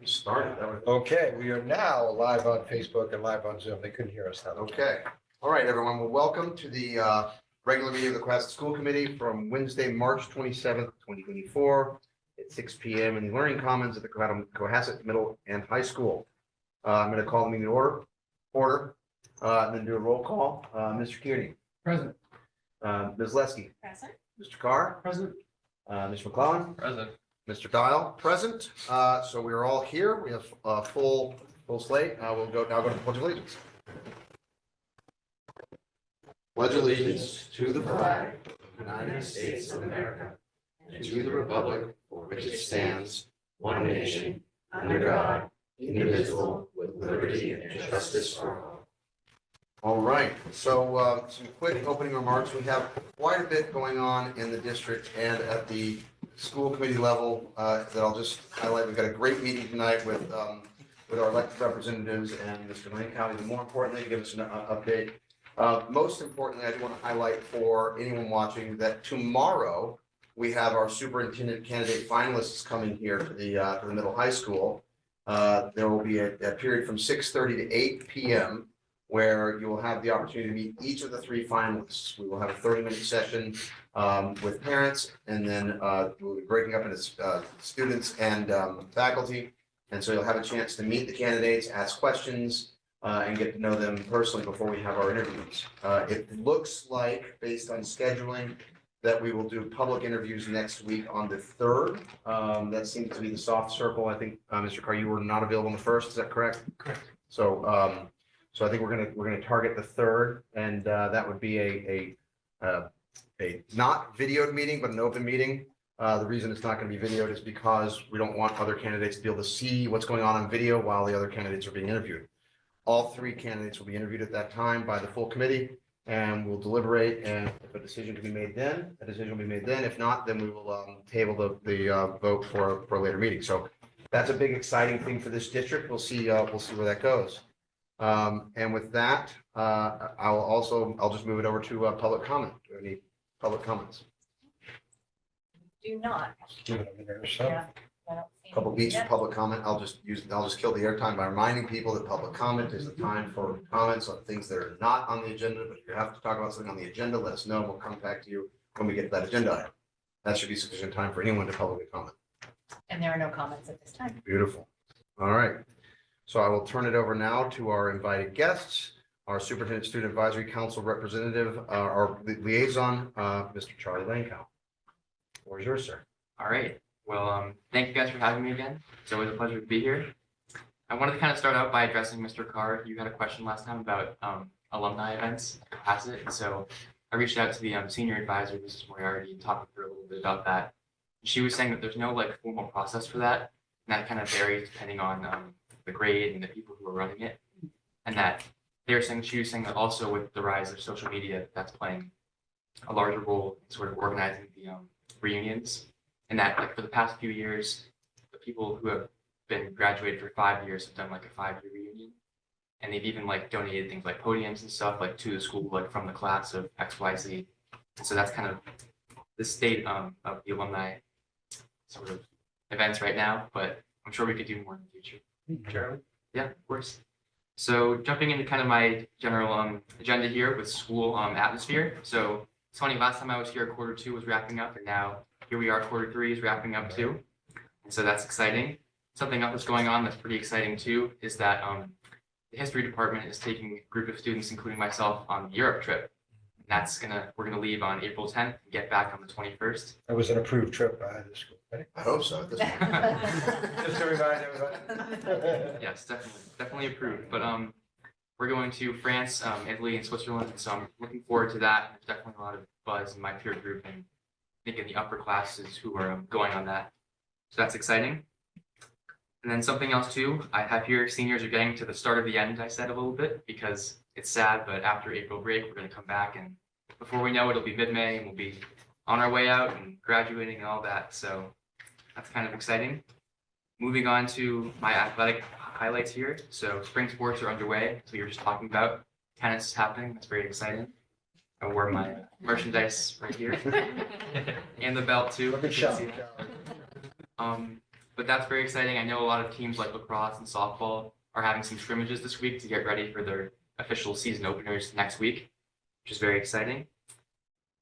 Started. Okay, we are now live on Facebook and live on Zoom. They couldn't hear us now. Okay. All right, everyone. Well, welcome to the regular meeting of the Cohasset School Committee from Wednesday, March 27th, 2024 at 6 p.m. in the Learning Commons at the Cohasset Middle and High School. I'm going to call the meeting to order, and then do a roll call. Mr. Kearney. Present. Ms. Leskey. Present. Mr. Carr. Present. Ms. McClellan. Present. Mr. Dial, present. So we are all here. We have a full slate. We'll go to the Pledge of Allegiance. Pledge allegiance to the flag of the United States of America and to the republic for which it stands, one nation, under God, indivisible, with liberty and justice for all. All right, so some quick opening remarks. We have quite a bit going on in the district and at the school committee level that I'll just highlight. We've got a great meeting tonight with our elected representatives and Mr. Lane County, but more importantly, to give us an update. Most importantly, I do want to highlight for anyone watching that tomorrow we have our superintendent candidate finalists coming here to the middle high school. There will be a period from 6:30 to 8 p.m. where you will have the opportunity to meet each of the three finalists. We will have a 30-minute session with parents, and then we'll be breaking up into students and faculty. And so you'll have a chance to meet the candidates, ask questions, and get to know them personally before we have our interviews. It looks like, based on scheduling, that we will do public interviews next week on the 3rd. That seems to be the soft circle. I think, Mr. Carr, you were not available on the 1st, is that correct? Correct. So I think we're gonna target the 3rd, and that would be a not videoed meeting, but an open meeting. The reason it's not going to be videoed is because we don't want other candidates to be able to see what's going on video while the other candidates are being interviewed. All three candidates will be interviewed at that time by the full committee, and we'll deliberate, and if a decision can be made then, a decision will be made then. If not, then we will table the vote for a later meeting. So that's a big exciting thing for this district. We'll see where that goes. And with that, I'll just move it over to public comment. Do we have any public comments? Do not. Give it a minute or so. Yeah. I don't see Couple anything beats for yet. public comment. I'll just kill the airtime by reminding people that public comment is the time for comments on things that are not on the agenda. But if you have to talk about something on the agenda, let us know. We'll come back to you when we get to that agenda item. That should be sufficient time for anyone to publicly comment. And there are no comments at this time. Beautiful. All right. So I will turn it over now to our invited guests, our Superintendent Student Advisory Council representative, our liaison, Mr. Charlie Langkow. Where's yours, sir? All right. Well, thank you guys for having me again. It's always a pleasure to be here. I wanted to kind of start out by addressing Mr. Carr. You had a question last time about alumni events at Cohasset. And so I reached out to the senior advisor, Mrs. Moriarty, and talked with her a little bit about that. She was saying that there's no like formal process for that. And that kind of varies depending on the grade and the people who are running it. And that she was saying that also with the rise of social media, that's playing a larger role in sort of organizing the reunions. And that like for the past few years, the people who have been graduated for 5 years have done like a 5-year reunion. And they've even like donated things like podiums and stuff like to the school, like from the class of XYZ. And so that's kind of the state of the alumni sort of events right now, but I'm sure we could do more in the future. Charlie? Yeah, of course. So jumping into kind of my general agenda here with school atmosphere. So it's funny, last time I was here, quarter 2 was wrapping up, and now here we are, quarter 3 is wrapping up too. And so that's exciting. Something else that's going on that's pretty exciting too is that the history department is taking a group of students, including myself, on the Europe trip. And we're gonna leave on April 10th and get back on the 21st. That was an approved trip by the school, right? I hope so. At this point. Just to remind everybody. Yes, definitely approved. But we're going to France, Italy, and Switzerland, so I'm looking forward to that. There's definitely a lot of buzz in my peer group, and I think in the upper classes who are going on that. So that's exciting. And then something else too, I have here seniors are getting to the start of the end, I said a little bit, because it's sad, but after April break, we're going to come back, and before we know it, it'll be mid-May, and we'll be on our way out and graduating and all that. So that's kind of exciting. Moving on to my athletic highlights here. So spring sports are underway, as we were just talking about. Tennis is happening. That's very exciting. I wore my merchandise right here and the belt too. Look at You can Sean. see that. but that's very exciting. I know a lot of teams like lacrosse and softball are having some scrimmages this week to get ready for their official season openers next week, which is very exciting.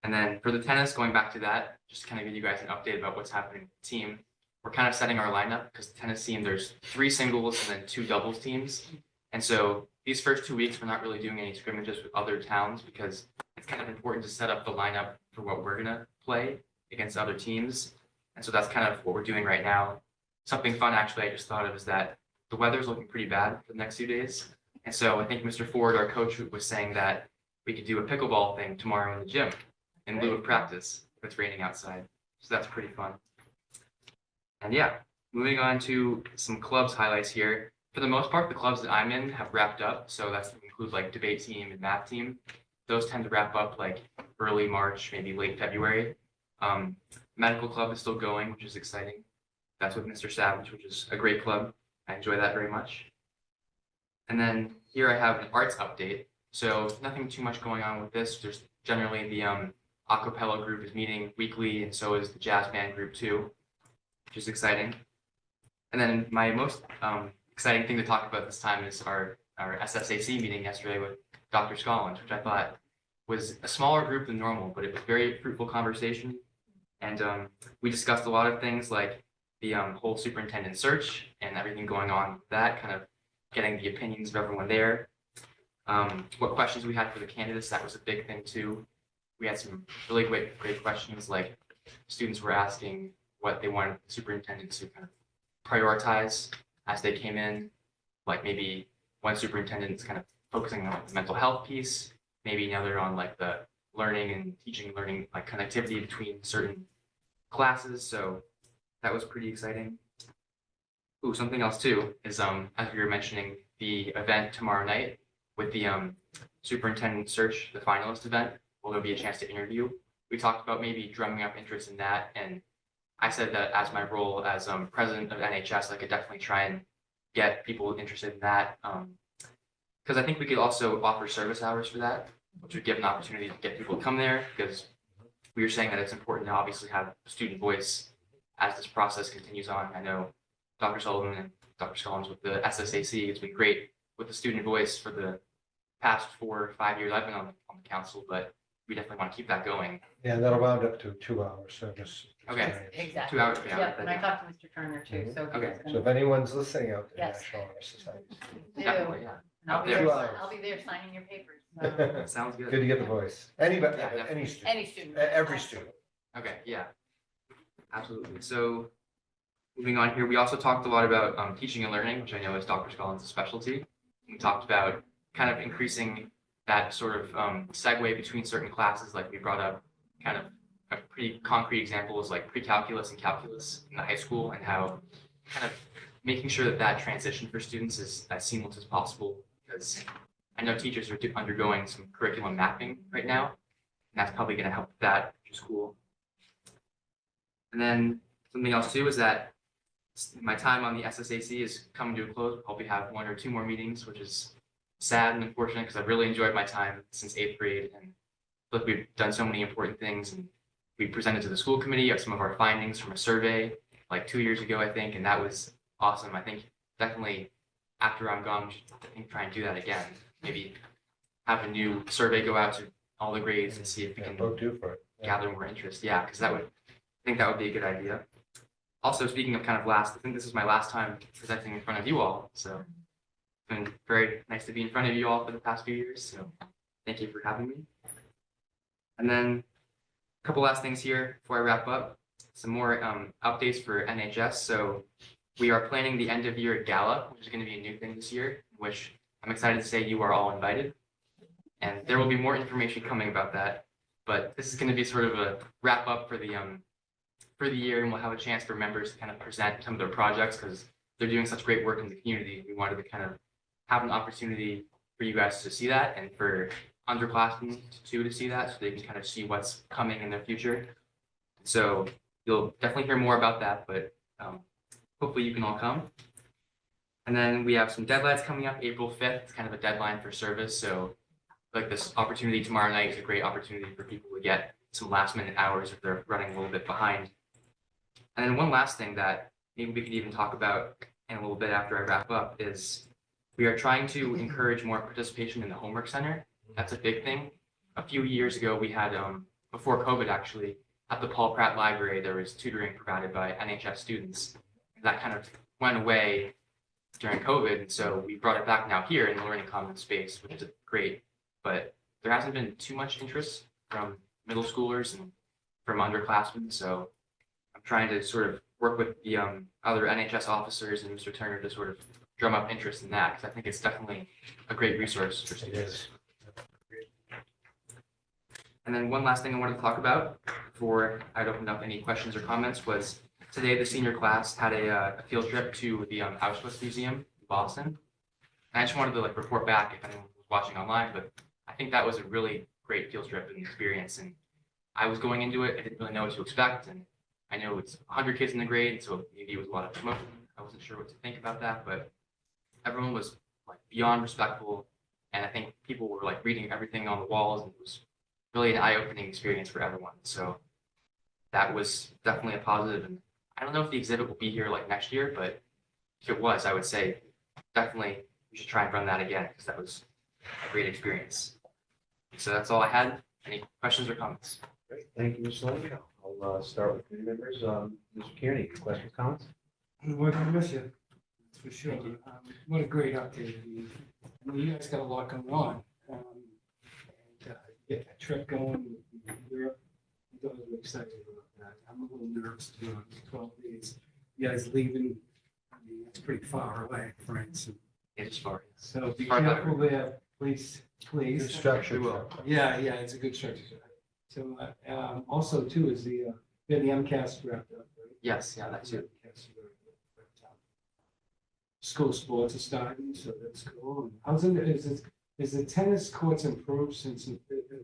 And then for the tennis, going back to that, just to kind of give you guys an update about what's happening with the team. We're kind of setting our lineup because the tennis team, there's 3 singles and then 2 doubles teams. And so these first 2 weeks, we're not really doing any scrimmages with other towns because it's kind of important to set up the lineup for what we're gonna play against other teams. And so that's kind of what we're doing right now. Something fun, actually, I just thought of is that the weather's looking pretty bad for the next few days. And so I think Mr. Ford, our coach, was saying that we could do a pickleball thing tomorrow in the gym in lieu of practice if it's raining outside. So that's pretty fun. And yeah, moving on to some clubs highlights here. For the most part, the clubs that I'm in have wrapped up. So that includes like debate team and math team. Those tend to wrap up like early March, maybe late February. Medical club is still going, which is exciting. That's with Mr. Savage, which is a great club. I enjoy that very much. And then here I have an arts update. So nothing too much going on with this. There's generally the a cappella group is meeting weekly, and so is the jazz band group too, which is exciting. And then my most exciting thing to talk about this time is our SSAC meeting yesterday with Dr. Scollins, which I thought was a smaller group than normal, but it was very fruitful conversation. And we discussed a lot of things like the whole superintendent search and everything going on with that, kind of getting the opinions of everyone there. What questions we had for the candidates, that was a big thing too. We had some really great questions, like students were asking what they wanted the superintendent to kind of prioritize as they came in. Like maybe one superintendent's kind of focusing on the mental health piece, maybe another on like the learning and teaching, learning like connectivity between certain classes. So that was pretty exciting. Ooh, something else too is as we were mentioning, the event tomorrow night with the superintendent search, the finalist event, will there be a chance to interview. We talked about maybe drumming up interest in that, and I said that as my role as president of NHS, I could definitely try and get people interested in that. Because I think we could also offer service hours for that, which would give an opportunity to get people to come there, because we were saying that it's important to obviously have student voice as this process continues on. I know Dr. Sullivan and Dr. Scollins with the SSAC has been great with the student voice for the past 4 or 5 years I've been on the council, but we definitely want to keep that going. Yeah, that'll round up to 2 hour service. Okay. experience. Exactly. 2 hours per hour. Yep, and I talked to Mr. Turner too, so. he Okay. was So gonna if anyone's listening out there, Yes. National Honor Society. do. Definitely, yeah. And I'll Out be there. there, 2 hours. I'll be there signing your papers. so. Sounds good. Good to get the voice. Anybody, Yeah, definitely. any student, Any student. every student. Okay, yeah, absolutely. So moving on here, we also talked a lot about teaching and learning, which I know is Dr. Scollins' specialty. We talked about kind of increasing that sort of segue between certain classes, like we brought up kind of a pretty concrete example is like pre-calculus and calculus in the high school, and how kind of making sure that that transition for students is as seamless as possible, because I know teachers are undergoing some curriculum mapping right now, and that's probably going to help with that, which is cool. And then something else too is that my time on the SSAC is coming to a close. We'll probably have 1 or 2 more meetings, which is sad and unfortunate because I've really enjoyed my time since 8th grade, and look, we've done so many important things, and we presented to the school committee of some of our findings from a survey like 2 years ago, I think, and that was awesome. I think definitely after I'm gone, we should try and do that again. Maybe have a new survey go out to all the grades and see if we Yeah, can vote due for it. Yeah. gather more interest. Yeah, because I think that would be a good idea. Also, speaking of kind of last, I think this is my last time presenting in front of you all. So it's been very nice to be in front of you all for the past few years. So thank you for having me. And then a couple last things here before I wrap up. Some more updates for NHS. So we are planning the end of year gala, which is going to be a new thing this year, which I'm excited to say you are all invited. And there will be more information coming about that. But this is going to be sort of a wrap up for the year, and we'll have a chance for members to kind of present some of their projects because they're doing such great work in the community. We wanted to kind of have an opportunity for you guys to see that, and for underclassmen too to see that, so they can kind of see what's coming in their future. So you'll definitely hear more about that, but hopefully you can all come. And then we have some deadlines coming up. April 5th, it's kind of a deadline for service. So like this opportunity tomorrow night is a great opportunity for people to get some last minute hours if they're running a little bit behind. And then one last thing that maybe we could even talk about in a little bit after I wrap up is we are trying to encourage more participation in the homework center. That's a big thing. A few years ago, we had, before COVID actually, at the Paul Pratt Library, there was tutoring provided by NHS students. That kind of went away during COVID, and so we brought it back now here in the Learning Commons space, which is great. But there hasn't been too much interest from middle schoolers and from underclassmen, so I'm trying to sort of work with the other NHS officers and Mr. Turner to sort of drum up interest in that, because I think it's definitely a great resource for It students. is. And then one last thing I wanted to talk about before I'd opened up any questions or comments was today the senior class had a field trip to the Auschwitz Museum in Boston. And I just wanted to like report back if anyone was watching online, but I think that was a really great field trip and experience. And I was going into it, I didn't really know what to expect. And I know it's 100 kids in the grade, so maybe it was a lot of emotion. I wasn't sure what to think about that, but everyone was like beyond respectful. And I think people were like reading everything on the walls, and it was really an eye-opening experience for everyone. So that was definitely a positive. And I don't know if the exhibit will be here like next year, but if it was, I would say definitely we should try and run that again because that was a great experience. So that's all I had. Any questions or comments? Great, thank you, Mr. Lynn. I'll start with committee members. Mr. Kearney, questions, comments? We're gonna miss you, that's for sure. What a great update. I mean, you guys got a lot going on. Get that trip going in Europe. I'm totally excited about that. I'm a little nervous to be honest. 12 days. You guys leaving, I mean, it's pretty far away, France. It's far. So be Far better. careful there, please, Good please. structure. We will. Yeah, it's a good structure. So also too is the MCAS wrapped up, right? Yes, yeah, that too. School sports are starting, so that's cool. And how's it, is the tennis courts improved since,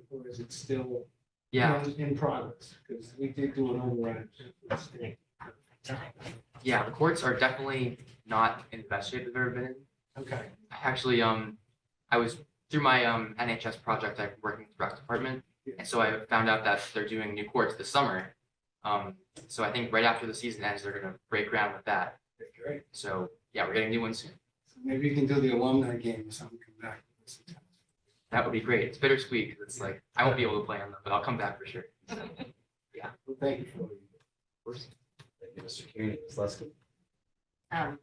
or is it still Yeah, in progress? Because we did do an override. yeah, the courts are definitely not in the best shape they've ever been in. Okay, Actually, I was through my NHS project, I'm working with the rec department, and so I found out that they're doing new courts this summer. So I think right after the season ends, they're gonna break ground with that. great. So yeah, we're getting new ones soon. So maybe you can do the alumni game or something, come back. That would be great. It's bittersweet because it's like I won't be able to play on them, but I'll come back for sure. Well, thank you for it. Thank you, Mr. Kearney. Ms. Luskin?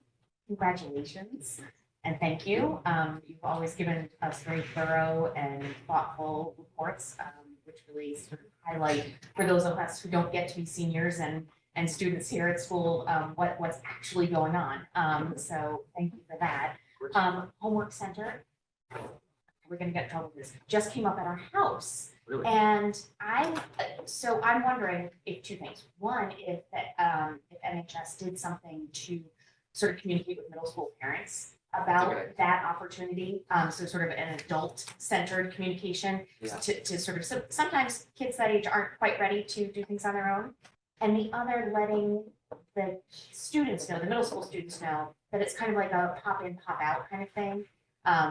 Congratulations and thank you. You've always given us very thorough and thoughtful reports, which really sort of highlight for those of us who don't get to be seniors and students here at school, what's actually going on. So thank you for that. Homework center, we're gonna get in trouble with this, just came up at our house. Really? And so I'm wondering if two things. One, if NHS did something to sort of communicate with middle school parents That's about a good that opportunity. So sort of an adult-centered communication Yeah. to sort of, so sometimes kids that age aren't quite ready to do things on their own. And the other, letting the students know, the middle school students know, that it's kind of like a pop in, pop out kind of thing.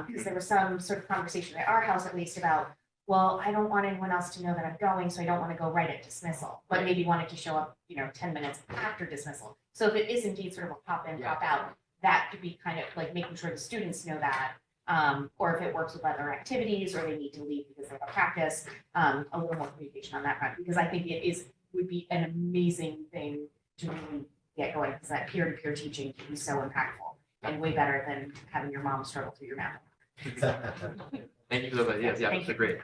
Because there was some sort of conversation at our house at least about, well, I don't want anyone else to know that I'm going, so I don't want to go right at dismissal, but maybe wanted to show up, 10 minutes after dismissal. So if it is indeed sort of a pop in, Yeah. pop out, that could be kind of like making sure the students know that. Or if it works with other activities or they need to leave because they have a practice, a little more communication on that front, because I think would be an amazing thing to really get going, because that peer-to-peer teaching can be so impactful and way better than having your mom struggle through your math. Thank you for those ideas. Yeah, Thank those are you. great.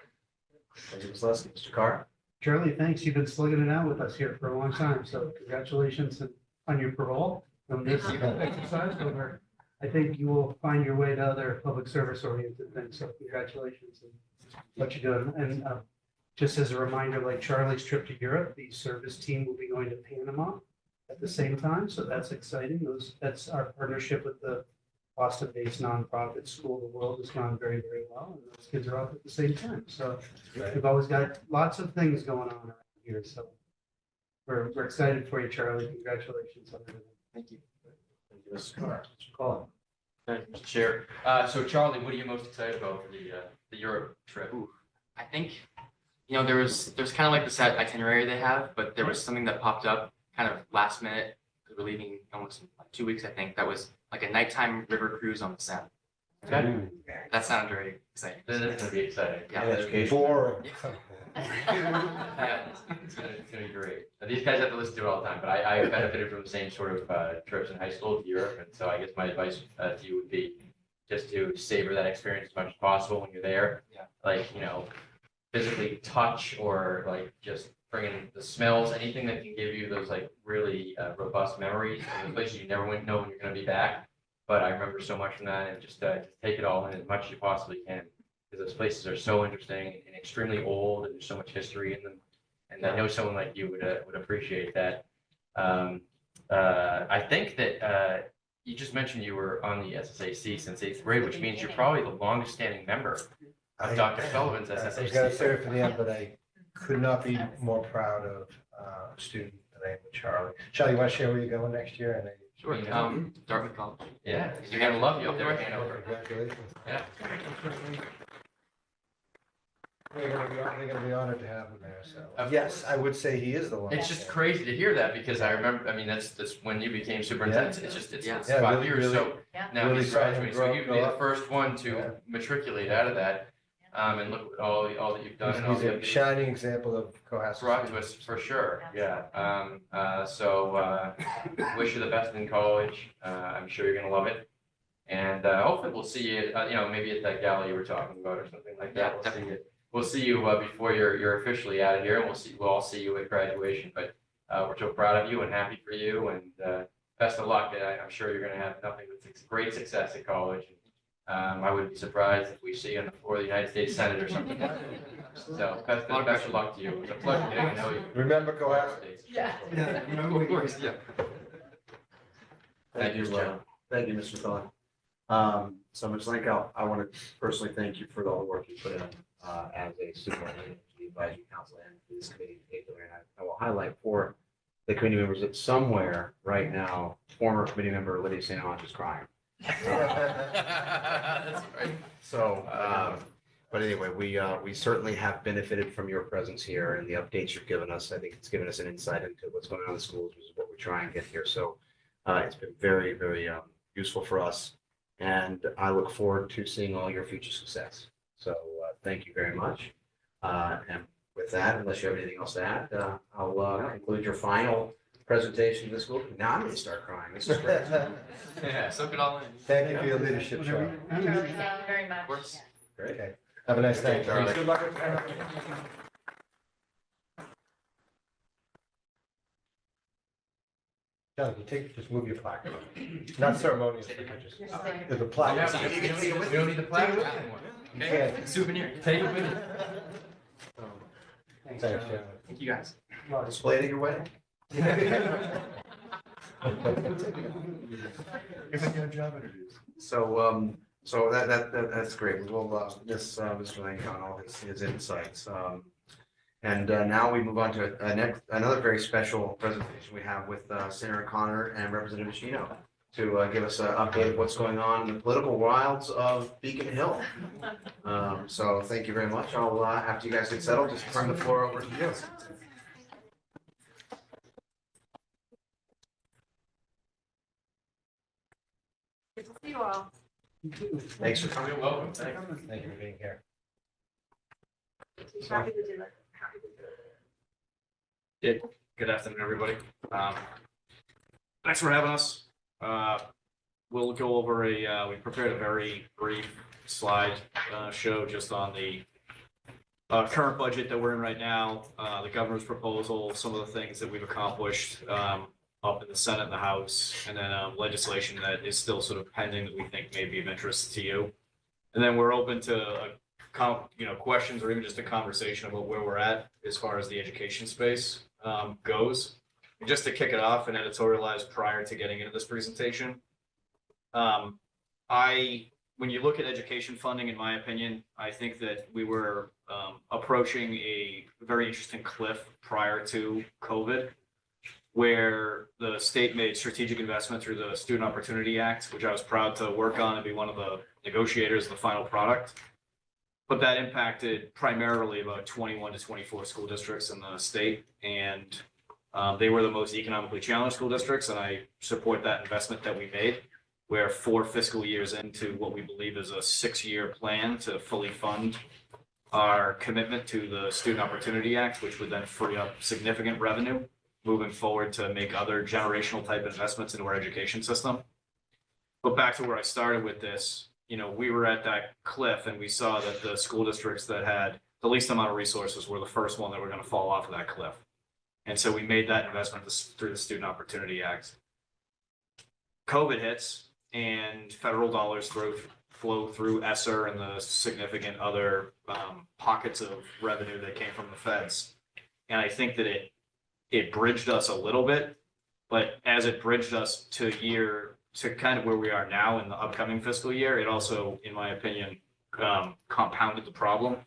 Thank you, Ms. Luskin. Mr. Carr? Charlie, thanks. You've been slugging it out with us here for a long time, so congratulations on your parole from this exercise over. I think you will find your way to other public service oriented things, so congratulations on what you're doing. And just as a reminder, like Charlie's trip to Europe, the service team will be going to Panama at the same time, so that's exciting. That's our partnership with the Boston-based nonprofit School of the World has gone very, very well, and those kids are off at the same time. So we've always got lots of things going on around here, so we're excited for you, Charlie. Congratulations on everything. Thank you. Thank you, Mr. Carr. Mr. Collins? Thank you, Mr. Chair. So Charlie, what are you most excited about for the Europe trip? I think, there's kind of like the set itinerary they have, but there was something that popped up kind of last minute. we're leaving almost in like 2 weeks, I think. That was like a nighttime river cruise on the Seine. Okay. That sounded very exciting. This is gonna be exciting. Yeah. Education. Boring. Yeah, it's gonna be great. Now, these guys have to listen to it all the time, but I benefited from the same sort of trips in high school to Europe, and so I guess my advice to you would be just to savor that experience as much as possible when you're there. Yeah. Like, you know, physically touch or like just bringing the smells, anything that can give you those like really robust memories of the places you never went know when you're gonna be back. But I remember so much from that, and just take it all in as much as you possibly can, because those places are so interesting and extremely old, and there's so much history in them. And I know someone like you would appreciate that. I think that you just mentioned you were on the SSAC since 8th grade, which means you're probably the longest standing member of Dr. Sullivan's I was SSAC. gonna say it for the end, but I could not be more proud of a student named Charlie. Charlie, you want to share where you're going next year? And Sure. Dartmouth College. Yeah, you're gonna love you up there at Hanover. congratulations. Yeah. They're gonna be honored to have him there, so. Of Yes, I would say he is the one. It's just crazy to hear that, because I remember, I mean, that's when you became superintendent. It's just, it's Yeah. it's Yeah, 5 really, years, really- so Yeah. now really he's saw him graduating, so grow you'd be the up. first one Yeah. to matriculate out of that. And look at all that you've done and all He's the a other shining example of Cohasset. brought to us for sure, yeah. So wish you the best in college. I'm sure you're gonna love it. And hopefully we'll see you, maybe at that gala you were talking about or something like Yeah, that. We'll see you before you're officially out of here, and we'll all see you at graduation. But we're so proud of you and happy for you, and best of luck. I'm sure you're gonna have nothing but great success at college. I wouldn't be surprised if we see you on the floor of the United States Senate or something. So best of luck to you. It was a pleasure getting to know you. Remember Cohasset? Yeah. Of course, yeah. Thank you, Joe. Thank you, Mr. Thorne. So Ms. Lenko, I want to personally thank you for all the work you put in as a superintendent, the advisory council, and this committee in particular. And I will highlight for the committee members that somewhere right now, former committee member Lydia St. Ange is crying. That's right. So, but anyway, we certainly have benefited from your presence here and the updates you've given us. I think it's given us an insight into what's going on in the schools, which is what we're trying to get here. So it's been very, very useful for us. And I look forward to seeing all your future success. So thank you very much. And with that, unless you have anything else to add, I'll conclude your final presentation to the school. Now I'm going to start crying. This is great. Yeah. Soak it all in. Thank you for your leadership, Charlie. Charlie, thank you very much. Of course. Great. Okay, have a nice night. Charlie. Good luck. Charlie, just move your plaque. Not ceremonious, but just, there's a plaque. We don't need the plaque anymore. Okay. Souvenir. Take it with you. Thanks, Charlie. Thank you guys. Display it at your wedding. So that's great. We'll miss Mr. Langcon, all his insights. And now we move on to another very special presentation we have with Senator Connor and Representative Chino to give us an update of what's going on in the political wilds of Beacon Hill. So thank you very much. I'll, after you guys get settled, just turn the floor over to you. Good to see you all. Thanks for coming. You're welcome. Thanks. Thank you for being here. Happy to do it. Good afternoon, everybody. Thanks for having us. We'll go over we prepared a very brief slide show just on the current budget that we're in right now, the governor's proposal, some of the things that we've accomplished up in the Senate and the House, and then legislation that is still sort of pending that we think may be of interest to you. And then we're open to questions or even just a conversation about where we're at as far as the education space goes. And just to kick it off and editorialize prior to getting into this presentation, when you look at education funding, in my opinion, I think that we were approaching a very interesting cliff prior to COVID, where the state made strategic investment through the Student Opportunity Act, which I was proud to work on and be one of the negotiators of the final product. But that impacted primarily about 21 to 24 school districts in the state. And They were the most economically challenged school districts, and I support that investment that we made. We're 4 fiscal years into what we believe is a 6-year plan to fully fund our commitment to the Student Opportunity Act, which would then free up significant revenue moving forward to make other generational type investments into our education system. But back to where I started with this, we were at that cliff and we saw that the school districts that had the least amount of resources were the first one that were going to fall off of that cliff. And so we made that investment through the Student Opportunity Act. COVID hits and federal dollars flow through ESSER and the significant other pockets of revenue that came from the feds. And I think that it bridged us a little bit, but as it bridged us to kind of where we are now in the upcoming fiscal year, it also, in my opinion, compounded the problem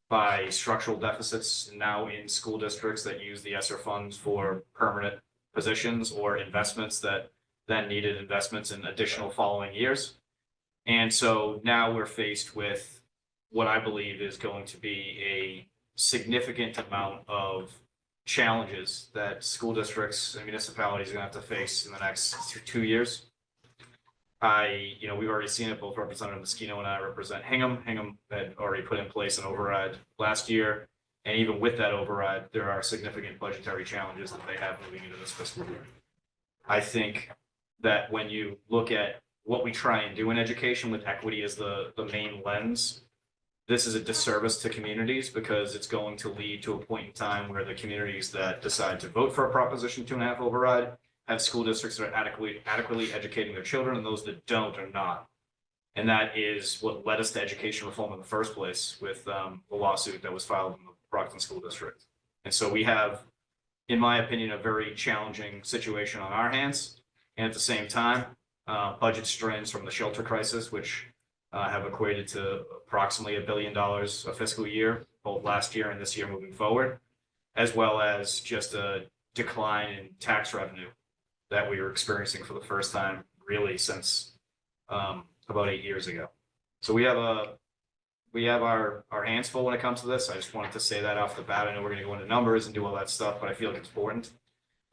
by structural deficits now in school districts that use the ESSER funds for permanent positions or investments that then needed investments in additional following years. And so now we're faced with what I believe is going to be a significant amount of challenges that school districts and municipalities are going to have to face in the next 2 years. We've already seen it, both Representative Moschino and I represent Hingham. Hingham had already put in place an override last year. And even with that override, there are significant budgetary challenges that they have moving into this fiscal year. I think that when you look at what we try and do in education with equity as the main lens, this is a disservice to communities because it's going to lead to a point in time where the communities that decide to vote for a Proposition 2.5 override have school districts that are adequately educating their children, and those that don't are not. And that is what led us to education reform in the first place with the lawsuit that was filed in the Brockton School District. And so we have, in my opinion, a very challenging situation on our hands. And at the same time, budget strains from the shelter crisis, which have equated to approximately $1 billion a fiscal year, both last year and this year moving forward, as well as just a decline in tax revenue that we were experiencing for the first time really since about 8 years ago. So we have our hands full when it comes to this. I just wanted to say that off the bat. I know we're going to go into numbers and do all that stuff, but I feel like it's important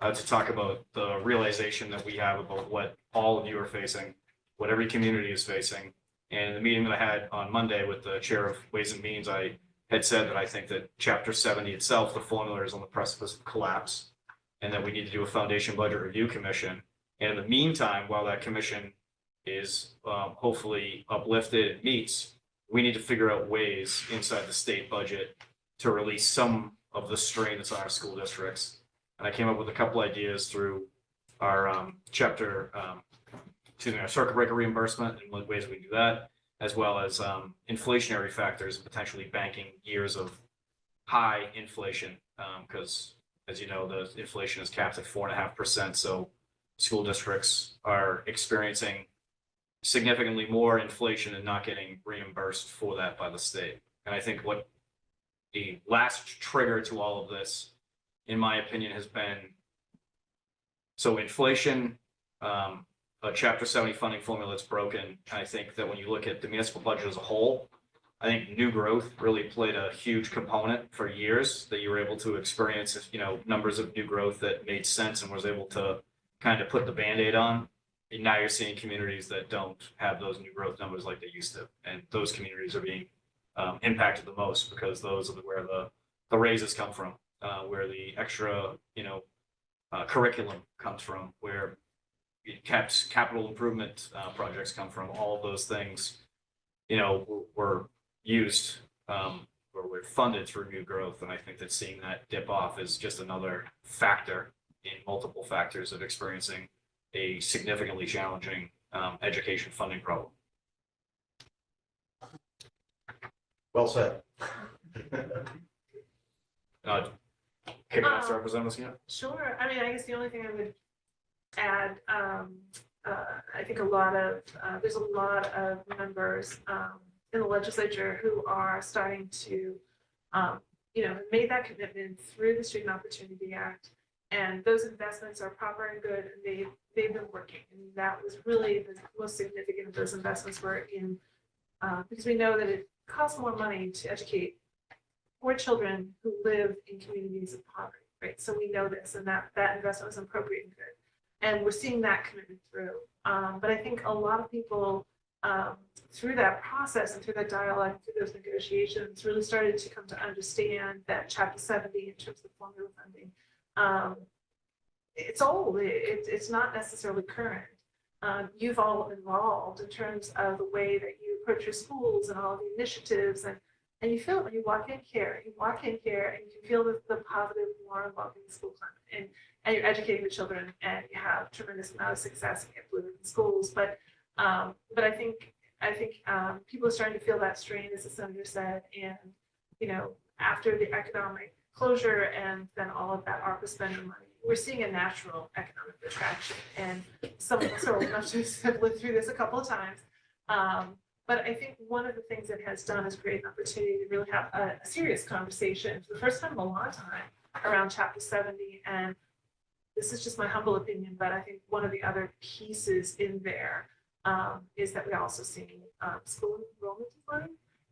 to talk about the realization that we have about what all of you are facing, what every community is facing. And in the meeting that I had on Monday with the chair of Ways and Means, I had said that I think that Chapter 70 itself, the formula, is on the precipice of collapse, and that we need to do a foundation budget review commission. And in the meantime, while that commission is hopefully uplifted and meets, we need to figure out ways inside the state budget to release some of the strain that's on our school districts. And I came up with a couple ideas through our our circuit breaker reimbursement and what ways we do that, as well as inflationary factors, potentially banking years of high inflation, because as you know, the inflation is capped at 4.5%. So school districts are experiencing significantly more inflation and not getting reimbursed for that by the state. And I think what the last trigger to all of this, in my opinion, has been, so inflation, a Chapter 70 funding formula that's broken. I think that when you look at the municipal budget as a whole, I think new growth really played a huge component for years, that you were able to experience, numbers of new growth that made sense and was able to kind of put the Band-Aid on. And now you're seeing communities that don't have those new growth numbers like they used to. And those communities are being impacted the most because those are where the raises come from, where the extra, curriculum comes from, where capital improvement projects come from. All of those things, were used or were funded through new growth. And I think that seeing that dip off is just another factor in multiple factors of experiencing a significantly challenging education funding problem. Well said. Kick it off to Representative Moschino. Sure. I guess the only thing I would add, I think there's a lot of members in the legislature who are starting to, made that commitment through the Student Opportunity Act. And those investments are proper and good, and they've been working. And that was really the most significant of those investments were in, because we know that it costs more money to educate more children who live in communities of poverty. right? So we know this and that investment was appropriate and good. And we're seeing that commitment through. But I think a lot of people, through that process and through that dialogue, through those negotiations, really started to come to understand that Chapter 70 in terms of formula funding, it's old. It's not necessarily current. You've all involved in terms of the way that you approach your schools and all the initiatives, and you feel it when you walk in here. You walk in here and you can feel the positive, more involving school climate, and you're educating the children, and you have tremendous amount of success and get blue in schools. But I think people are starting to feel that strain, as the senator said, and after the economic closure and then all of that ARPA spending money, we're seeing a natural economic retraction. And some of us are old enough to have lived through this a couple of times. But I think one of the things it has done is create an opportunity to really have a serious conversation for the first time in a long time around Chapter 70. And this is just my humble opinion, but I think one of the other pieces in there is that we're also seeing school enrollment decline.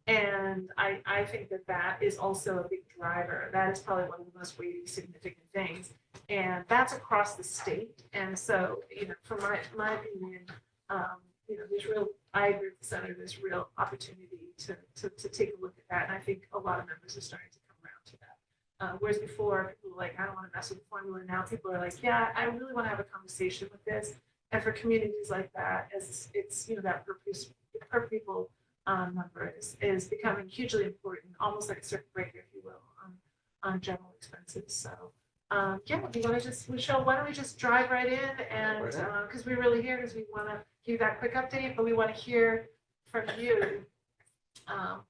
And I think that is also a big driver. That is probably one of the most weighty, significant things. And that's across the state. And so, from my opinion, I agree with the senator, there's real opportunity to take a look at that. And I think a lot of members are starting to come around to that. Whereas before, people were like, I don't want to mess with the formula. Now people are like, yeah, I really want to have a conversation with this. And for communities like that, as it's, that per pupil number is becoming hugely important, almost like a circuit breaker, if you will, on general expenses. So, do you want to just, Michelle, why don't we just drive right in? And because we're really here because we want to give you that quick update, but we want to hear from you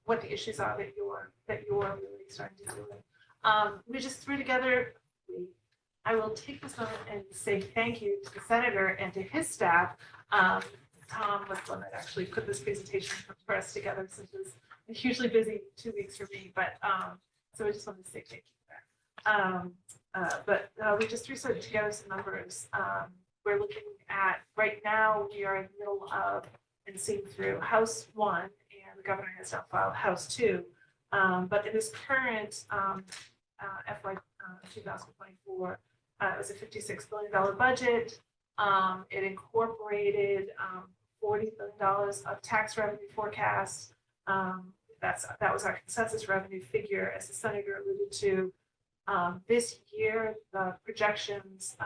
what the issues are that you're really starting to deal with. We just threw together. I will take this moment and say thank you to the senator and to his staff. Tom was the one that actually put this presentation for us together, since it was a hugely busy 2 weeks for me. But so I just wanted to say thank you for that. But we just threw together some numbers. We're looking at right now. We are in the middle of and seeing through House 1, and the governor has now filed House 2. But in this current FY 2024, it was a $56 billion budget. It incorporated $40 billion of tax revenue forecast. That was our consensus revenue figure, as the senator alluded to. This year, the projections,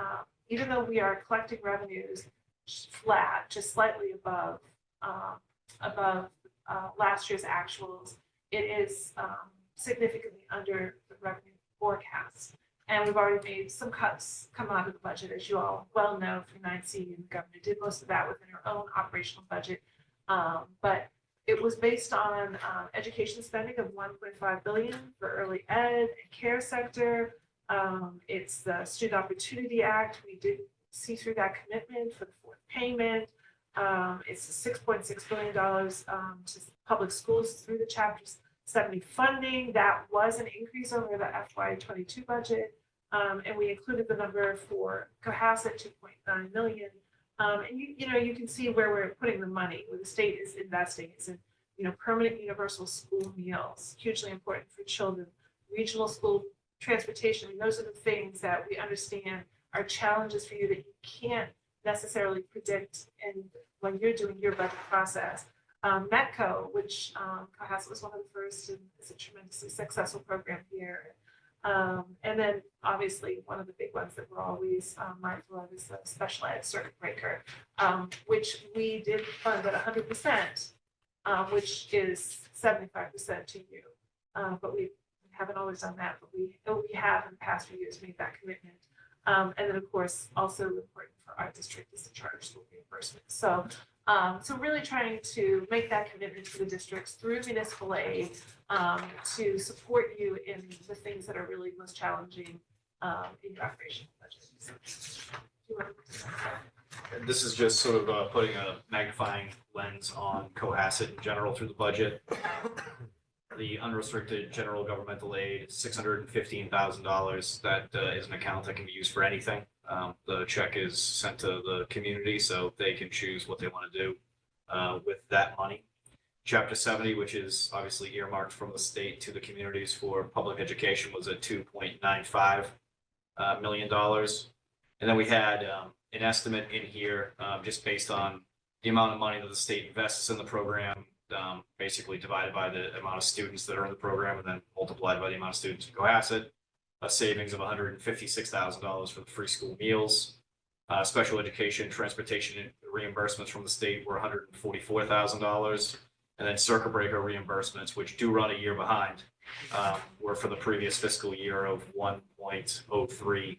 even though we are collecting revenues flat, just slightly above last year's actuals, it is significantly under the revenue forecast. And we've already made some cuts come out of the budget, as you all well know, through 9C, and the governor did most of that within her own operational budget. But it was based on education spending of $1.5 billion for early ed and care sector. It's the Student Opportunity Act. We did see through that commitment for the fourth payment. It's the $6.6 billion to public schools through the Chapter 70 funding. That was an increase over the FY22 budget. And we included the number for Cohasset, $2.9 million. And you can see where we're putting the money, where the state is investing. It's in permanent universal school meals, hugely important for children, regional school transportation. And those are the things that we understand are challenges for you that you can't necessarily predict when you're doing your budget process. METCO, which Cohasset was one of the first, and is a tremendously successful program here. And then obviously one of the big ones that we're always mindful of is the special ed circuit breaker, which we did fund at 100%, which is 75% to you. But we haven't always done that, but we have in the past few years made that commitment. And then of course, also important for our district is the charter school reimbursement. So really trying to make that commitment to the districts through municipal aid to support you in the things that are really most challenging in your operational budget. This is just sort of putting a magnifying lens on Cohasset in general through the budget. The unrestricted general governmental aid is $615,000. That is an account that can be used for anything. The check is sent to the community, so they can choose what they want to do with that money. Chapter 70, which is obviously earmarked from the state to the communities for public education, was at 2.95. million. And then we had an estimate in here, just based on the amount of money that the state invests in the program, basically divided by the amount of students that are in the program and then multiplied by the amount of students in Cohasset. A savings of $156,000 for the free school meals. Special education, transportation reimbursements from the state were $144,000. And then circuit breaker reimbursements, which do run a year behind, were for the previous fiscal year of $1.03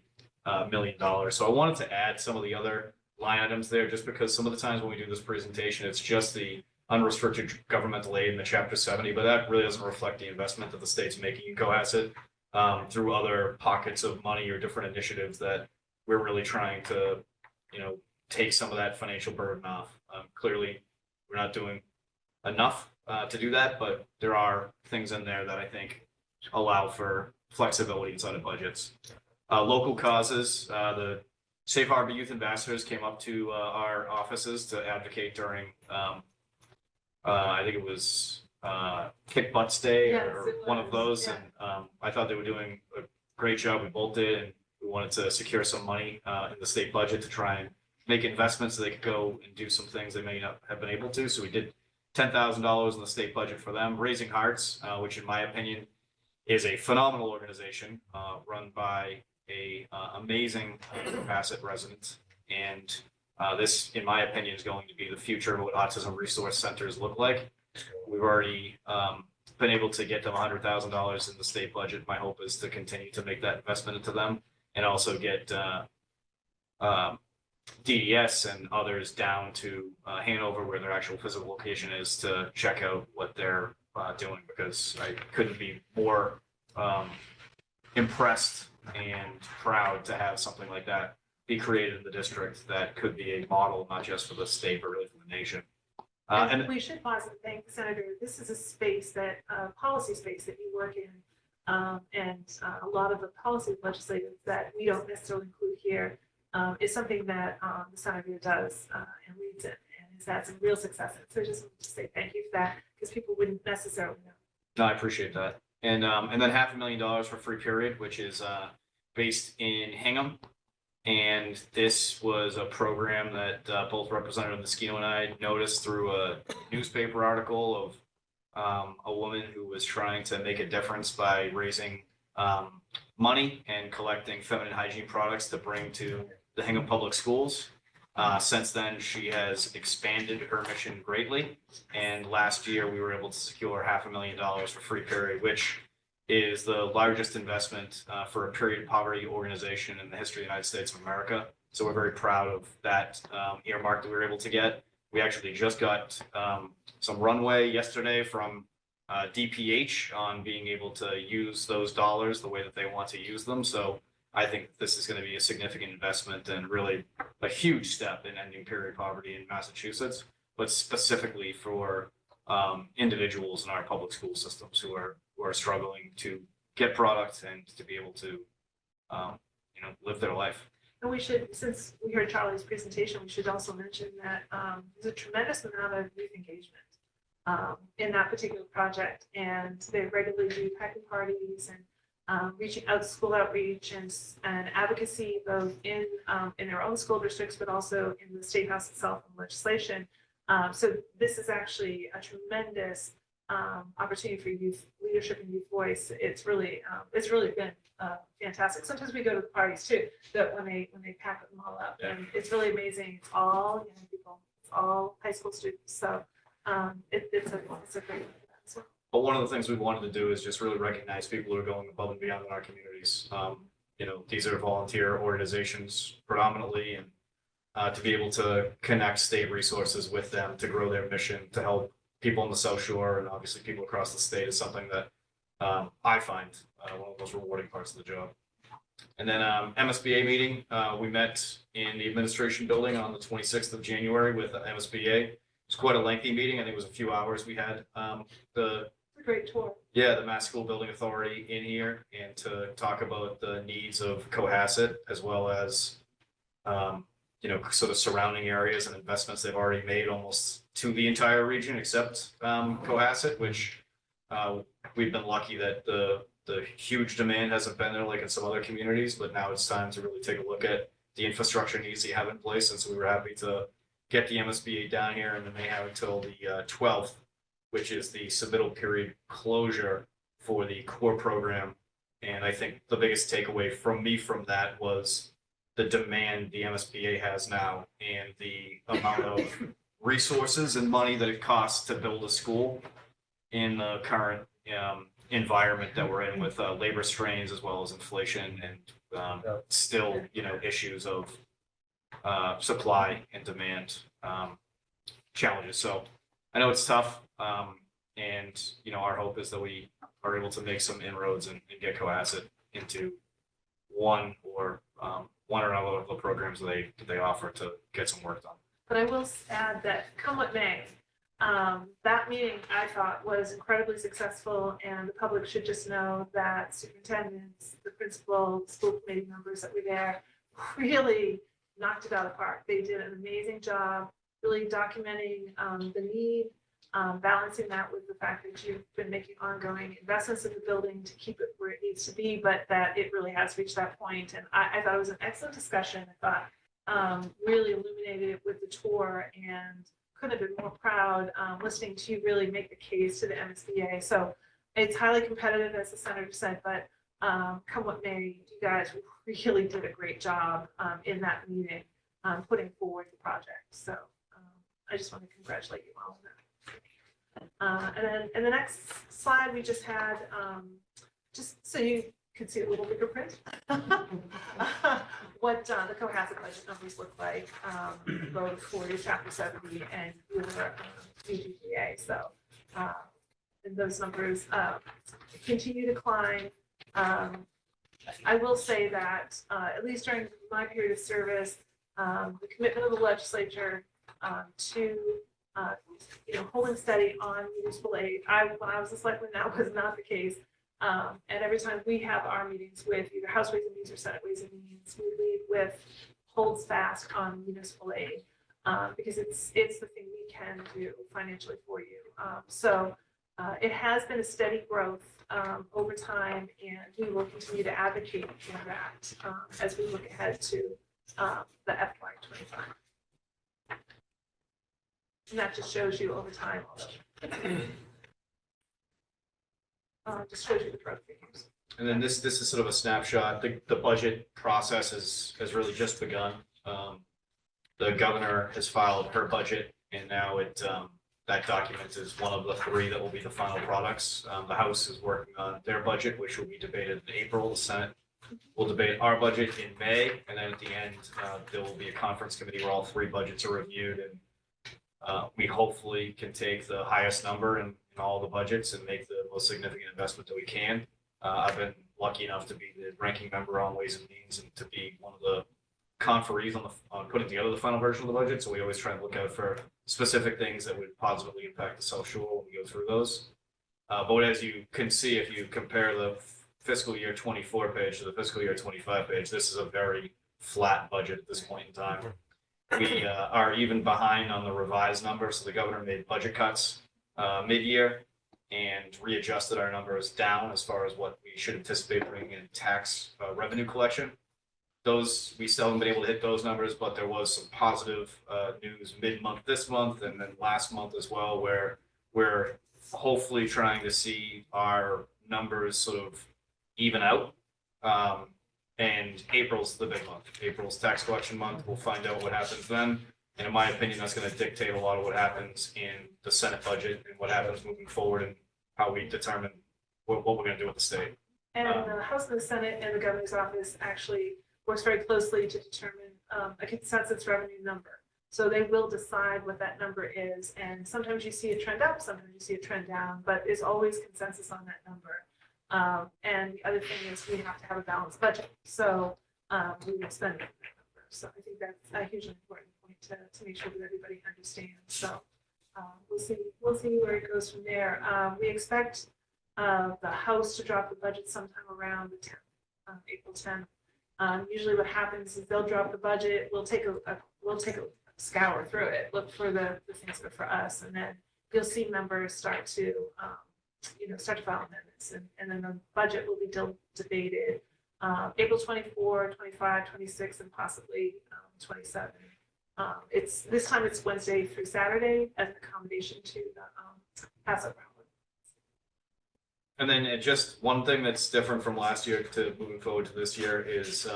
million. So I wanted to add some of the other line items there, just because some of the times when we do this presentation, it's just the unrestricted governmental aid in the Chapter 70, but that really doesn't reflect the investment that the state's making in Cohasset through other pockets of money or different initiatives that we're really trying to, take some of that financial burden off. Clearly, we're not doing enough to do that, but there are things in there that I think allow for flexibility inside of budgets. Local causes, the Safe Harbor Youth Ambassadors came up to our offices to advocate during, I think it was Kick Butts Day Yes, or it one of was, those. And I thought they were doing a great job. We both did, and we wanted to secure some money in the state budget to try and make investments so they could go and do some things they may not have been able to. So we did $10,000 in the state budget for them. Raising Hearts, which in my opinion is a phenomenal organization run by a amazing Cohasset resident. And this, in my opinion, is going to be the future of what autism resource centers look like. We've already been able to get them $100,000 in the state budget. My hope is to continue to make that investment into them and also get DDS and others down to Hanover, where their actual physical location is, to check out what they're doing, because I couldn't be more impressed and proud to have something like that be created in the district that could be a model, not just for the state, but really for the nation. And we should pause and thank the senator. This is a space that, policy space that you work in. And a lot of the policy legislative that we don't necessarily include here is something that the senator does and leads it and has had some real success in. So I just want to say thank you for that, because people wouldn't necessarily know. No, I appreciate that. And then $500,000 for Free Period, which is based in Hingham. And this was a program that both Representative Mosquito and I noticed through a newspaper article of a woman who was trying to make a difference by raising money and collecting feminine hygiene products to bring to the Hingham Public Schools. Since then, she has expanded her mission greatly. And last year, we were able to secure $500,000 for Free Period, which is the largest investment for a period poverty organization in the history of the United States of America. So we're very proud of that earmark that we were able to get. We actually just got some runway yesterday from DPH on being able to use those dollars the way that they want to use them. So I think this is going to be a significant investment and really a huge step in ending period poverty in Massachusetts, but specifically for individuals in our public school systems who are struggling to get product and to be able to, live their life. And we should, since we heard Charlie's presentation, we should also mention that there's a tremendous amount of youth engagement in that particular project. And they regularly do packing parties and reaching out, school outreach and advocacy, both in their own school districts, but also in the State House itself and legislation. So this is actually a tremendous opportunity for youth leadership and youth voice. It's really been fantastic. Sometimes we go to the parties too, that when they pack them all up, and it's really amazing. It's all young people, it's all high school students. So it's a great event. So. But one of the things we wanted to do is just really recognize people who are going above and beyond in our communities. These are volunteer organizations predominantly, and to be able to connect state resources with them to grow their mission to help people on the South Shore and obviously people across the state is something that I find one of the most rewarding parts of the job. And then MSBA meeting, we met in the administration building on the 26th of January with MSBA. It was quite a lengthy meeting. I think it was a few hours. We had the Great tour. Yeah, the Mass School Building Authority in here and to talk about the needs of Cohasset as well as, sort of surrounding areas and investments they've already made almost to the entire region except Cohasset, which we've been lucky that the the huge demand hasn't been there like in some other communities, but now it's time to really take a look at the infrastructure needs that you have in place. And so we were happy to get the MSBA down here, and then they have until the 12th, which is the submittal period closure for the core program. And I think the biggest takeaway from me from that was the demand the MSBA has now and the amount of resources and money that it costs to build a school in the current environment that we're in with labor strains as well as inflation and still, issues of supply and demand challenges. So I know it's tough. And, our hope is that we are able to make some inroads and get Cohasset into one or another of the programs that they offer to get some work done. But I will add that come what may, that meeting I thought was incredibly successful, and the public should just know that superintendents, the principal, school committee members that were there really knocked it out of the park. They did an amazing job really documenting the need, balancing that with the fact that you've been making ongoing investments in the building to keep it where it needs to be, but that it really has reached that point. And I thought it was an excellent discussion. I thought really illuminated it with the tour, and couldn't have been more proud listening to you really make the case to the MSBA. So it's highly competitive, as the senator said, but come what may, you guys really did a great job in that meeting, putting forward the project. So I just want to congratulate you all on that. And then in the next slide, we just had, just so you could see a little bigger print, what the Cohasset budget numbers look like, both for your Chapter 70 and your UGPA. So, and those numbers continue to climb. I will say that at least during my period of service, the commitment of the legislature to holding steady on municipal aid. When I was a selectman, that was not the case. And every time we have our meetings with either House Ways and Means or Senate Ways and Means, we lead with holds fast on municipal aid because it's the thing we can do financially for you. So it has been a steady growth over time, and we will continue to advocate for that as we look ahead to the FY25. And that just shows you over time. Just shows you the growth figures. And then this is sort of a snapshot. The budget process has really just begun. The governor has filed her budget, and now that document is one of the three that will be the final products. The House is working on their budget, which will be debated in April. The Senate will debate our budget in May, and then at the end, there will be a conference committee where all three budgets are reviewed, and we hopefully can take the highest number in all the budgets and make the most significant investment that we can. I've been lucky enough to be the ranking member on Ways and Means and to be one of the conferees on putting together the final version of the budget. So we always try and look out for specific things that would positively impact the South Shore when we go through those. But as you can see, if you compare the fiscal year 24 page to the fiscal year 25 page, this is a very flat budget at this point in time. We are even behind on the revised numbers. So the governor made budget cuts mid-year and readjusted our numbers down as far as what we should anticipate bringing in tax revenue collection. Those, we still haven't been able to hit those numbers, but there was some positive news mid-month this month and then last month as well, where we're hopefully trying to see our numbers sort of even out. And April's the big month. April's tax collection month. We'll find out what happens then. And in my opinion, that's going to dictate a lot of what happens in the Senate budget and what happens moving forward and how we determine what we're going to do with the state. And the House and the Senate and the governor's office actually works very closely to determine a consensus revenue number. So they will decide what that number is. And sometimes you see a trend up, sometimes you see a trend down, but there's always consensus on that number. And the other thing is we have to have a balanced budget. So we will spend that number. So I think that's a hugely important point to make sure that everybody understands. So we'll see where it goes from there. We expect the House to drop the budget sometime around the 10th, April 10th. Usually what happens is they'll drop the budget. We'll take a scour through it, look for the things that are for us, and then you'll see members start to start to file amendments, and then the budget will be debated April 24, 25, 26, and possibly 27. This time it's Wednesday through Saturday as an accommodation to the Passover holiday. And then just one thing that's different from last year to moving forward to this year is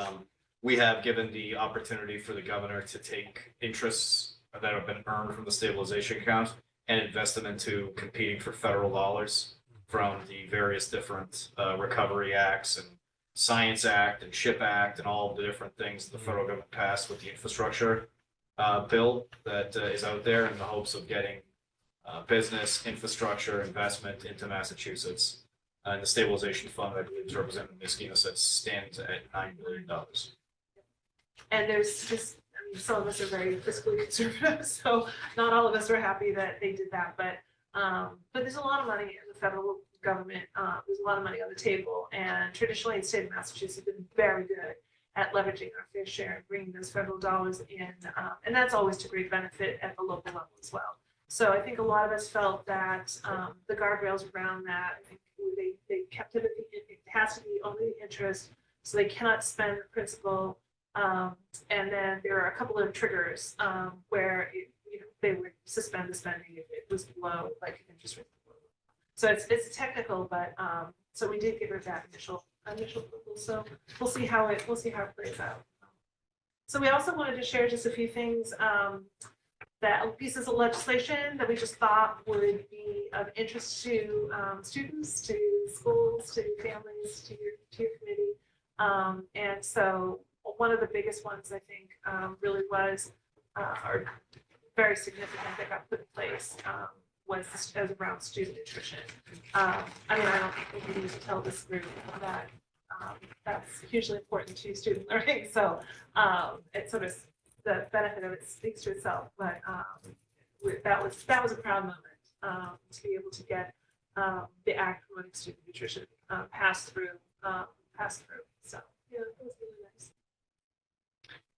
we have given the opportunity for the governor to take interests that have been earned from the stabilization account and invest them into competing for federal dollars from the various different recovery acts and Science Act and CHIP Act and all of the different things the federal government passed with the infrastructure bill that is out there in the hopes of getting business infrastructure investment into Massachusetts. And the stabilization fund, I believe, is Representative Miskina said, stands at $9 billion. And there's just, some of us are very fiscally conservative, so not all of us are happy that they did that, but there's a lot of money in the federal government. There's a lot of money on the table, and traditionally the state of Massachusetts has been very good at leveraging our fair share and bringing those federal dollars in, and that's always to great benefit at the local level as well. So I think a lot of us felt that the guardrails around that, I think they kept it, it has to be only the interest, so they cannot spend the principal. And then there are a couple of triggers where they would suspend the spending if it was below, like an interest rate. So it's technical, but so we did give her that initial approval. So we'll see how it plays out. So we also wanted to share just a few things that pieces of legislation that we just thought would be of interest to students, to schools, to families, to your committee. And so one of the biggest ones I think really was are very significant that got put in place was as around student nutrition. I don't think we need to tell this group that that's hugely important to student learning. So it's sort of the benefit of it speaks to itself. But that was a proud moment to be able to get the act promoting student nutrition passed through. So yeah, it was really nice.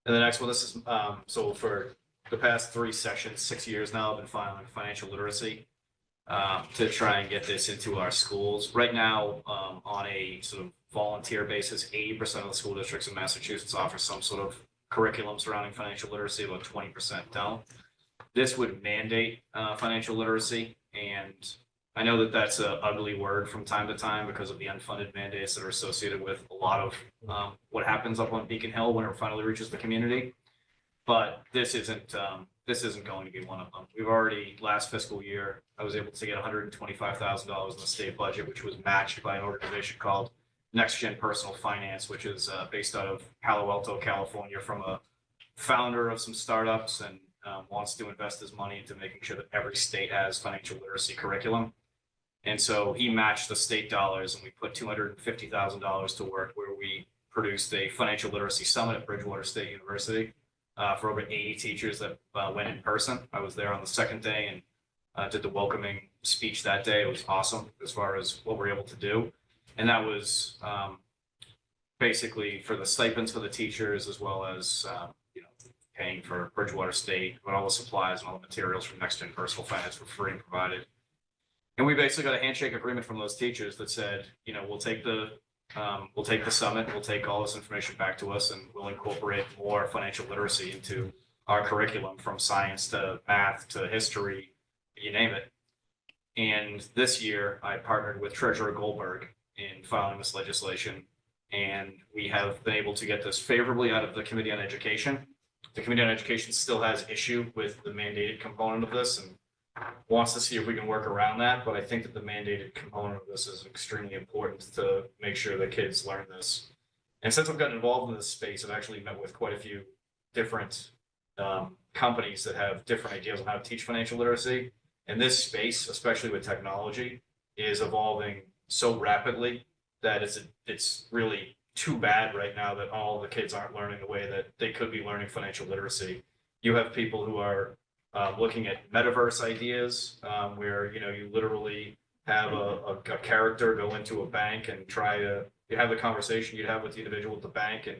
And the next one, this is, so for the past 3 sessions, 6 years now, I've been filing financial literacy to try and get this into our schools. Right now, on a sort of volunteer basis, 80% of the school districts in Massachusetts offer some sort of curriculum surrounding financial literacy, about 20% don't. This would mandate financial literacy, and I know that that's an ugly word from time to time because of the unfunded mandates that are associated with a lot of what happens up on Beacon Hill when it finally reaches the community. But this isn't going to be one of them. We've already, last fiscal year, I was able to get $125,000 in the state budget, which was matched by an organization called Next Gen Personal Finance, which is based out of Palo Alto, California, from a founder of some startups and wants to invest his money into making sure that every state has financial literacy curriculum. And so he matched the state dollars, and we put $250,000 to work where we produced a financial literacy summit at Bridgewater State University for over 80 teachers that went in person. I was there on the second day and did the welcoming speech that day. It was awesome as far as what we're able to do. And that was basically for the stipends for the teachers, as well as paying for Bridgewater State, but all the supplies and all the materials from Next Gen Personal Finance were free and provided. And we basically got a handshake agreement from those teachers that said, we'll take the summit, we'll take all this information back to us, and we'll incorporate more financial literacy into our curriculum, from science to math to history, you name it. And this year, I partnered with Treasurer Goldberg in filing this legislation, and we have been able to get this favorably out of the Committee on Education. The Committee on Education still has issue with the mandated component of this and wants to see if we can work around that, but I think that the mandated component of this is extremely important to make sure that kids learn this. And since I've gotten involved in this space, I've actually met with quite a few different companies that have different ideas on how to teach financial literacy. And this space, especially with technology, is evolving so rapidly that it's really too bad right now that all the kids aren't learning the way that they could be learning financial literacy. You have people who are looking at metaverse ideas where you literally have a character go into a bank and try to have the conversation you'd have with the individual at the bank, and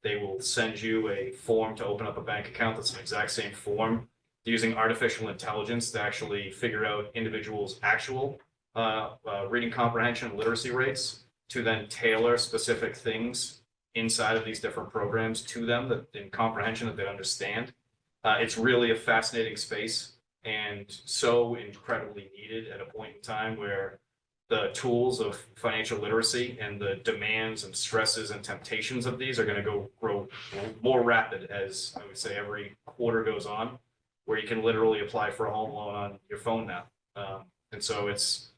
they will send you a form to open up a bank account that's an exact same form, using artificial intelligence to actually figure out individuals' actual reading comprehension and literacy rates to then tailor specific things inside of these different programs to them that in comprehension that they understand. It's really a fascinating space and so incredibly needed at a point in time where the tools of financial literacy and the demands and stresses and temptations of these are going to grow more rapid as I would say every quarter goes on, where you can literally apply for a home loan on your phone now. And so it's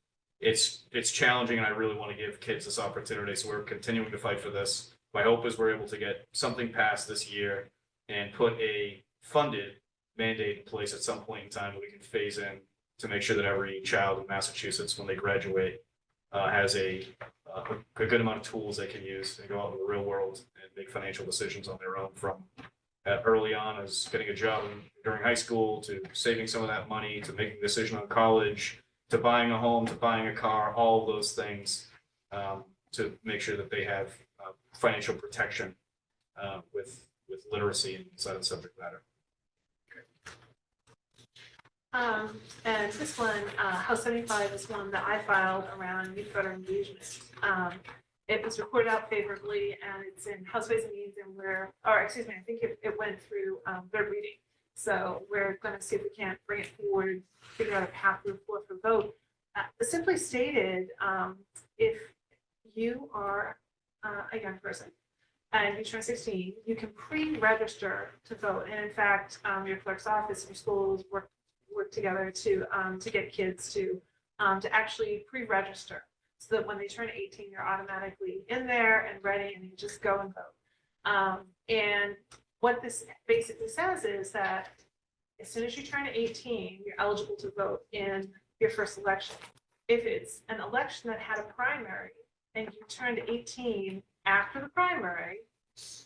challenging, and I really want to give kids this opportunity. So we're continuing to fight for this. My hope is we're able to get something passed this year and put a funded mandate in place at some point in time that we can phase in to make sure that every child in Massachusetts, when they graduate, has a good amount of tools they can use and go out in the real world and make financial decisions on their own from early on as getting a job during high school to saving some of that money to making a decision on college to buying a home to buying a car, all of those things to make sure that they have financial protection with literacy inside of the subject matter. And this one, House 75 is one that I filed around youth voter engagement. It was reported out favorably and it's in House Ways and Means and I think it went through third reading. So we're going to see if we can't bring it forward, figure out a path to the floor for vote. Simply stated, if you are a young person and you turn 16, you can pre-register to vote. And in fact, your clerk's office and your schools work together to get kids to actually pre-register so that when they turn 18, you're automatically in there and ready and you just go and vote. And what this basically says is that as soon as you turn 18, you're eligible to vote in your first election. If it's an election that had a primary and you turned 18 after the primary,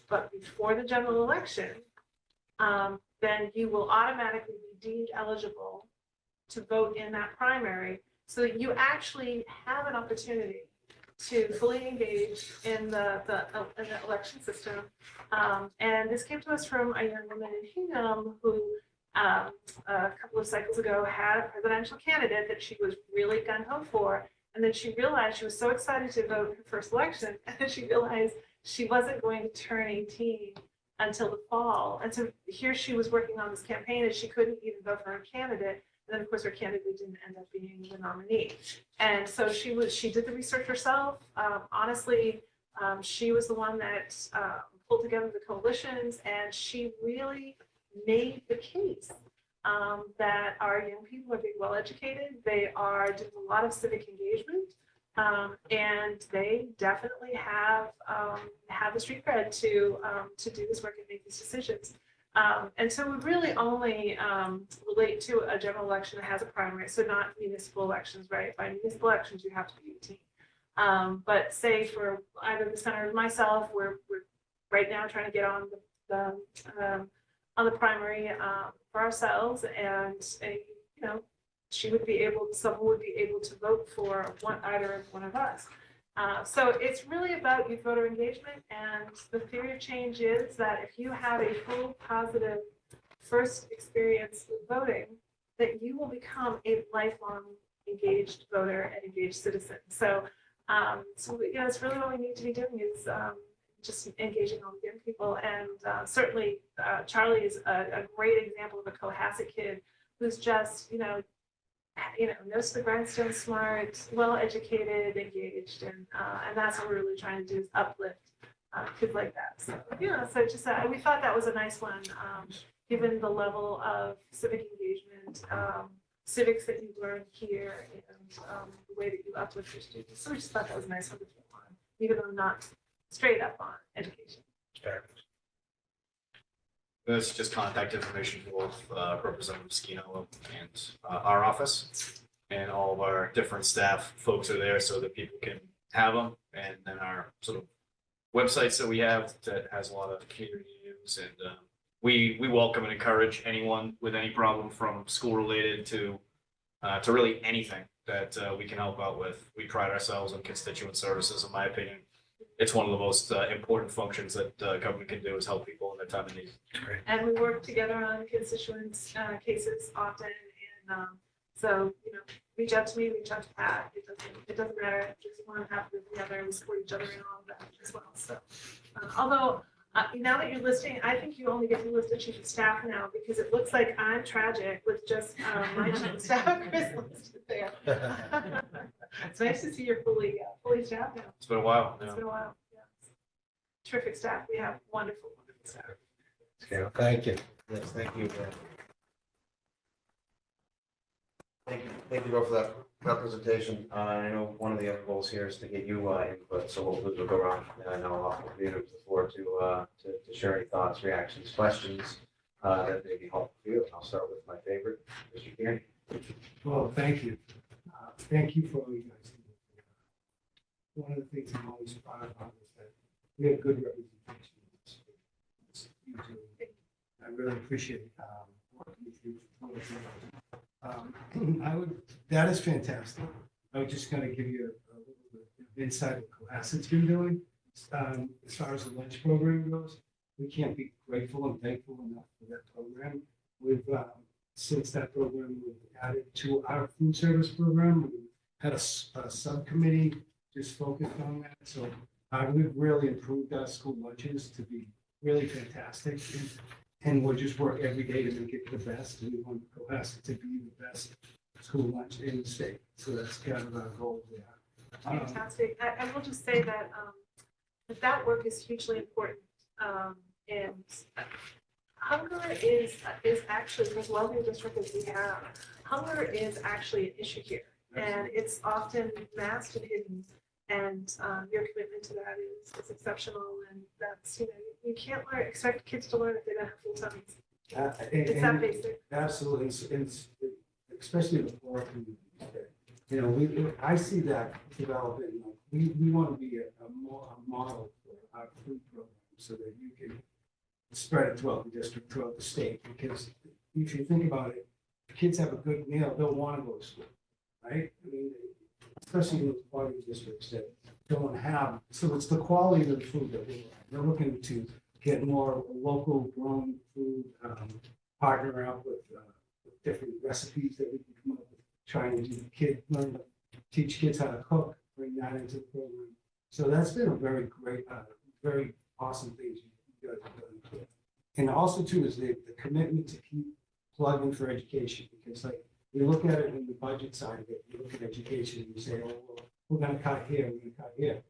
but before the general election, then you will automatically be deemed eligible to vote in that primary so that you actually have an opportunity to fully engage in the election system. And this came to us from a young woman in Hingham who a couple of cycles ago had a presidential candidate that she was really gung-ho for. And then she realized she was so excited to vote in her first election, and then she realized she wasn't going to turn 18 until the fall. And so here she was working on this campaign and she couldn't even vote for her candidate. And then of course her candidate didn't end up being the nominee. And so she did the research herself. Honestly, she was the one that pulled together the coalitions, and she really made the case that our young people are being well educated. They are doing a lot of civic engagement. And they definitely have the street cred to do this work and make these decisions. And so we really only relate to a general election that has a primary, so not municipal elections, right? By municipal elections, you have to be 18. But say for either the senator or myself, we're right now trying to get on the primary for ourselves, and someone would be able to vote for either one of us. So it's really about youth voter engagement, and the theory of change is that if you have a full positive first experience with voting, that you will become a lifelong engaged voter and engaged citizen. So it's really what we need to be doing is just engaging all the young people. And certainly Charlie is a great example of a Cohasset kid who's just, nose to the grindstone, smart, well-educated, engaged, and that's what we're really trying to do is uplift kids like that. So we thought that was a nice one, given the level of civic engagement, civics that you learn here, and the way that you uplift your students. So we just thought that was a nice one to throw on, even though not straight up on education. This is just contact information for both Representative Skino and our office, and all of our different staff folks are there so that people can have them. And then our sort of websites that we have that has a lot of community news, and we welcome and encourage anyone with any problem from school related to really anything that we can help out with. We pride ourselves on constituent services, in my opinion. It's one of the most important functions that government can do is help people in their time of need. And we work together on constituents cases often, and So, reach out to me, reach out to Pat. It doesn't matter. Just one happens to the other, we support each other in all of that as well. So, although now that you're listing, I think you only get to list a chief of staff now because it looks like I'm tragic with just my chief of staff Chris listed there. It's nice to see you're fully staffed now. It's been a while. It's been a while. Yeah. Terrific staff. We have wonderful staff. Okay, well, thank you. Yes, thank you. Thank you both for that presentation. I know one of the other goals here is to get you input, so what we'll go around, and I'll offer the floor to share any thoughts, reactions, questions that may be helpful for you. I'll start with my favorite, Mr. Kearney. Well, thank you. Thank you for all you guys do. One of the things I'm always proud of is that we have good representation. You do. I really appreciate working with you. That is fantastic. I was just going to give you a little bit of insight what Cohasset's been doing. As far as the lunch program goes, we can't be grateful and thankful enough for that program. We've, since that program was added to our food service program, we had a subcommittee just focused on that. So we've really improved our school lunches to be really fantastic. And we'll just work every day to make it the best. And we want Cohasset to be the best school lunch in the state. So that's kind of our goal there. Fantastic. I will just say that that work is hugely important. And hunger is actually, as well as the district as we have, hunger is actually an issue here. And it's often masked and hidden. And your commitment to that is exceptional. And that's, you can't expect kids to learn if they don't have full tummies. It's that basic. Absolutely. It's especially the poor communities. I see that developing. We want to be a model for our food program so that you can spread it throughout the district, throughout the state. Because if you think about it, if kids have a good meal, they'll want to go to school, right? I mean, especially in those party districts that don't have, so it's the quality of the food that we're looking to get more local grown food, partner up with different recipes that we can come up with, trying to teach kids how to cook, bring that into the program. So that's been a very great, very awesome thing you guys have done. And also too is the commitment to keep plugging for education, because like, you look at it in the budget side of it, you look at education and you say, oh, well, we're gonna cut here, we're gonna cut here.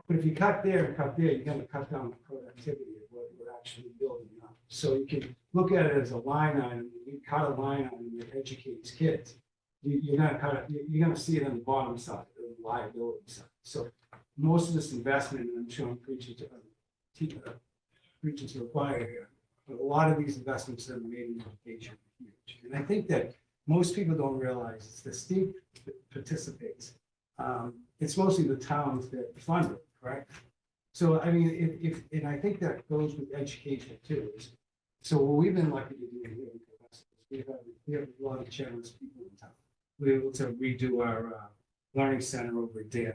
But if you cut there and cut there, you're gonna cut down the productivity of what we're actually building up. So you can look at it as a line item, you cut a line item that educates kids. You're gonna see it on the bottom side, the liability side. So most of this investment, and I'm sure I'm preaching to the choir here, but a lot of these investments that are made in education are huge. And I think that most people don't realize it's the state that participates. It's mostly the towns that fund it, correct? So, I mean, and I think that goes with education too. So what we've been lucky to do here in Cohasset is we have a lot of generous people in town. We were able to redo our learning center over at Dale.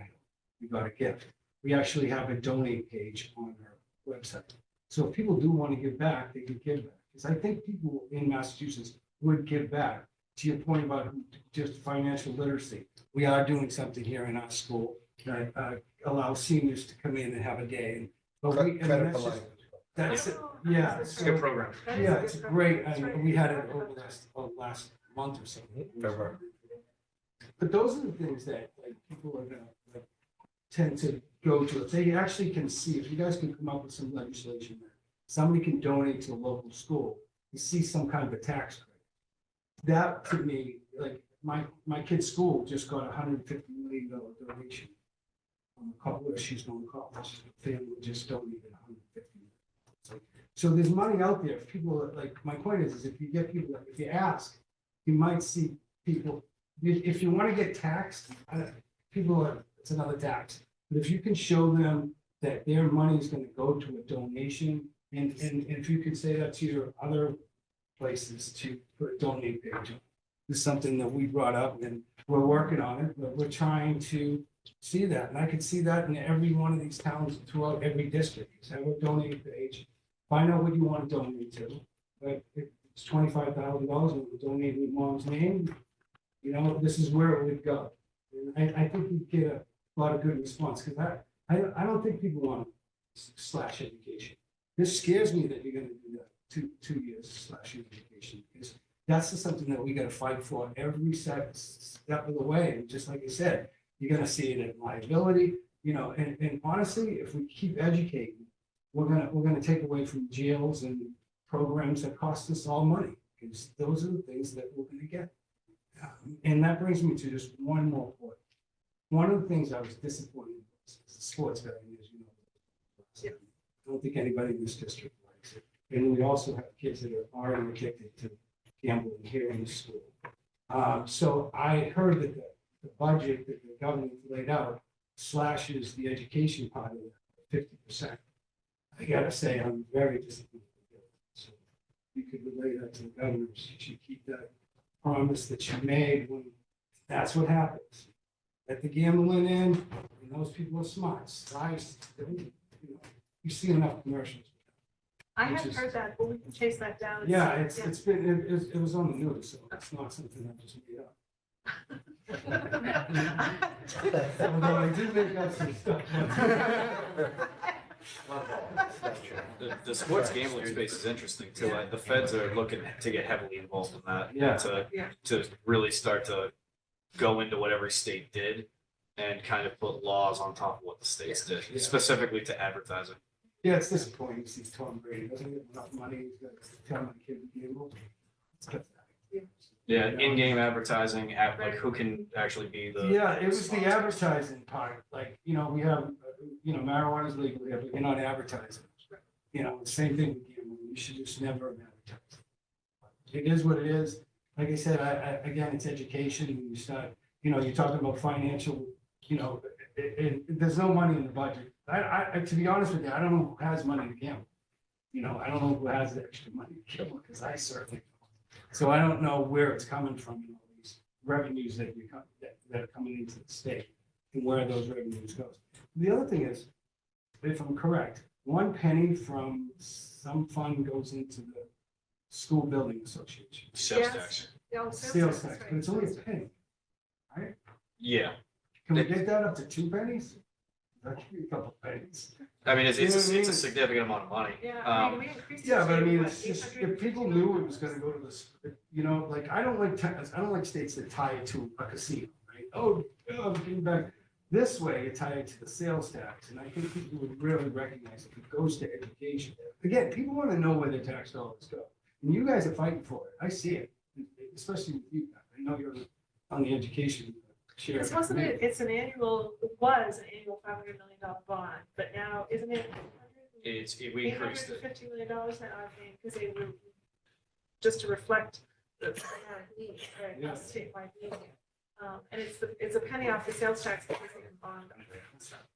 We got a gift. We actually have a donate page on our website. So if people do want to give back, they can give back. Because I think people in Massachusetts would give back. To your point about just financial literacy, we are doing something here in our school that allows seniors to come in and have a day. But Credit for language. that's it. Yeah. It's a good program. That is Yeah, good it's program. great. That's And right. we had it over last month or so. Over. But those are the things that like people are gonna tend to go to. If they actually can see, if you guys can come up with some legislation that somebody can donate to a local school, you see some kind of a tax credit. That to me, like my kid's school just got $150 million donation. A couple of she's going to college. The family just donated $150 million. So there's money out there. If people are, like, my point is if you get people, if you ask, you might see people. If you want to get taxed, people are, it's another tax. But if you can show them that their money is going to go to a donation, and if you can say that to your other places to put a donate page. This is something that we brought up and we're working on it, but we're trying to see that. And I can see that in every one of these towns throughout every district. So have a donate page, find out what you want to donate to. But if it's $25,000, we'll donate in your mom's name. You know, this is where it would go. And I think we'd get a lot of good response, because I don't think people want to slash education. This scares me that you're gonna do that, two years slash education, because that's just something that we gotta fight for every step of the way. And just like I said, you're gonna see it in liability, you know, and honestly, if we keep educating, we're gonna take away from jails and programs that cost us all money, because those are the things that we're gonna get. And that brings me to just one more point. One of the things I was disappointed in was the sports betting, as you know. I don't think anybody in this district likes it. And we also have kids that are already addicted to gambling here in the school. So I heard that the budget that the government laid out slashes the education part of it 50%. I gotta say, I'm very disappointed. So you could relay that to the governor. She should keep that promise that she made when that's what happens. Let the gambling in, and those people are smart. Slice, you know, you see enough commercials. I Which hadn't is- heard that, but we can chase that down. Yeah, it's been, it was on the news, so it's not something I just made up. Although I did make up some stuff. The sports gambling space is interesting too. Like, the feds are looking to get heavily involved in that. Yeah. To really start to go into what every state did and kind of put laws on top of what the states did, Yeah. specifically to advertising. Yeah, it's disappointing to see Tom Brady doesn't get enough money, he's got to tell my kid to gamble. It's pathetic. Yeah, in-game advertising, like who can actually be the. Yeah, it was the advertising part, like, you know, we have, you know, marijuana's legal, but you're not advertising. You know, the same thing with gambling, you should just never advertise. It is what it is, like I said, again, it's education, and you start, you know, you're talking about financial, you know, there's no money in the budget. To be honest with you, I don't know who has money to gamble. You know, I don't know who has the extra money to gamble, because I certainly don't. So I don't know where it's coming from, you know, these revenues that are coming into the state and where those revenues goes. The other thing is, if I'm correct, 1 penny from some fund goes into the school building association. Sales Yes. tax. Yeah, Sales tax, but it's only a penny. Yeah, Can we get that up to 2 pennies? That could be a couple pennies. I mean, it's You know what I a mean? significant amount of money. Yeah, I mean, Um, we increased. it Yeah, but I to, mean, what, it's just, 850 if people knew it was gonna go to this, you know, like, I don't like states that tie it to a casino, right? Oh, I'm getting back. This way, you tie it to the sales tax, and I think people would really recognize if it goes to education. Again, people wanna know where their tax dollars go, and you guys are fighting for it, I see it, especially with you, I know you're on the education chair. This wasn't it, it was an annual $500 million bond, but now, isn't it? we increased it. $850 million now, I think, because they were, just to reflect the amount of need, right, Yeah. statewide need. And it's a penny off the sales tax because of the bond.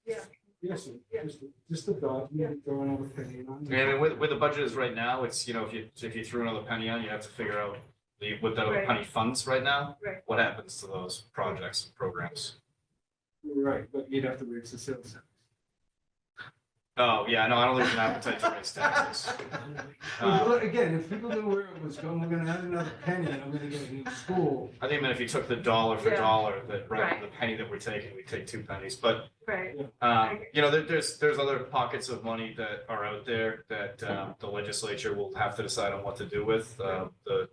Yeah, Yes, Yeah. just a thought, you know, throw another penny on. I mean, where the budget is right now, it's, you know, if you threw another penny on, you have to figure out what that other Right. penny funds right now. Right. What happens to those projects and programs? Right, but you'd have to raise the sales tax. Oh, yeah, no, I don't think an appetite to raise taxes. Well, again, if people knew where it was going, we're gonna add another penny and I'm gonna get a new school. I think, man, if you took the dollar for Yeah. dollar, that rather Right. than the penny that we're taking, we take 2 pennies, but right. you know, there's other pockets of money that are out there that the legislature will have to decide on what to do with. The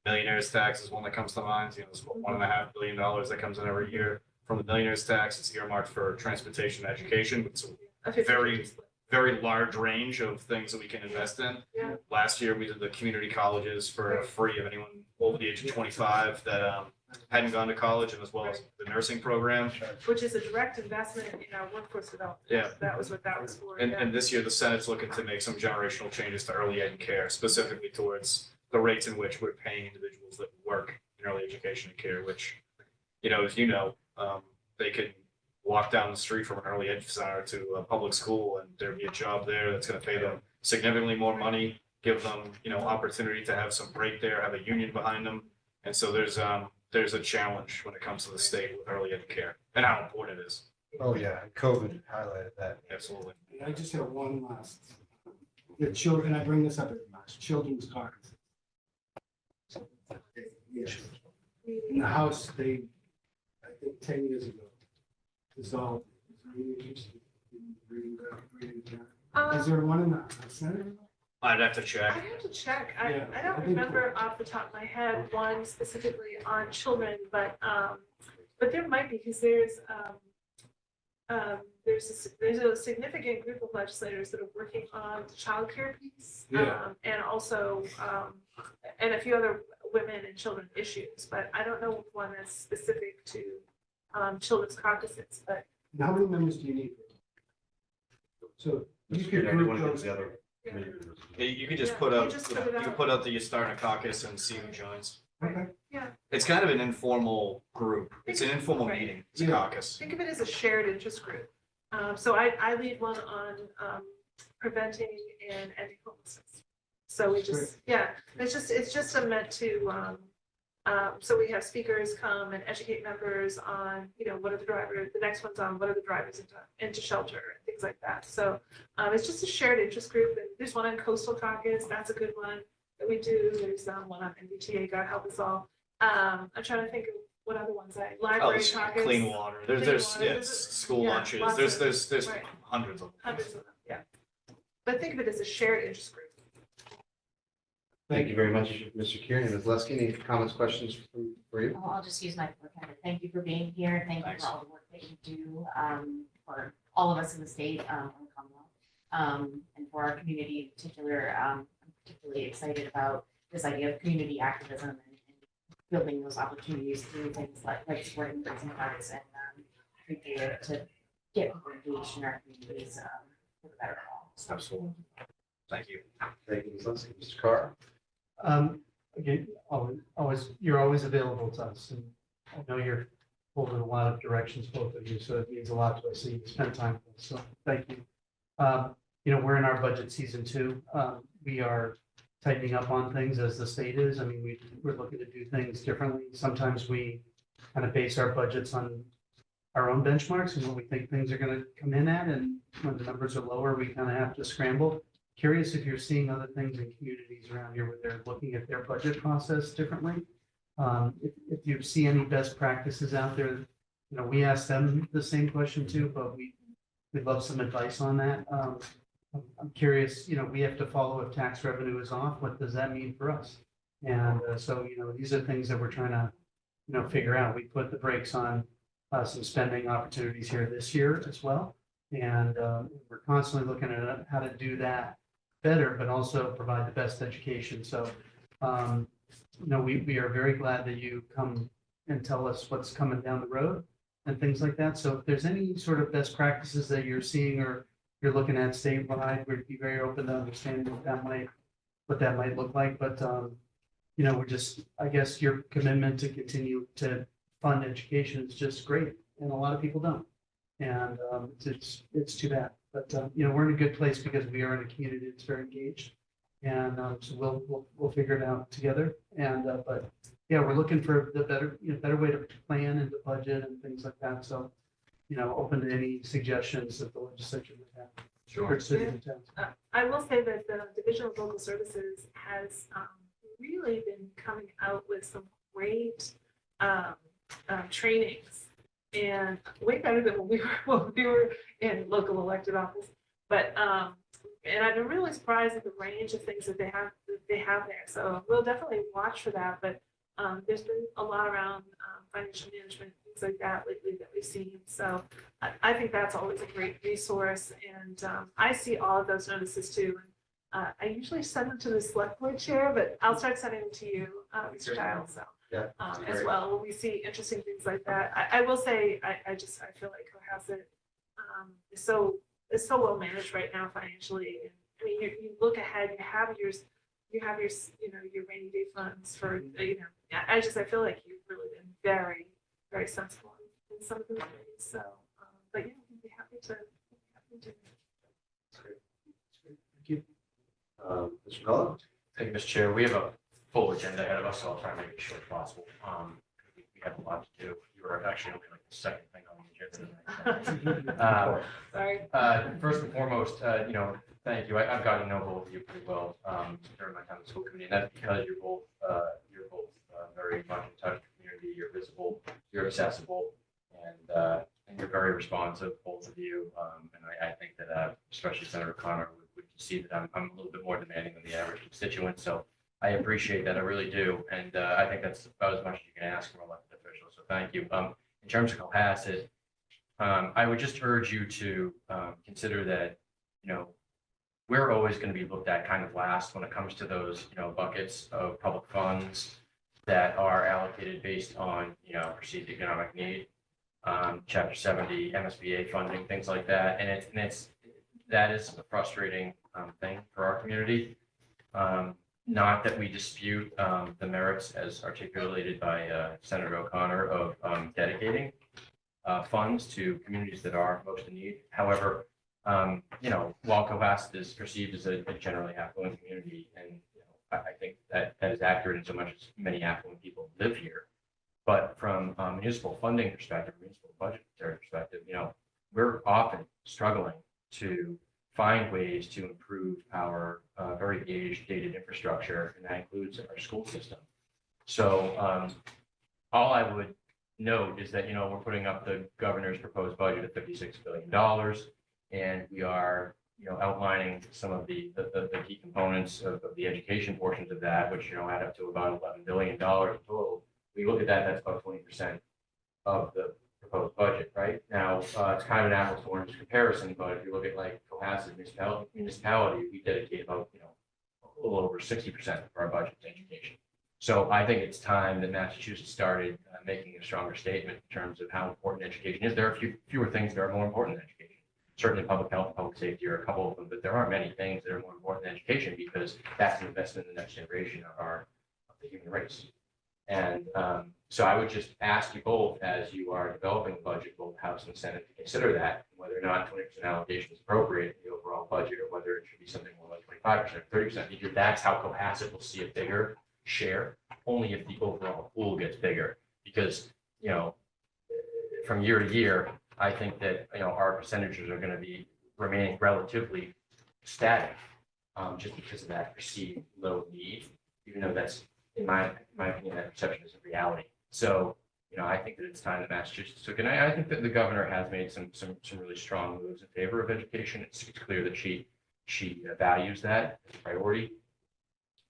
millionaires tax is one that comes to mind. You know, it's $1.5 billion that comes in every year from the millionaires tax. It's earmarked for transportation and education. It's a A 50-50 Very- split. very large range of things that we can invest in. Yeah. Last year, we did the community colleges for free of anyone over the age of 25 that hadn't gone to college, and as well as the nursing program. Which is a direct investment in our workforce development. Yeah. That was what that was for. And, yeah. and this year, the Senate's looking to make some generational changes to early ed and care, specifically towards the rates in which we're paying individuals that work in early education and care, which, you know, as you know, they could walk down the street from an early ed center to a public school, and there'd be a job there that's gonna pay them significantly more money, give them, you know, opportunity to have some break there, have a union behind them. And so there's a challenge when it comes to the state with early ed care and how important it is. Oh, yeah, and COVID highlighted that. Absolutely. And I just have one last, the children, I bring this up at last, children's cards. Yes. In the House, they, I think 10 years ago, dissolved. Is there any interest in reading that? Is there one in the Senate? I'd have to I check. have to check. Yeah, I I don't think- remember off the top of my head one specifically on children, but there might be, because there's a significant group of legislators that are working on the childcare piece. Yeah. And also, and a few other women and children issues, but I don't know one that's specific to children's caucuses, but And how many members do you need? So you could Anyone group against those. the other committee members. You could just Yeah, put you up, just you put it know, you out. could put out that you're starting a caucus and see who joins. Okay. It's kind of an informal group. It's an informal Right. meeting. It's a Yeah. caucus. think of it as a shared interest group. So I lead one on preventing and ending homelessness. So we just, yeah, it's just meant to, so we have speakers come and educate members on, what are the drivers, the next one's on, what are the drivers into shelter, and things like that. So it's just a shared interest group. And there's one on coastal caucus, that's a good one that we do. There's one on MBTA, God help us all. I'm trying to think of what other ones Oh, library there's caucus. clean water. Clean There's, water. yeah, There's school yeah, lunches. lots There's right. hundreds of them. Hundreds of them, yeah. But think of it as a shared interest group. Thank you very much, Mr. Kieran. Ms. Leskey, any comments, questions for you? Well, I'll just use my public hand. Thank you for being here. Thank you Thanks. for all the work that you do for all of us in the state and Commonwealth. And for our community in particular, I'm particularly excited about this idea of community activism and building those opportunities through things like supporting Brits and Hearts and to get people engaged in our communities for the better of all. So, Absolutely. Thank you. Thank you, Ms. Leskey. Mr. Carr? Again, you're always available to us, and I know you're pulled in a lot of directions, both of you, so it means a lot to us, so you spend time with us, so thank you. We're in our budget season 2. We are tightening up on things as the state is. I mean, we're looking to do things differently. Sometimes we kind of base our budgets on our own benchmarks and what we think things are going to come in at, and when the numbers are lower, we kind of have to scramble. Curious if you're seeing other things in communities around here where they're looking at their budget process differently. If you see any best practices out there, we ask them the same question too, but we'd love some advice on that. I'm curious, we have to follow if tax revenue is off, what does that mean for us? And so, these are things that we're trying to, figure out. We put the brakes on some spending opportunities here this year as well. And we're constantly looking at how to do that better, but also provide the best education. So, we are very glad that you come and tell us what's coming down the road and things like that. So if there's any sort of best practices that you're seeing or you're looking at statewide, we'd be very open to understanding what that might look like. But, we're just, I guess your commitment to continue to fund education is just great. And a lot of people don't. And it's too bad. But, we're in a good place because we are in a community that's very engaged. And so we'll figure it out together. And, but yeah, we're looking for the better way to plan and to budget and things like that. So, open to any suggestions that the legislature would have. For cities and towns. I will say that the Division of Local Services has really been coming out with some great trainings, and way better than when we were in local elected office. But and I've been really surprised at the range of things that they have there. So we'll definitely watch for that. But there's been a lot around financial management, things like that lately that we've seen. So I think that's always a great resource. And I see all of those notices too. And I usually send them to the select board chair, but I'll start sending them to you, Mr. Giles. So Yeah. as well, when we see interesting things like that. I will say, I feel like Cohasset is so well managed right now financially. And I mean, you look ahead, you have your your rainy day funds for, I feel like you've really been very, very sensible in some of those ways. So, but yeah, we'd be happy to do that. Thank you. Mr. Cullen? Thank you, Mr. Chair. We have a full agenda ahead of us, so I'll try to make it short as possible. We have a lot to do. You were actually only like the second thing on the agenda. Sorry. First and foremost, thank you. I've gotten to know both of you pretty well during my time in the school committee, and that's because you're both very much in touch with the community community, you're visible, you're accessible, and you're very responsive, both of you. And I think that especially Senator Connor would see that I'm a little bit more demanding than the average constituent. So I appreciate that, I really do. And I think that's about as much as you can ask from elected officials. So thank you. In terms of Cohasset, I would just urge you to consider that, we're always going to be looked at kind of last when it comes to those, buckets of public funds that are allocated based on, perceived economic need. Chapter 70, MSBA funding, things like that. And that is a frustrating thing for our community. Not that we dispute the merits as articulated by Senator O'Connor of dedicating funds to communities that are most in need. However, while Cohasset is perceived as a generally affluent community, and I think that is accurate in so much as many affluent people live here. But from a municipal funding perspective, municipal budgetary perspective, we're often struggling to find ways to improve our very aged, dated infrastructure, and that includes our school system. So all I would note is that, we're putting up the governor's proposed budget of $56 billion, and we are, outlining some of the key components of the education portions of that, which, add up to about $11 billion total. We look at that, that's about 20% of the proposed budget, right? Now, it's kind of an apples to oranges comparison, but if you look at like Cohasset municipality, we dedicate about, a little over 60% of our budget to education. So I think it's time that Massachusetts started making a stronger statement in terms of how important education is. There are fewer things that are more important than education. Certainly public health and public safety are a couple of them, but there aren't many things that are more important than education, because that's an investment in the next generation of the human race. And so I would just ask you both, as you are developing the budget, both House and Senate, to consider that, whether or not 20% allocation is appropriate in the overall budget, or whether it should be something more like 25% or 30%, because that's how Cohasset will see a bigger share, only if the overall pool gets bigger. Because, from year to year, I think that, our percentages are going to be remaining relatively static, just because of that perceived low need, even though that's, in my opinion, that perception is a reality. So, I think that it's time that Massachusetts took it. And I think that the governor has made some really strong moves in favor of education. It's clear that she values that as a priority.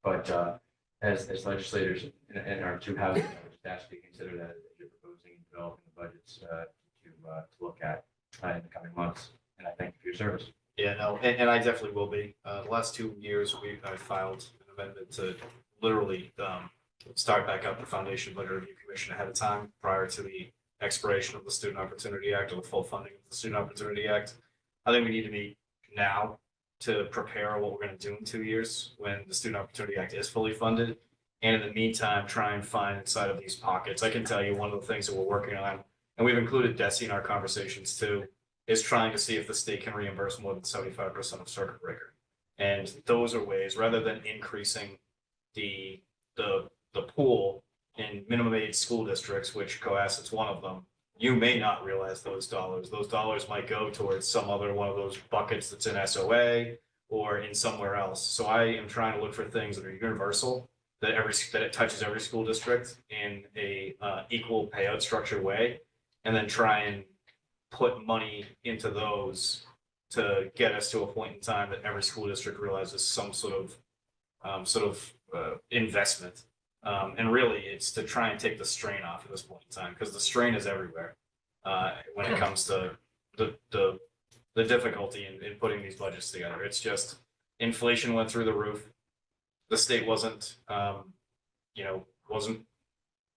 But as legislators in our two houses, I would just ask you to consider that as you're proposing and developing the budgets to look at in the coming months. And I thank you for your service. Yeah, no, and I definitely will be. The last 2 years, I filed an amendment to literally start back up the Foundation Budget Review Commission ahead of time, prior to the expiration of the Student Opportunity Act or the full funding of the Student Opportunity Act. I think we need to meet now to prepare what we're going to do in 2 years when the Student Opportunity Act is fully funded. And in the meantime, try and find inside of these pockets. I can tell you one of the things that we're working on, and we've included DESE in our conversations too, is trying to see if the state can reimburse more than 75% of circuit breaker. And those are ways, rather than increasing the pool in minimum aid school districts, which Cohasset's one of them, you may not realize those dollars. Those dollars might go towards some other one of those buckets that's in SOA or in somewhere else. So I am trying to look for things that are universal, that it touches every school district in a equal payout structure way, and then try and put money into those to get us to a point in time that every school district realizes some sort of investment. And really, it's to try and take the strain off at this point in time, because the strain is everywhere when it comes to the difficulty in putting these budgets together. It's just inflation went through the roof. The state wasn't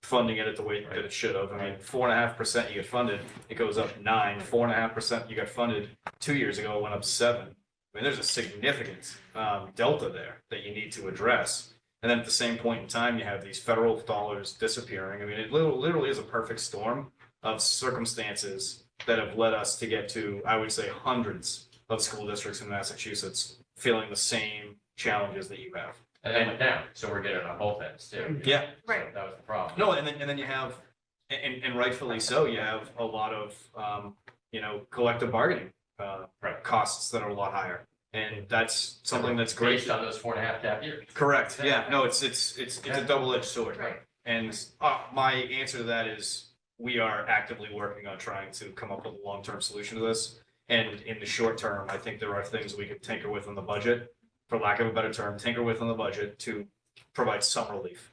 funding it at the way that it should have. I mean, 4.5% you get funded, it goes up 9. 4.5% you got funded 2 years ago, it went up 7. I mean, there's a significant delta there that you need to address. And then at the same point in time, you have these federal dollars disappearing. I mean, it literally is a perfect storm of circumstances that have led us to get to, I would say, hundreds of school districts in Massachusetts feeling the same challenges that you have. And then went down, so we're getting on both ends too. Yeah. So Right. that was the problem. No, and then you have, and rightfully so, you have a lot of, collective bargaining costs that are a lot higher. And that's something that's great. Based on those 4.5 gap years. Correct. Yeah, no, it's a double-edged sword. Right. And my answer to that is we are actively working on trying to come up with a long-term solution to this. And in the short term, I think there are things we could tinker with in the budget, for lack of a better term, tinker with in the budget to provide some relief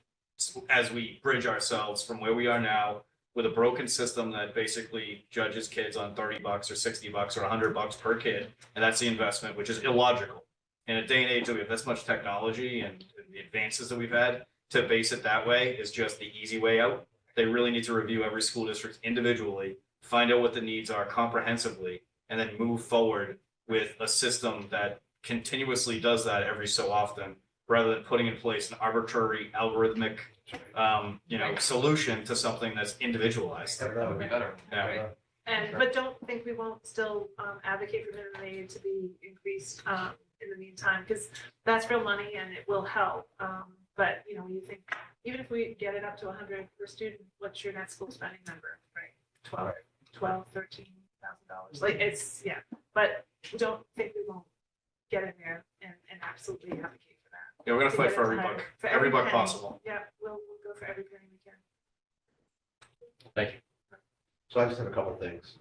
as we bridge ourselves from where we are now with a broken system that basically judges kids on $30 or $60 or $100 per kid. And that's the investment, which is illogical. In a day and age that we have this much technology and the advances that we've had, to base it that way is just the easy way out. They really need to review every school district individually, find out what the needs are comprehensively, and then move forward with a system that continuously does that every so often, rather than putting in place an arbitrary algorithmic, solution to something that's individualized. That would be better. Yeah. But don't think we won't still advocate for minimum aid to be increased in the meantime, because that's real money and it will help. But, when you think, even if we get it up to 100 per student, what's your net school spending number, right? $13,000. Like, it's, but don't think we won't get in there and absolutely advocate for that. Yeah, we're gonna To fight get for it every higher. buck, For every buck penny. possible. Yeah, we'll go for every penny we can. Thank you. So I just have a couple of things.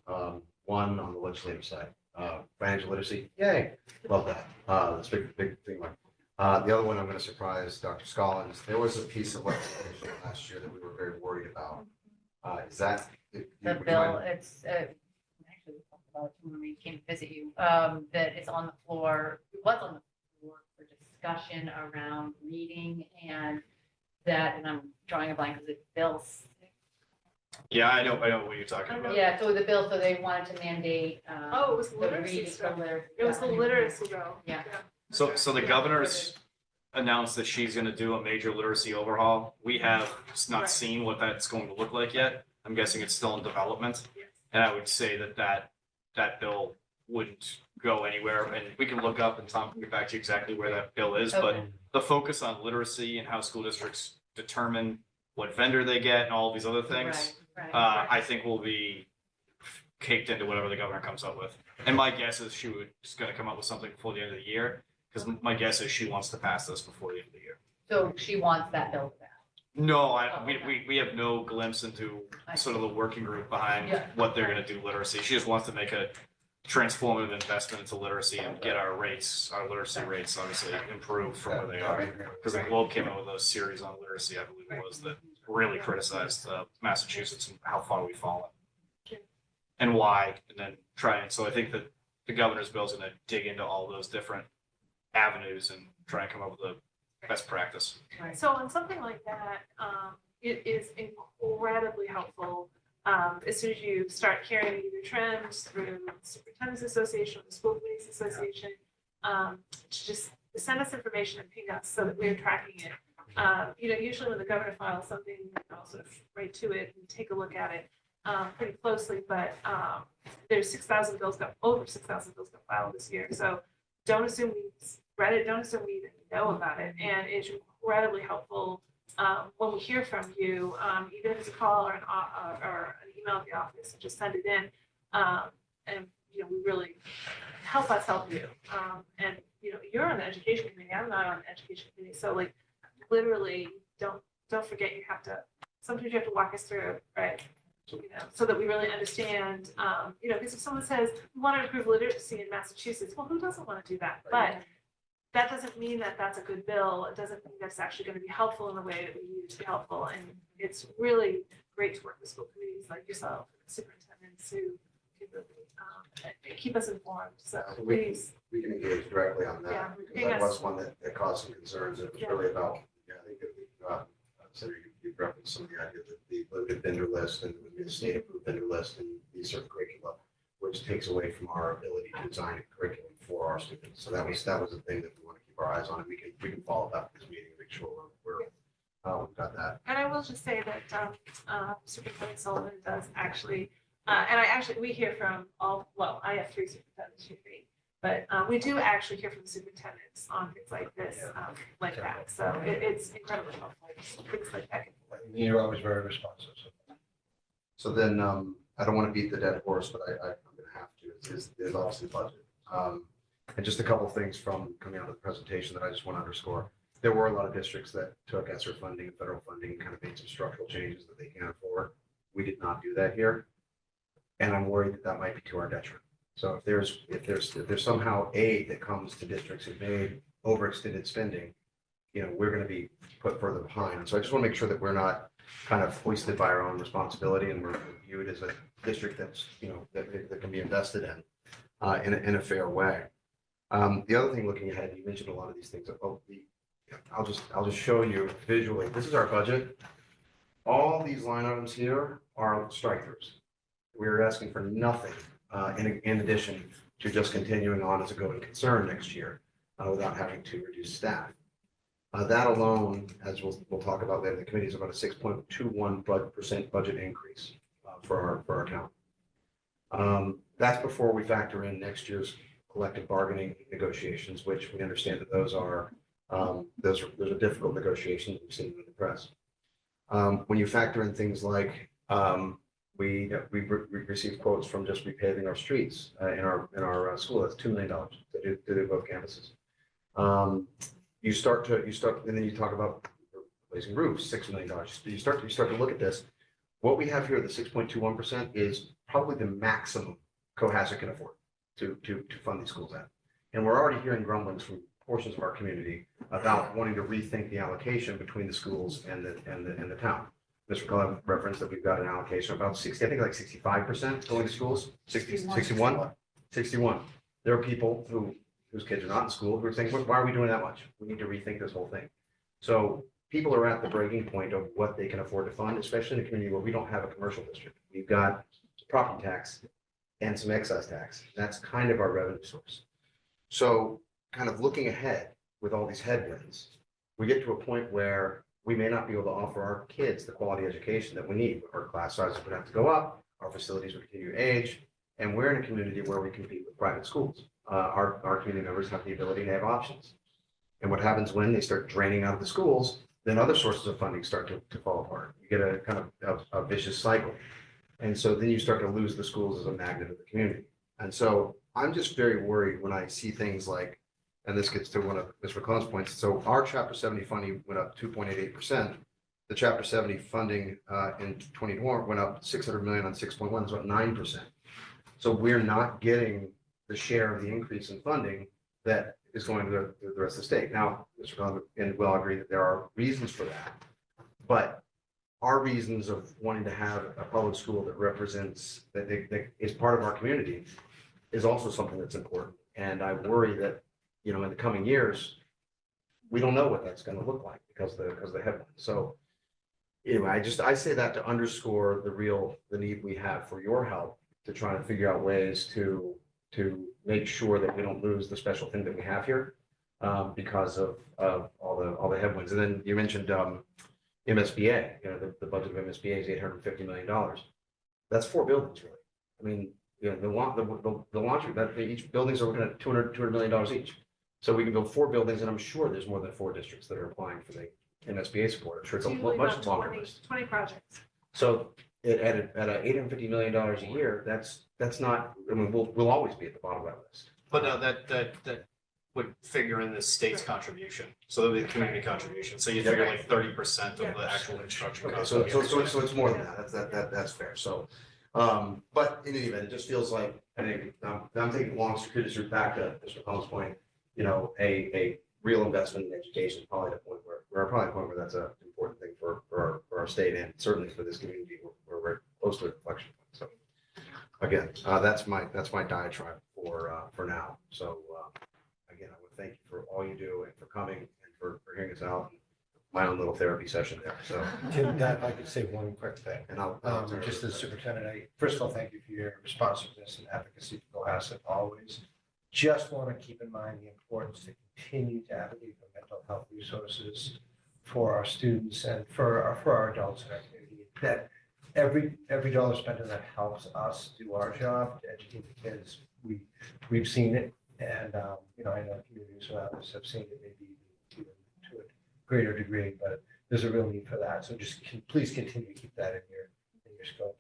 One on the legislative side, financial literacy, yay, love that. That's a big thing. The other one, I'm going to surprise Dr. Scollins. There was a piece of legislation last year that we were very worried about. Is that? The would you bill, mind- it's, actually, we talked about it when we came to visit you, that it's on the floor, it was on the floor for discussion around reading and that, and I'm drawing a blank because it bills. Yeah, I know what you're talking about. Yeah, so the bill, so they wanted to mandate. Oh, it was the literacy reading, stuff. the It was the literacy bill. Yeah. So the Yeah. governor's announced that she's gonna do a major literacy overhaul. We have not Right. seen what that's going to look like yet. I'm guessing it's still in development. Yes. And I would say that bill wouldn't go anywhere. And we can look up and Tom can get back to you exactly where that bill is. But Okay. the focus on literacy and how school districts determine what vendor they get and all these other things, Right, right. I think will be caked into whatever the governor comes up with. And my guess is she's gonna come up with something before the end of the year, because my guess is she wants to pass this before the end of the year. So she wants that bill back. No, Oh, we, okay. we have no glimpse into I sort of the working group behind Yeah. what they're gonna do literacy. She just wants to make a transformative investment into literacy and get our literacy rates obviously improved from where they are. Because the Globe came out with a series on literacy, I believe it was, that really criticized Massachusetts and how far we've fallen. And why, and then so I think that the governor's bill is gonna dig into all those different avenues and try and come up with a best practice. So on something like that, it is incredibly helpful. As soon as you start hearing either trends through the Superintendent's Association or the School Committees Association, to just send us information and ping us so that we're tracking it. Usually when the governor files something, I'll sort of write to it and take a look at it pretty closely. But there's over 6,000 bills got filed this year. So don't assume we read it, don't assume we even know about it. And it's incredibly helpful when we hear from you, even if it's a call or an email at the office, just send it in. And we really help us help you. And you're on the education committee, I'm not on the education committee. So like literally don't forget you have to, sometimes you have to walk us through, right? So that we really understand, because if someone says, we want to improve literacy in Massachusetts, well, who doesn't want to do that? But that doesn't mean that that's a good bill. It doesn't mean that's actually going to be helpful in the way that we need it to be helpful. And it's really great to work with school committees like yourself, superintendents who can really keep us informed. So please, We can engage directly on Yeah, that, because ping that us. was one that caused some concerns. It was Yeah. really about, I think Senator, you referenced some of the idea that the limited vendor list and the state approved vendor list and these certain curricula, which takes away from our ability to design a curriculum for our students. So that was the thing that we want to keep our eyes on, and we can follow up this meeting and make sure we've got that. and I will just say that Superintendent Sullivan does actually, we hear from I have 3 superintendents, you 3. But we do actually hear from the superintendents on things like this, like that. So it's incredibly helpful. Things like that. You're always very responsive. So then, I don't want to beat the dead horse, but I'm going to have to. There's obviously budget. And just a couple of things from coming out of the presentation that I just want to underscore. there were a lot of districts that took ESSER funding, and federal funding, and kind of made some structural changes that they can't afford. We did not do that here. And I'm worried that that might be to our detriment. So if there's somehow aid that comes to districts who've made overextended spending, we're going to be put further behind. So I just want to make sure that we're not kind of hoisted by our own responsibility and we're viewed as a district that's, that can be invested in a fair way. The other thing, looking ahead, you mentioned a lot of these things. I'll just show you visually. This is our budget. All these line items here are strike-throughs. We're asking for nothing in addition to just continuing on as a going concern next year without having to reduce staff. That alone, as we'll talk about later in the committee, is about a 6.21% budget increase for our town. That's before we factor in next year's collective bargaining negotiations, which we understand that those are difficult negotiations. We've seen them in the press. When you factor in things like we received quotes from just repaving our streets in our school, that's $2 million to do both campuses. You start, and then you talk about replacing roofs, $6 million. You start to look at this. What we have here, the 6.21%, is probably the maximum Cohasset can afford to fund these schools at. And we're already hearing grumblings from portions of our community about wanting to rethink the allocation between the schools and the town. Mr. Cullen referenced that we've got an allocation of about 60, I think like 65% going to schools, 61. There are people whose kids are not in school who are saying, why are we doing that much? We need to rethink this whole thing. So people are at the breaking point of what they can afford to fund, especially in a community where we don't have a commercial district. We've got property tax and some excise tax. That's kind of our revenue source. So kind of looking ahead with all these headwinds, we get to a point where we may not be able to offer our kids the quality education that we need. Our class sizes would have to go up, our facilities would continue to age, and we're in a community where we compete with private schools. Our community members have the ability to have options. And what happens when they start draining out of the schools, then other sources of funding start to fall apart. You get a kind of a vicious cycle. And so then you start to lose the schools as a magnet of the community. And so I'm just very worried when I see things like, and this gets to one of Mr. McClellan's points. So our Chapter 70 funding went up 2.88%. The Chapter 70 funding in 2021 went up 600 million on 6.1, so about 9%. So we're not getting the share of the increase in funding that is going to the rest of the state. Now, Mr. McClellan and will agree that there are reasons for that, but our reasons of wanting to have a public school that represents, that is part of our community, is also something that's important. And I worry that, in the coming years, we don't know what that's going to look like because of the headlines. So anyway, I say that to underscore the need we have for your help to try to figure out ways to make sure that we don't lose the special thing that we have here because of all the headwinds. And then you mentioned MSBA. The budget of MSBA is $850 million. That's 4 buildings, really. I mean, the launcher, that each buildings are looking at $200 million each. So we can build 4 buildings, and I'm sure there's more than 4 districts that are applying for the MSBA support. I'm sure it's a Usually much about longer 20 list. 20 projects. So at $850 million a year, that's not, I mean, we'll always be at the bottom of that list. But no, that would figure in the state's contribution, so that would be the community contribution, so you figure like 30% of the actual construction Okay, cost. so it's more than that. That's fair. So, but in any event, it just feels like, I think, I'm taking long circuitous route back to Mr. McCollum's point, a real investment in education is probably the point where that's an important thing for our state and certainly for this community. We're very close to an inflection point. So again, that's my diatribe for now. So again, I would thank you for all you do and for coming and for hearing us out. My own little therapy session there. So, Tim, if I could say one quick thing. and I'll Just as superintendent, first of all, thank you for your responsiveness and advocacy for Cohasset always. Just want to keep in mind the importance to continue to advocate for mental health resources for our students and for our adults in our community. That every dollar spent on that helps us do our job to educate the kids. We've seen it, and I know communities around us have seen it maybe even to a greater degree, but there's a real need for that. So just please continue to keep that in your scope.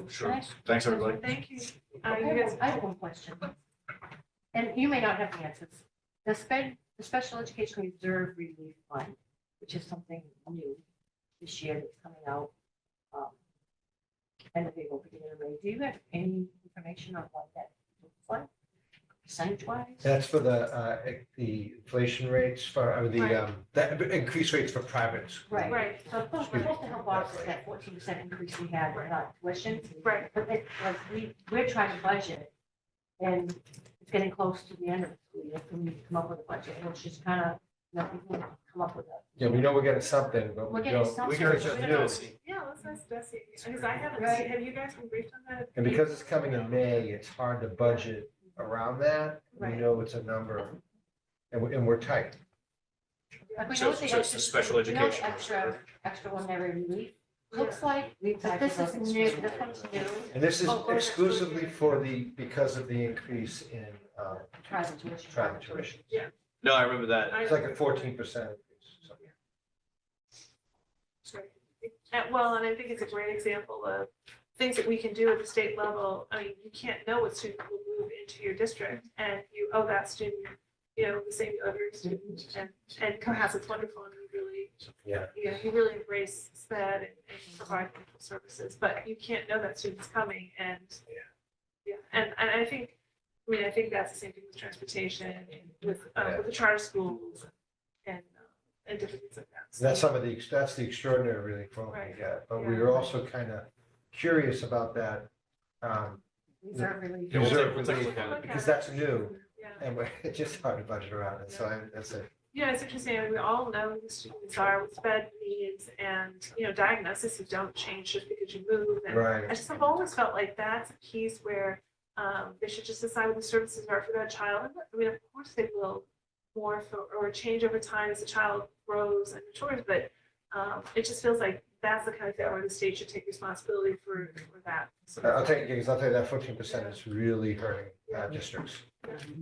Sure. Thanks, everybody. Thank you. I You guys- have one question. And you may not have the answers. The sped the Special Education Reserve Relief Fund, which is something new this year that's coming out. End of April, beginning of May. Do you have any information on what that looks like? Percentage wise? That's for the inflation rates for, or the increased rates for private schools. Right. Right. So of course, we're supposed to help offset that 14% increase we had in our tuition. Right. But it, like, we're trying to budget and it's getting close to the end of the school year. Can we come up with a budget? And it's just kind of, we can come up with a. Yeah, we know we're getting something, but We're we getting don't. something. We can just We do don't- it. Yeah, let's ask Bessie, because I haven't Right. seen, have you guys been briefed on that? And because it's coming in May, it's hard to budget around that. We Right. know it's a number and we're tight. Like, we So know it's what just the special we know what education extra one every relief looks Yeah. like. But this is new, this one's new. And this is Oh, go to exclusively for because of the increase in Private tuition. private tuition. No, I remember that. It's like a 14% increase. So, Well, and I think it's a great example of things that we can do at the state level. I mean, you can't know what student will move into your district, and you owe that student, the same you owe every student, and Cohasset's wonderful, and we really, Yeah. you really embrace SPED and provide wonderful services, but you can't know that student's coming, and, and I think, I think that's the same thing with transportation, with the charter schools, and different things like that. That's that's the extraordinary really quote we Right. get. But Yeah. we were also kind of curious about that Reserve relief. Yeah, we'll reserve take a relief, look at it. because that's new Yeah. and it's just hard to budget around it. So that's it. Yeah, it's interesting. We all know who the students are with SPED needs and, diagnoses who don't change just because you move. And Right. I've always felt like that's a piece where they should just decide what the services are for that child. I mean, of course they will morph or change over time as the child grows and matures, but it just feels like that's the kind of thing where the state should take responsibility for that. I'll tell you that 14% is really hurting districts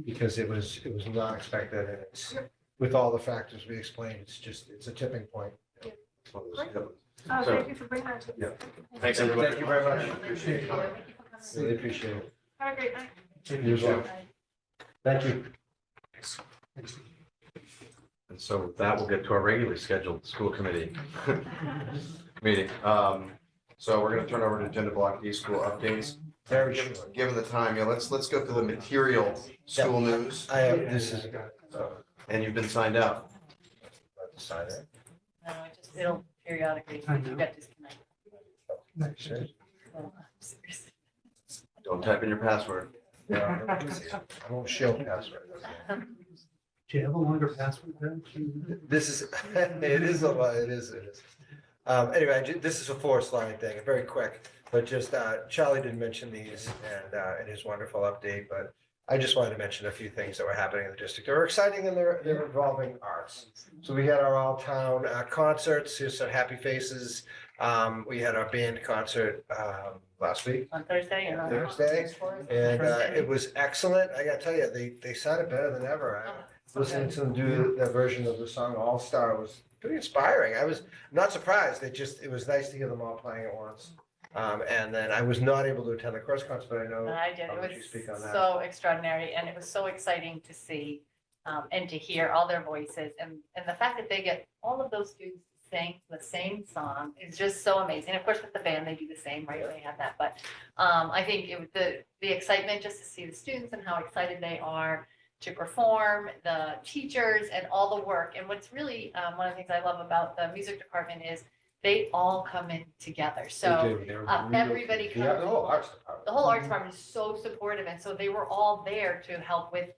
because it was not expected and it's with all the factors we explained, it's a tipping point. Yeah. It's one of Great. those- Oh, So- thank you for bringing that to us. Yeah. Thanks, everybody. Thank you very much. Appreciate it. Really appreciate it. Have a great night. You as well. Thank you. And so with that, we'll get to our regularly scheduled school committee meeting. So we're gonna turn over to agenda block D, school updates. Very short. Given the time, let's go through the material school news, This is. and you've been signed out. Sign it. No, it'll periodically I know. get disconnected. Sure. Seriously. Don't type in your password. I won't show password. Do you have a longer password than? This is, it is a lot, it is. Anyway, this is a 4-slide thing, very quick, but just, Charlie did mention these and in his wonderful update, but I just wanted to mention a few things that were happening in the district. They're exciting and they're involving arts. So we had our all-town concerts, here's some happy faces. We had our band concert last week. On Thursday and on. Thursday, and it was excellent. I gotta tell you, they sounded better than ever. Listening to them do that version of the song All Star was pretty inspiring. I was not surprised. It was nice to hear them all playing at once. And then I was not able to attend the chorus concert, but I know. I did. I'll It let you speak on was that. so extraordinary and it was so exciting to see and to hear all their voices and the fact that they get all of those students to sing the same song is just so amazing. Of course, with the band, they do the same, right? They have that, but I think it was the excitement just to see the students and how excited they are to perform, the teachers and all the work. And what's really one of the things I love about the music department is they all come in together. So They do. They're everybody really- Yeah, the whole arts department. the whole arts department is so supportive, and so they were all there to help with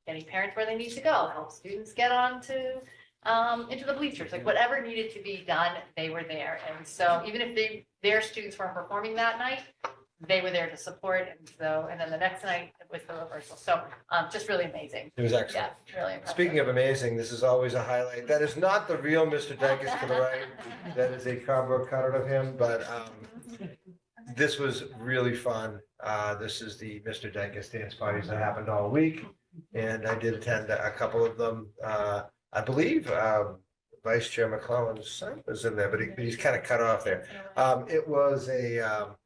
getting parents where they need to go, help students get on to into the bleachers, like whatever needed to be done, they were there. And so even if their students weren't performing that night, they were there to support, and then the next night was the rehearsal. So just really amazing. It was excellent. Yeah, really impressive. Speaking of amazing, this is always a highlight. That is not the real Mr. Dykes to the right. That is a cardboard cutout of him, but this was really fun. This is the Mr. Dykes dance parties that happened all week. And I did attend a couple of them. I believe Vice Chair McClellan's son was in there, but he's kind of cut off there.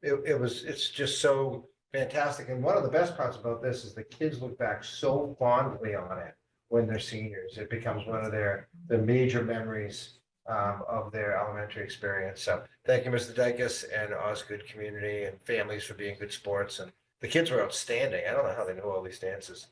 It's just so fantastic. And one of the best parts about this is the kids look back so fondly on it when they're seniors. It becomes one of the major memories of their elementary experience. So thank you, Mr. Dykus and Osgood community and families for being good sports. And the kids were outstanding. I don't know how they knew all these dances.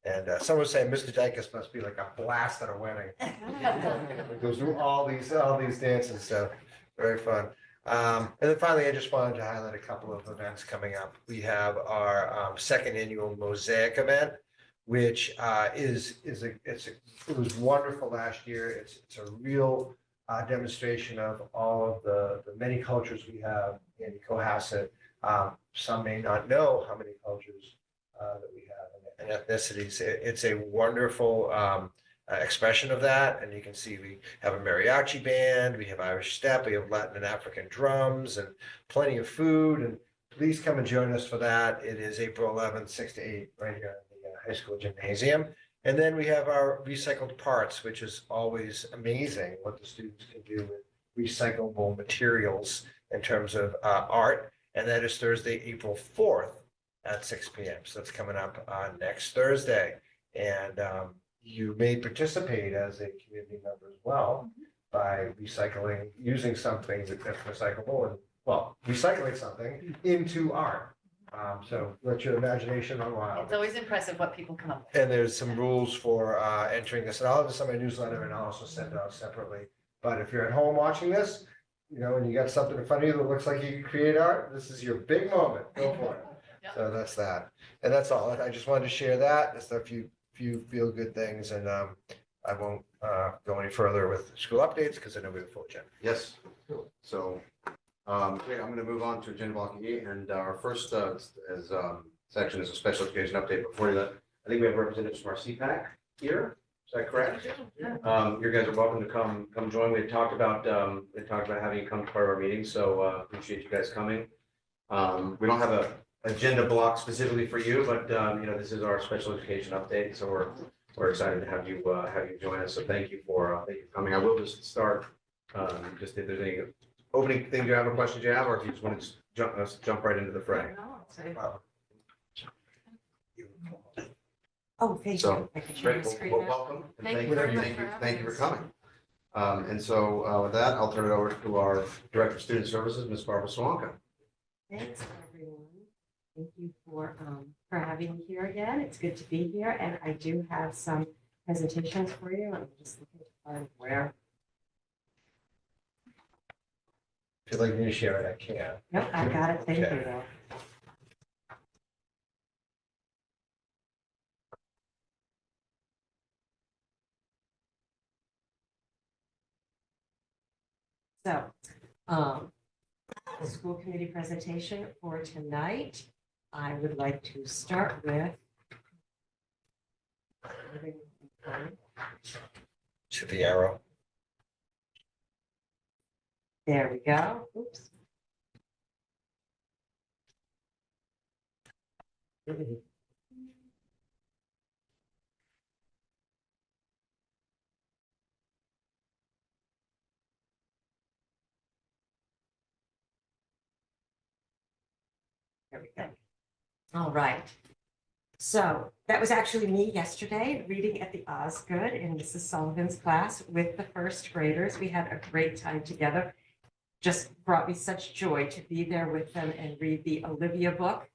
And someone was saying Mr. Dykus must be like a blast at a wedding. It goes through all these dances, so very fun. And then finally, I just wanted to highlight a couple of events coming up. We have our second annual Mosaic event, which it was wonderful last year. It's a real demonstration of all of the many cultures we have in Cohasset. Some may not know how many cultures that we have and ethnicities. It's a wonderful expression of that. And you can see we have a mariachi band, we have Irish step, we have Latin and African drums, and plenty of food. And please come and join us for that. It is April 11th, 6 to 8, right here in the high school gymnasium. And then we have our recycled parts, which is always amazing what the students can do with recyclable materials in terms of art. And that is Thursday, April 4th at 6 p.m. So that's coming up next Thursday. And you may participate as a community member as well by using something that's recyclable and, well, recycling something into art. So let your imagination run wild. It's always impressive what people come up with. And there's some rules for entering this, and I'll have this on my newsletter and I'll also send it out separately. But if you're at home watching this, and you got something in front of you that looks like you can create art, this is your big moment. Go for it. Yep. So that's that. And that's all. I just wanted to share that. Just a few feel good things, and I won't go any further with school updates because I know we have a full agenda. Yes. So, okay, I'm going to move on to agenda block E, and our first section is a special education update. Before that, I think we have representatives from our CPAC here. Is that correct? You guys are welcome to come join. We had talked about having you come to part of our meeting, so appreciate you guys coming. We don't have a agenda block specifically for you, but this is our special education update, so we're excited to have you join us. So thank you for coming. I will just start just if there's any opening things you have or questions you have, or if you just want to jump right into the fray. Oh, thank So, you. I can share Great, the screen well, now. welcome. And Thank you very much thank you for coming. And so with that, I'll turn it over to our Director of Student Services, Ms. Barbara Swanka. Thanks, everyone. Thank you for having me here again. It's good to be here, and I do have some presentations for you. I'm just looking to find where. If you'd like me to share it, I can. Nope, I got it. Thank you, Okay. though. So, the school committee presentation for tonight, I would like to start with. To the arrow. There we go. Oops. There we go. All right. So that was actually me yesterday reading at the Osgood in Mrs. Sullivan's class with the first graders. We had a great time together. Just brought me such joy to be there with them and read the Olivia book.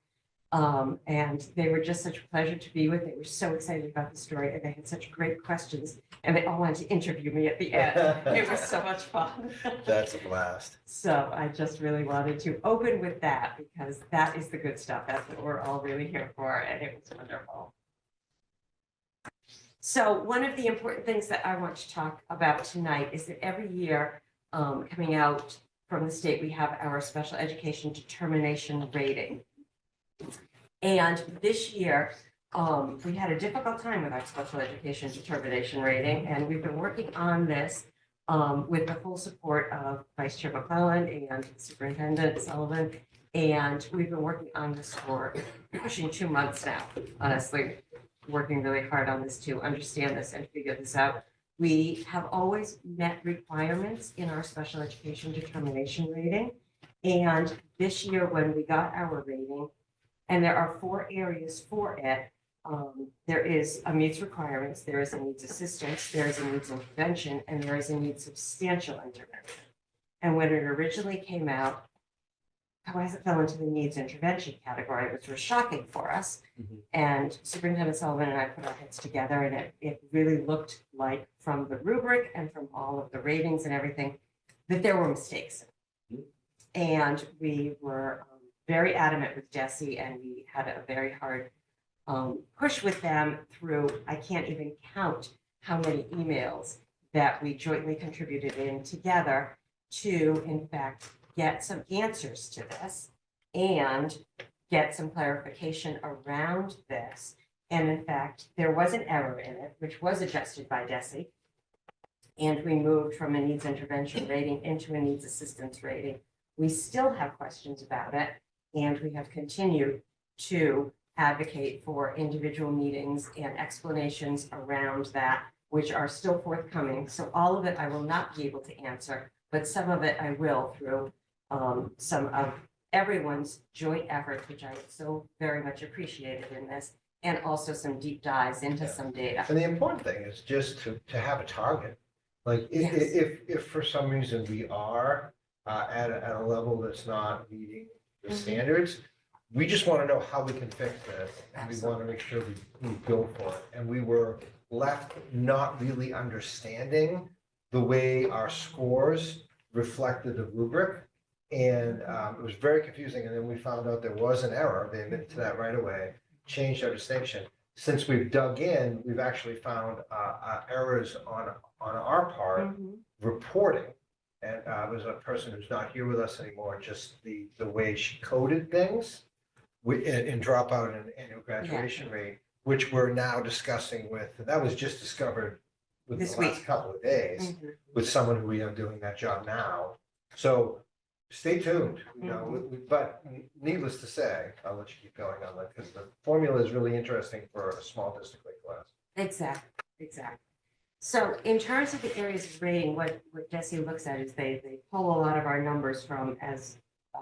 And they were just such a pleasure to be with. They were so excited about the story and they had such great questions and they all wanted to interview me at the end. It was so much fun. That's a blast. So I just really wanted to open with that because that is the good stuff. That's what we're all really here for, and it was wonderful. So one of the important things that I want to talk about tonight is that every year coming out from the state, we have our special education determination rating. And this year, we had a difficult time with our special education determination rating, and we've been working on this with the full support of Vice Chair McClellan and Superintendent Sullivan. And we've been working on this for pushing 2 months now, honestly, working really hard on this to understand this and figure this out. We have always met requirements in our special education determination rating. And this year, when we got our rating, and there are 4 areas for it, there is a meets requirements, there is a needs assistance, there is a needs intervention, and there is a needs substantial intervention. And when it originally came out, Cohasset fell into the needs intervention category, which was shocking for us. Mhm. And Superintendent Sullivan and I put our heads together, and it really looked like, from the rubric and from all of the ratings and everything, that there were mistakes. And we were very adamant with DESE, and we had a very hard push with them through, I can't even count how many emails that we jointly contributed in together to, in fact, get some answers to this and get some clarification around this. And in fact, there was an error in it, which was adjusted by DESE. And we moved from a needs intervention rating into a needs assistance rating. We still have questions about it, and we have continued to advocate for individual meetings and explanations around that, which are still forthcoming. So all of it I will not be able to answer, but some of it I will through some of everyone's joint efforts, which I so very much appreciated in this, and also some deep dives into some data. And the important thing is just to have a target. Like Yes. if for some reason we are at a level that's not meeting the Mhm. standards, we just want to know how we can fix this, and we want to make sure we go for it. And we were left not really understanding the way our scores reflected the rubric. And it was very confusing. And then we found out there was an error. They admitted to that right away, changed our distinction. Since we've dug in, we've actually found errors on our part Mhm. reporting. And there's a person who's not here with us anymore, just the way she coded things in dropout and annual graduation rate, which we're now discussing with, and that was just discovered within This the last week. couple of days Mhm. with someone who we are doing that job now. So stay tuned, but needless to say, I'll let you keep going on that, because the formula is really interesting for a small district like class. Exactly. So in terms of the areas of rating, what DESE looks at is they pull a lot of our numbers from, as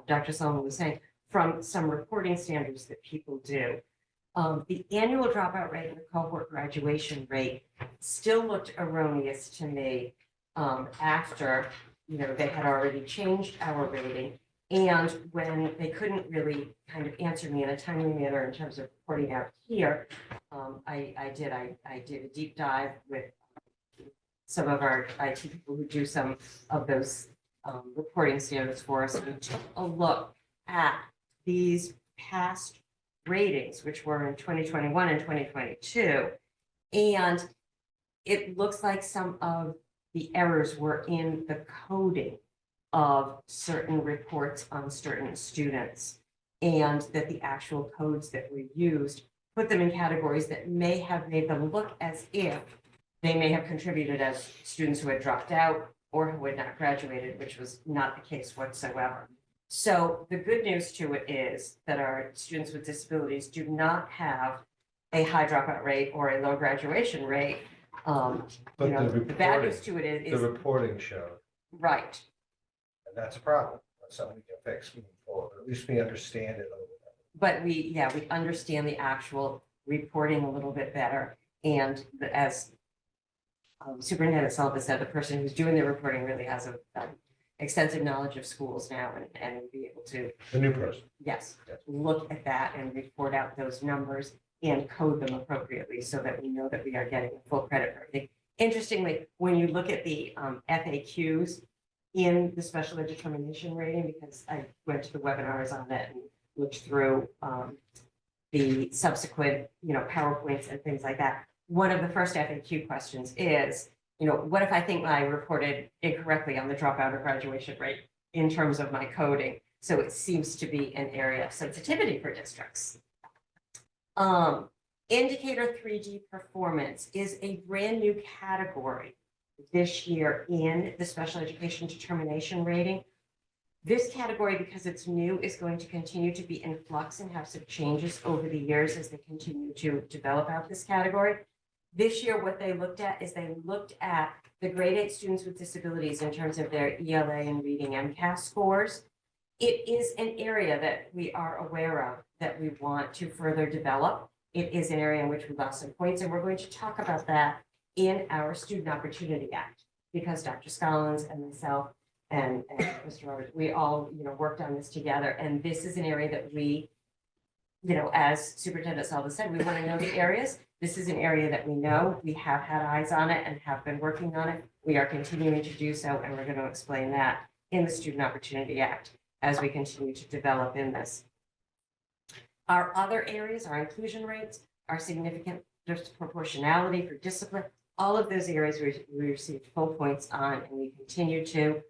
Dr. Sullivan was saying, from some reporting standards that people do. The annual dropout rate and the cohort graduation rate still looked erroneous to me after, they had already changed our rating. And when they couldn't really kind of answer me in a timely manner in terms of reporting out here, I did a deep dive with some of our IT people who do some of those reporting standards for us. And we took a look at these past ratings, which were in 2021 and 2022. And it looks like some of the errors were in the coding of certain reports on certain students, and that the actual codes that were used put them in categories that may have made them look as if they may have contributed as students who had dropped out or who had not graduated, which was not the case whatsoever. So the good news to it is that our students with disabilities do not have a high dropout rate or a low graduation rate. But The bad news to it the is reporting showed, right. and that's a problem. That's something we can fix moving forward. At least we understand it a little bit. But we understand the actual reporting a little bit better. And as Superintendent Sullivan said, the person who's doing the reporting really has a extensive knowledge of schools now and will be able to, The new person. yes, look at that and report out those numbers and code them appropriately so that we know that we are getting full credit for everything. Interestingly, when you look at the FAQs in the special ed determination rating, because I went to the webinars on it and looked through the subsequent, PowerPoints and things like that. One of the first FAQ questions is, what if I think I reported incorrectly on the dropout or graduation rate in terms of my coding? So it seems to be an area of sensitivity for districts. Indicator 3D performance is a brand new category this year in the special education determination rating. This category, because it's new, is going to continue to be in flux and have some changes over the years as they continue to develop out this category. This year, what they looked at is they looked at the grade 8 students with disabilities in terms of their ELA and reading MCAS scores. It is an area that we are aware of that we want to further develop. It is an area in which we lost some points, and we're going to talk about that in our Student Opportunity Act. Because Dr. Scollins and myself and Mr. Roberts, we all, worked on this together. And this is an area that we, as Superintendent Salva said, we want to know the areas. This is an area that we know, we have had eyes on it and have been working on it. We are continuing to do so, and we're going to explain that in the Student Opportunity Act as we continue to develop in this. Our other areas, our inclusion rates, our significant disproportionality for discipline, all of those areas we received full points on, and we continue to.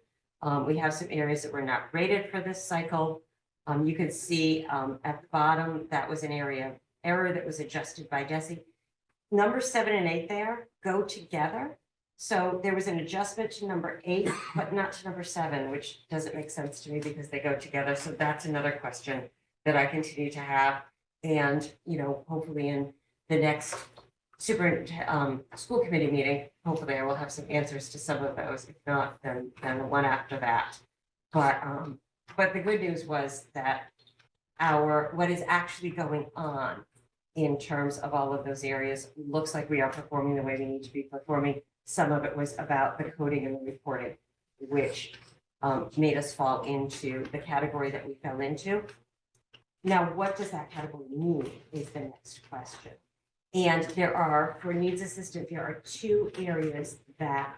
We have some areas that were not rated for this cycle. You can see at the bottom, that was an area of error that was adjusted by DESE. Number 7 and 8 there go together. So there was an adjustment to number 8, but not to number 7, which doesn't make sense to me because they go together. So that's another question that I continue to have. And, hopefully in the next school committee meeting, hopefully I will have some answers to some of those. If not, then the one after that. But the good news was that what is actually going on in terms of all of those areas looks like we are performing the way we need to be performing. Some of it was about the coding and the reporting, which made us fall into the category that we fell into. Now, what does that category mean is the next question. And for needs assistance, there are 2 areas that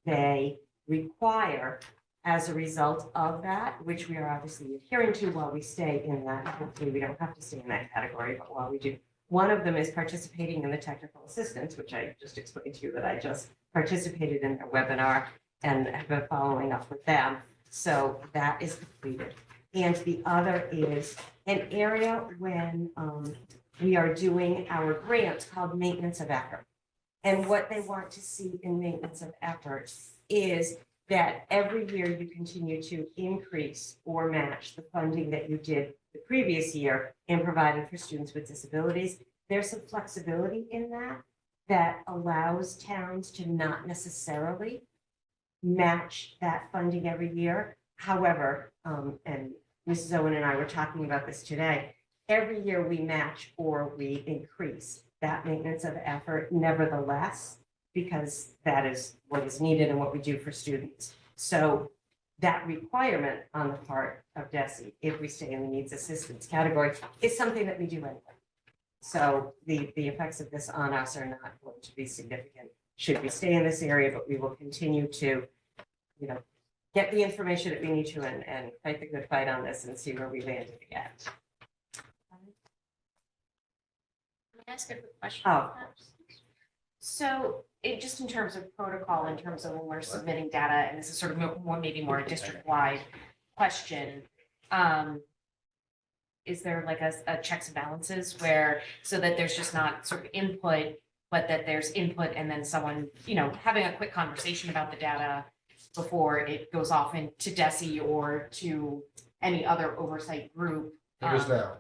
they require as a result of that, which we are obviously adhering to while we stay in that. Hopefully, we don't have to stay in that category, but while we do. One of them is participating in the technical assistance, which I just explained to you that I just participated in their webinar and have been following up with them. So that is completed. And the other is an area when we are doing our grant called maintenance of effort. And what they want to see in maintenance of effort is that every year you continue to increase or match the funding that you did the previous year in providing for students with disabilities. There's some flexibility in that allows towns to not necessarily match that funding every year. However, and Mrs. Owen and I were talking about this today, every year we match or we increase that maintenance of effort nevertheless, because that is what is needed and what we do for students. So that requirement on the part of DESE, if we stay in the needs assistance category, is something that we do anyway. So the effects of this on us are not going to be significant should we stay in this area, but we will continue to, get the information that we need to and fight the good fight on this and see where we land at the end. Can I ask a quick question? Oh. So just in terms of protocol, in terms of when we're submitting data, and this is sort of maybe more a district-wide question, is there like a checks and balances so that there's just not sort of input, but that there's input and then someone, having a quick conversation about the data before it goes off into DESE or to any other oversight group? There is now.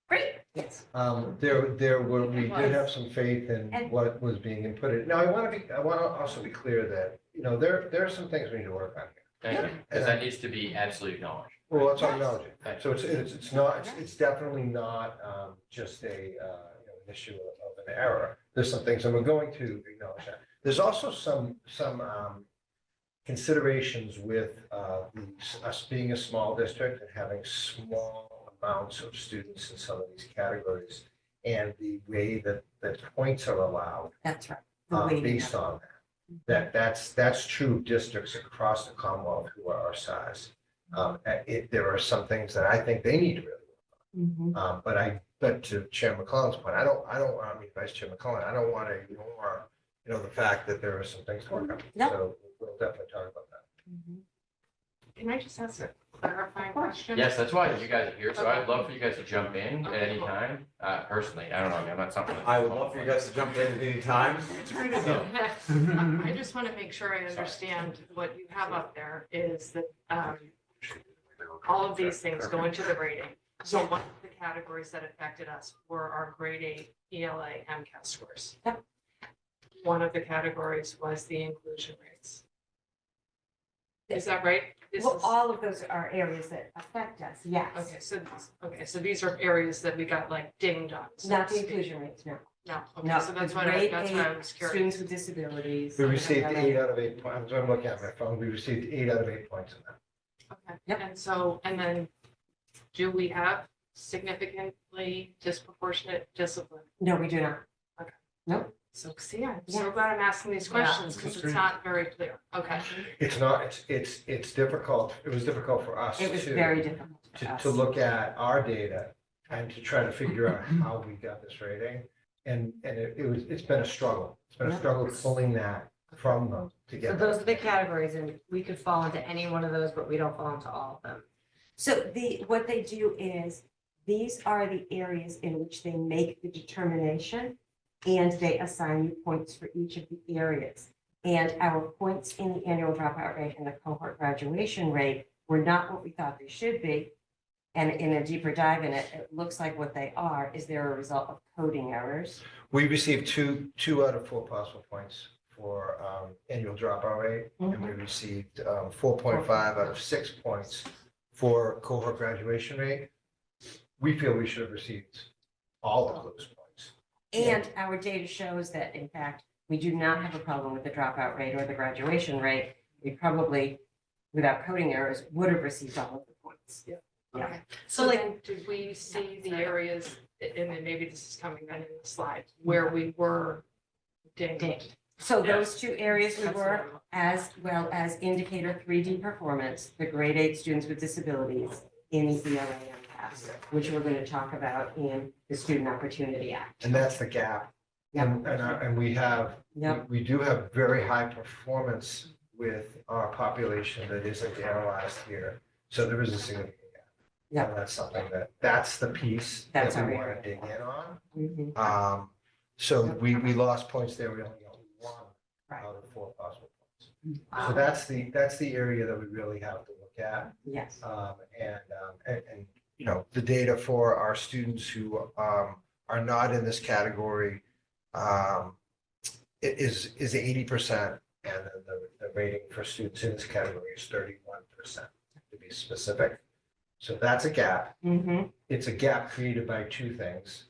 Great, yes. We did have some faith in what was being inputted. Now, I want to also be clear that, there are some things we need to work on here. Thank you, because that needs to be absolutely acknowledged. Well, that's all acknowledging. Thank So it's definitely not just an issue of an error. There's some things, and we're going to acknowledge that. There's also some considerations with us being a small district and having small amounts of students in some of these categories, and the way that points are allowed That's right. The weighting based of on that's true of districts across the Commonwealth who are our size. There are some things that I think they need to really work on. But to Chair McClellan's point, Vice Chair McClellan, I don't want to ignore, the fact that there are some things to work on. No. So we'll definitely talk about that. Can I just ask a clarifying question? Yes, that's why you guys are here, so I'd love for you guys to jump in at any time. Personally, I don't know, I'm not something. I would love for you guys to jump in at any time. I just want to make sure I understand what you have up there is that all of these things go into the rating. So one of the categories that affected us were our grade 8 ELA MCAS scores. Yep. One of the categories was the inclusion rates. Is that right? This Well, is- all of those are areas that affect us, yes. Okay, so these are areas that we got like dinged on. so Not to the speak. inclusion rates, no. No, No, okay, so that's the what grade that's what I eight was curious. Students with disabilities. We received and 8 out of 8 points. I'm looking at my phone. We received 8 out of 8 points in that. Okay, Yep. and so, and then do we have significantly disproportionate discipline? No, we do not. So see, I'm so Yeah. glad I'm asking these Yeah. questions because it's not very clear. Okay. It's not, it's difficult. It was difficult for us It was too, very difficult for us. to look at our data and to try to figure out how we got this rating. And it's been a struggle. It's been a Yeah. struggle pulling that from them to So get. those are the categories, and we could fall into any one of those, but we don't fall into all of them. So what they do is, these are the areas in which they make the determination, and they assign you points for each of the areas. And our points in the annual dropout rate and the cohort graduation rate were not what we thought they should be. And in a deeper dive in it, it looks like what they are is they're a result of coding errors. We received two out of 4 possible points for annual dropout rate, and we received 4.5 out of 6 points for cohort graduation rate. We feel we should have received all of those points. And our data shows that, in fact, we do not have a problem with the dropout rate or the graduation rate. We probably, without coding errors, would have received all of the points. Yeah. Okay. So then, did we see the areas, and then maybe this is coming then in the slides, where we were dinged? So those two areas we That's were, what I'm- as well as indicator 3D performance, the grade 8 students with disabilities in the ELA MCAS, which we're going to talk about in the Student Opportunity Act. And that's the gap. And we have, Yep. we do have very high performance with our population that isn't analyzed here. So there is a significant gap. Yep. And that's something that's the piece That's that we our want to dig in on. Mhm. So we lost points there. We only got 1 Right. out of 4 possible points. So that's the area that we really have to look at. Yes. And, you know, the data for our students who are not in this category is 80%. And then the rating for students in this category is 31%, to be specific. So that's a gap. Mhm. It's a gap created by 2 things.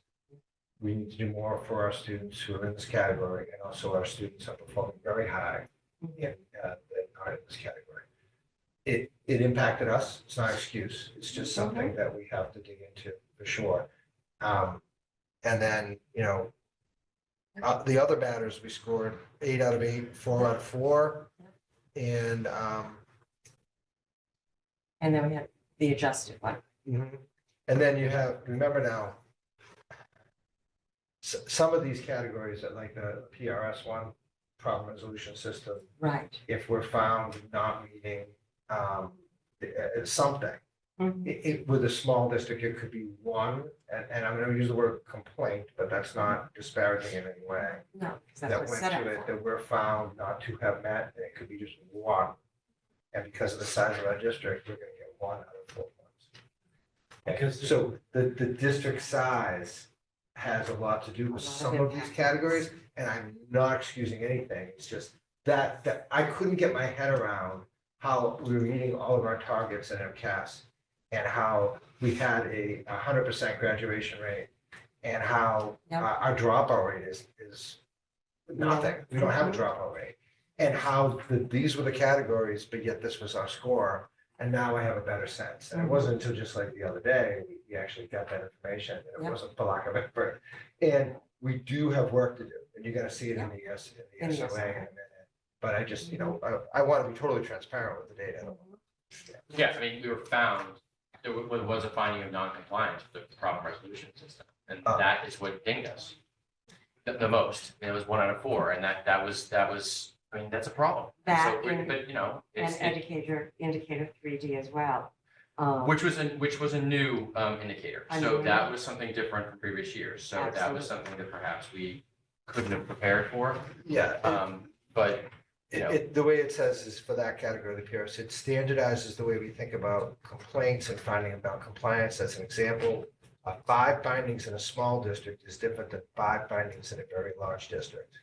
We need to do more for our students who are in this category, and also our students are performing very high in, that are in this category. It impacted us. It's not an excuse. It's just something that we have to dig into for sure. And then, you know, the other matters, we scored 8 out of 8, 4 out of 4. And, And then we had the adjusted one. and then you have, remember now, some of these categories that like the PRS one, problem resolution system, Right. if we're found not meeting something, with a small district, it could be 1, and I'm gonna use the word complaint, but that's not disparaging in any way. No, because that's That what's went set to it, up for. that we're found not to have met, and it could be just 1. And because of the size of our district, we're gonna get 1 out of 4 points. Because- So the district size has a lot to do with A lot of some of these impact. categories, and I'm not excusing anything, it's just that I couldn't get my head around how we were meeting all of our targets in MCAS, and how we had a 100% graduation rate, and how Yep. our dropout rate is nothing. We don't have a dropout rate. And how these were the categories, but yet this was our score. And now I have a better sense. And it wasn't until just like the other day, we actually got that information. And it Yep. wasn't for lack of effort. And we do have work to do. And you're gonna see it in the In SOA the in SOA. a minute. But I just, you know, I want to be totally transparent with the data. Yeah, I mean, we were found, there was a finding of non-compliance with the problem resolution system, and that is what dinged us the most. And it was 1 out of 4, and that was, I mean, that's a problem. That So, and- but, you know, And it's, indicator 3D as well. which was a new indicator. A So new that was something different from previous years. So that Absolutely. was something that perhaps we couldn't have prepared for. Yeah. But, you know, The way it says is for that category, the PRS, it standardizes the way we think about complaints and finding about compliance. That's an example. 5 findings in a small district is different than 5 findings in a very large district.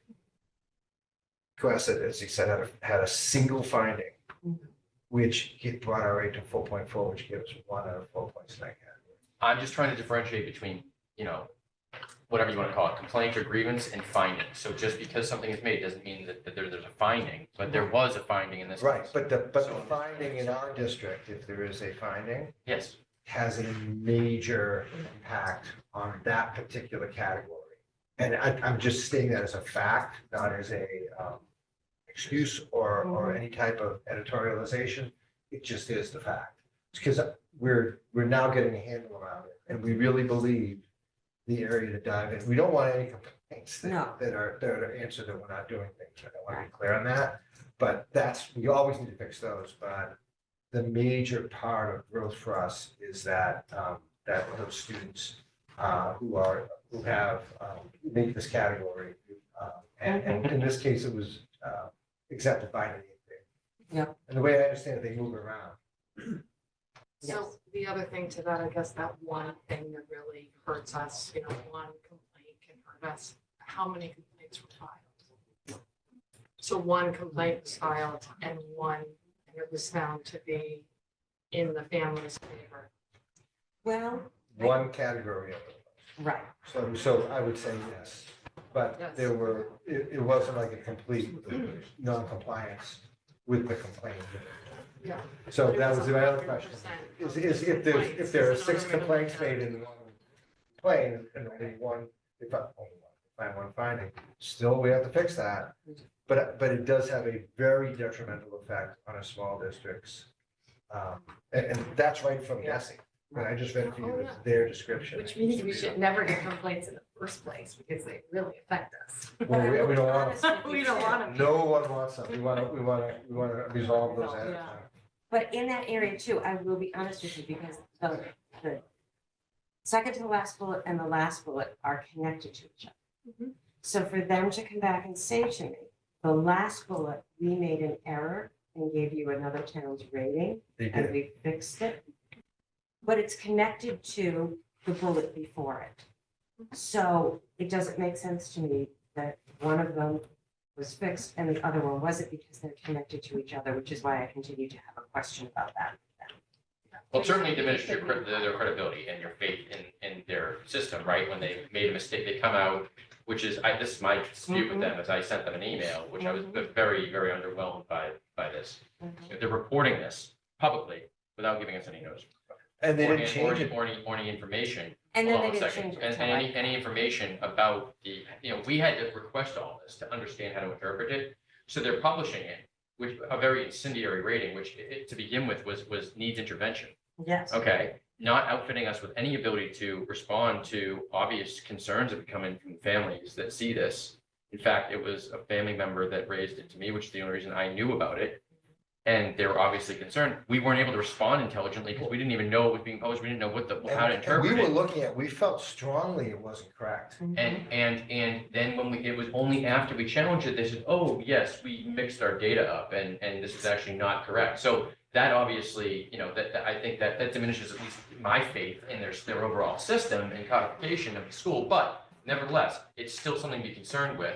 Cohasset, as he said, had a single finding which brought our rate to 4.4, which gave us 1 out of 4 points in that category. I'm just trying to differentiate between, whatever you want to call it, complaint or grievance and finding. So just because something is made doesn't mean that there's a finding, but there was a finding in this Right, case. but the So- finding in our district, if there is a finding, Yes, has a major impact on that particular category. And I'm just stating that as a fact, not as a excuse or any type of editorialization. It just is the fact. It's because we're now getting a handle around it, and we really believe the area to dive in. We don't want any complaints No. that are answered that we're not doing things. I want to be clear on that. But we always need to fix those, but the major part of growth for us is that those students who have meet this category. And in this case, it was accepted by the DMV. Yep. And the way I understand it, they move around. So the other thing to that, I guess that one thing that really hurts us, one complaint can hurt us. How many complaints were filed? So one complaint was filed and it was found to be in the family's favor. Well, One category of it. right. So I would say yes, but Yes. it wasn't like a complete non-compliance with the complaint. Yeah. So But it that was was my other 100% question. of Is if complaints. there are It's 6 another complaints one. made in one complaint and only one, if I find one finding, still we have to fix that. But it does have a very detrimental effect on a small districts. And that's right from Nessie. And I just read it to you, it's their description. Which means we should never get complaints in the first place because they really affect us. Well, we don't want them. We don't want them. No one wants them. We want to resolve those ahead of Yeah. time. But in that area too, I will be honest with you, because the second to the last bullet and the last bullet are connected to each other. Mhm. So for them to come back and say to me, the last bullet, we made an error and gave you another town's rating, They and did. we fixed it. But it's connected to the bullet before it. So it doesn't make sense to me that one of them was fixed and the other one wasn't, because they're connected to each other, which is why I continue to have a question about that. well, it certainly diminished their credibility and your faith in their system, right? When they made a mistake, they come out, which is, this is my dispute with them, is I sent them an email, which I was very, very underwhelmed by this. They're reporting this publicly without giving us any notice. And they didn't or change it. any information. And then Hold they on a didn't second. change it. And until I- any information about we had to request all this to understand how to interpret it. So they're publishing it, which a very incendiary rating, which to begin with was needs intervention. Yes. Okay, not outfitting us with any ability to respond to obvious concerns that come in from families that see this. In fact, it was a family member that raised it to me, which is the only reason I knew about it. And they were obviously concerned. We weren't able to respond intelligently because we didn't even know it was being published. We didn't know how to And interpret we were it. looking at, we felt strongly it wasn't correct. And then when it was only after we challenged it, they said, oh, yes, we mixed our data up and this is actually not correct. So that obviously, that I think that diminishes at least my faith in their overall system and codification of the school. But nevertheless, it's still something to be concerned with.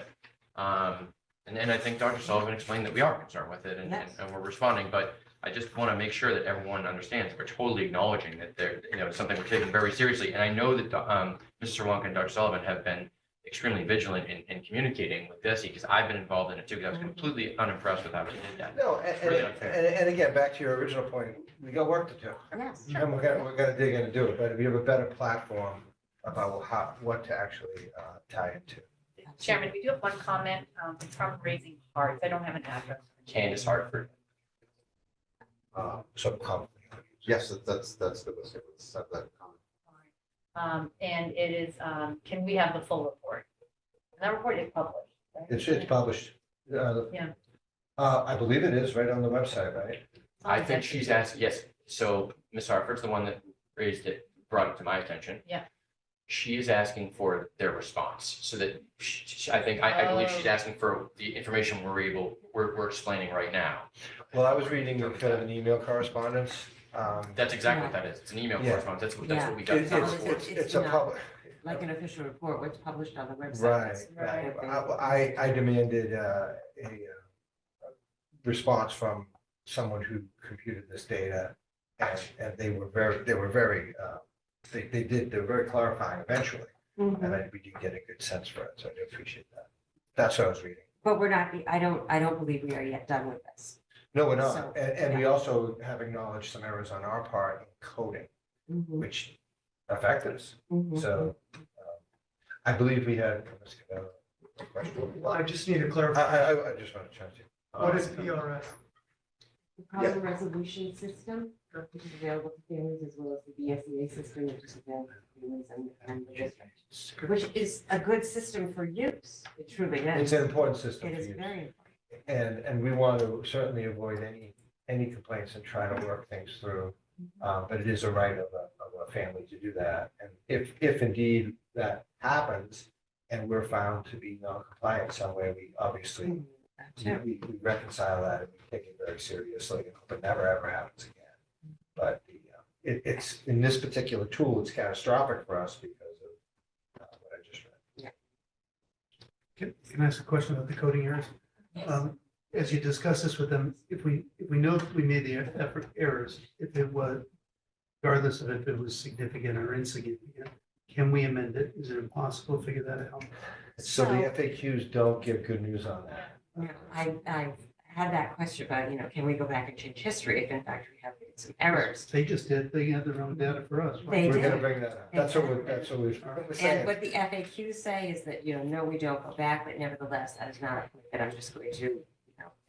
And I think Dr. Sullivan explained that we are concerned with it and we're responding, but I just want to make sure that everyone understands that we're totally acknowledging that it's something we're taking very seriously. And I know that Mr. Cerwonka and Dr. Sullivan have been extremely vigilant in communicating with Desi, because I've been involved in it too, because I was completely unimpressed with how they did that. No, Really unfair. and again, back to your original point, we got work to do. Yes. And we're gonna dig in and do it, but we have a better platform about what to actually tie into. Chairman, we do have one comment from Raising Hearts. I don't have an address. Candace Hartford. So probably. Yes, that's good. Let's have that comment. And it is, can we have the full report? That report is published, right? It's published. Yeah. I believe it is right on the website, right? I think she's asked, yes, so Ms. Hartford's the one that raised it, brought it to my attention. Yeah. She is asking for their response, so that I believe she's asking for the information we're explaining right now. Well, I was reading kind of an email correspondence. That's exactly what that is, it's an email Yeah. correspondence, that's what we got. It's a public, Like an official report, what's published on the website. right. I demanded a response from someone who computed this data, and they were very, they were very clarifying eventually, Mhm. and we did get a good sense for it, so I do appreciate that. That's what I was reading. But we're not, I don't believe we are yet done with this. No, we're So, not, and we also have acknowledged some errors on our part in coding, Mhm, which affected us. mhm. So I believe we had, let's get a question. Well, I just need to I, clarify, I just want to check you. what is PRS? The problem resolution system, which is available to families, as well as the BSEA system, which is available to families and the district, which is a good system for use. It truly It's is. an important system It to is use. very important. And we want to certainly avoid any complaints and try to work things through. But it is a right of a family to do that. And if indeed that happens and we're found to be non-compliant in some way, we obviously, we reconcile that and we take it very seriously and hope it never, ever happens again. But it's, in this particular tool, it's catastrophic for us because of what I just read. Can I ask a question about the coding errors? As you discuss this with them, if we know that we made the errors, if it was, regardless of if it was significant or insignificant, can we amend it? Is it impossible to figure that out? So the FAQs don't give good news on that. I had that question about, can we go back and change history if in fact we have made some errors? They just did, they had their own data for us. They We're gonna did. bring that up. That's what we're And saying. what the FAQs say is that, no, we don't go back, but nevertheless, that is not a point that I'm just going to,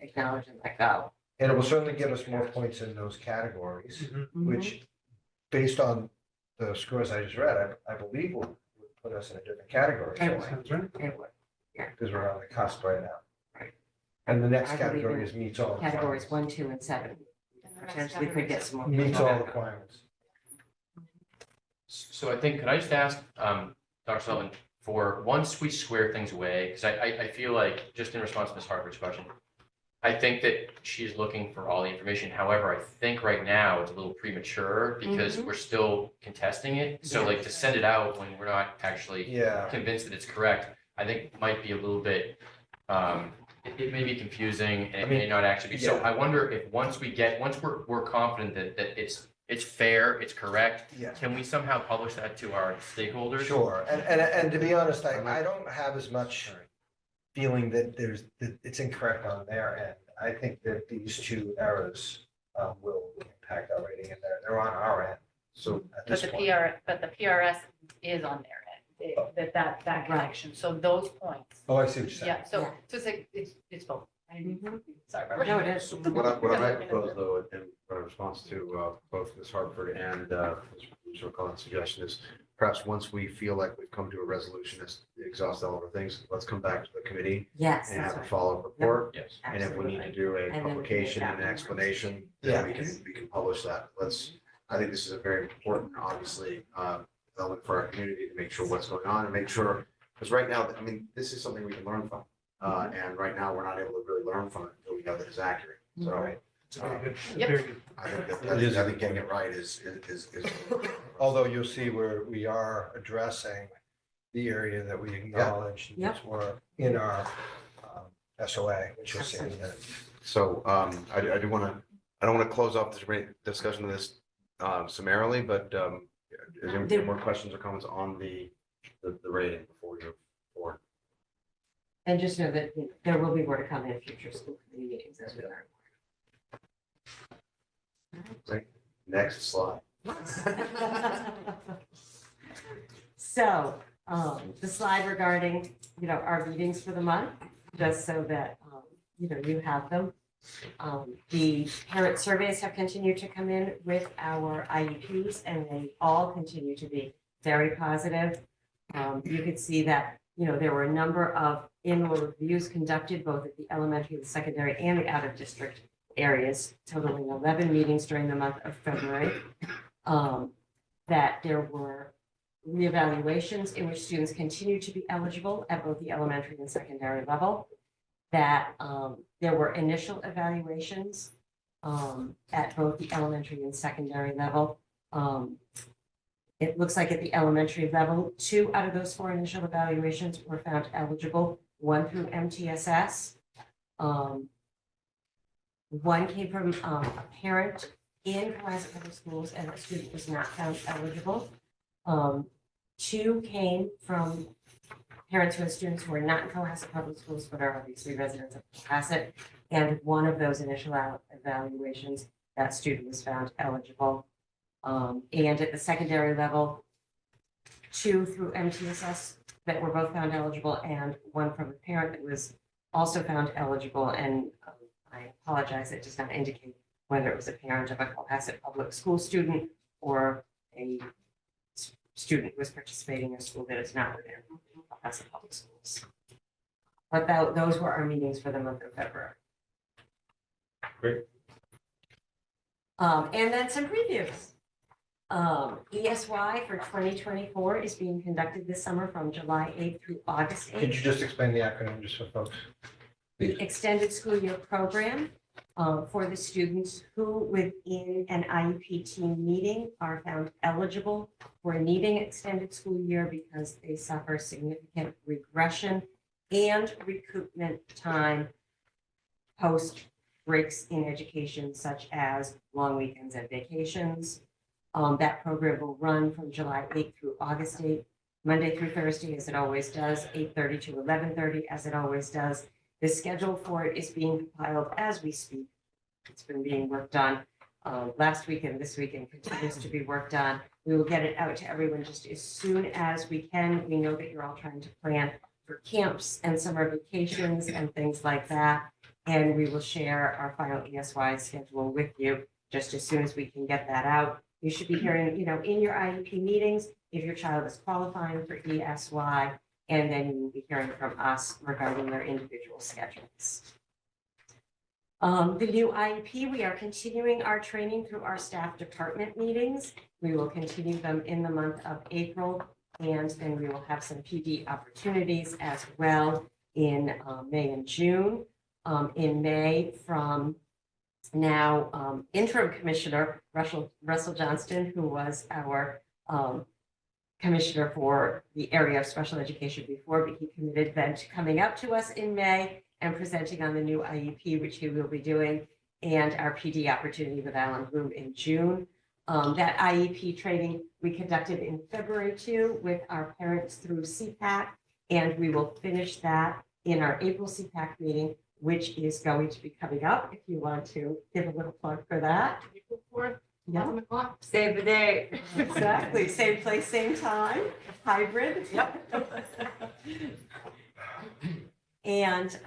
acknowledge and let go. And it will certainly give us more points in those categories, Mhm. which, based on the scores I just read, I believe will put us in a different category. It would. Sounds right. It would. Because we're on the cusp right now. Right. And the next I believe category in is meets all. Categories requirements. 1, 2, and 7. Potentially could get some more. Meets all requirements. So I think, could I just ask, Dr. Sullivan, for once we square things away, because I feel like, just in response to Ms. Hartford's question, I think that she's looking for all the information. However, I think right now it's a little premature because we're still contesting it. So like to send it out when we're not actually Yeah. convinced that it's correct, I think might be a little bit, it may be confusing and it may not actually be. So I wonder if once we're confident that it's fair, it's correct, Yeah. can we somehow publish that to our stakeholders? Sure. And to be honest, I don't have as much feeling that that it's incorrect on their end. I think that these two errors will impact our rating, and they're on our end. So at But this the point. the PRS is on their end, that connection. So those points. Oh, I see what you're saying. Yeah, so it's like, it's both. I didn't mean- Sorry, Barbara. No, it is. What I might propose though, in response to both Ms. Hartford and Ms. McCullen's suggestion is perhaps once we feel like we've come to a resolution that's exhausted all of our things, let's come back to the committee Yes, and that's have a right. follow-up report. Yes. And if we need to do a And then we can publication make and an that explanation, Yeah. then we can publish that. I think this is a very important, obviously, element for our community to make sure what's going on and make sure, because right now, I mean, this is something we can learn from. And right now, we're not able to really learn from it until we know that it's accurate. So It's very good. Yep. Very good. I think getting it right is. Although you'll see where we are addressing the area that we acknowledge Yep. needs more in our SOA, which you'll see in a minute. So I do want to, I don't want to close off this discussion of this summarily, but is there any more questions or comments on the rating before we move forward? And just know that there will be more to come in future school committee meetings as we learn. Next slide. So, the slide regarding, our meetings for the month, just so that, you have them. The parent surveys have continued to come in with our IEPs, and they all continue to be very positive. You could see that, there were a number of annual reviews conducted both at the elementary, the secondary, and the out-of-district areas, totaling 11 meetings during the month of February. That there were reevaluations in which students continue to be eligible at both the elementary and secondary level. That there were initial evaluations at both the elementary and secondary level. It looks like at the elementary level, 2 out of those 4 initial evaluations were found eligible, 1 through MTSS. One came from a parent in Cohasset Public Schools and a student was not found eligible. Two came from parents who have students who are not in Cohasset Public Schools, but are obviously residents of Cohasset. And one of those initial evaluations, that student was found eligible. And at the secondary level, two through MTSS that were both found eligible, and one from a parent that was also found eligible. And I apologize, it does not indicate whether it was a parent of a Cohasset Public School student or a student who was participating in a school that is not within Cohasset Public Schools. But those were our meetings for the month of February. Great. And then some previews. ESY for 2024 is being conducted this summer from July 8th through August Could you 8th. just explain the acronym just for folks? The extended school year program for the students who within an IEP team meeting are found eligible for needing extended school year because they suffer significant regression and recoupment time post breaks in education such as long weekends and vacations. That program will run from July 8th through August 8th, Monday through Thursday, as it always does, 8:30 to 11:30, as it always does. The schedule for it is being compiled as we speak. It's been being worked on last week and this week and continues to be worked on. We will get it out to everyone just as soon as we can. We know that you're all trying to plan for camps and summer vacations and things like that. And we will share our final ESY schedule with you just as soon as we can get that out. You should be hearing, in your IEP meetings, if your child is qualifying for ESY, and then you will be hearing from us regarding their individual schedules. The new IEP, we are continuing our training through our staff department meetings. We will continue them in the month of April, and then we will have some PD opportunities as well in May and June. In May, from now interim commissioner Russell Johnston, who was our commissioner for the area of special education before, but he committed then to coming up to us in May and presenting on the new IEP, which he will be doing, and our PD opportunity with Alan Bloom in June. That IEP training we conducted in February too with our parents through CPAC, and we will finish that in our April CPAC meeting, which is going to be coming up, if you want to give a little plug for that. April 4th, Yeah, 11 o'clock. save the date. Exactly, same place, same time, hybrid. Yep. And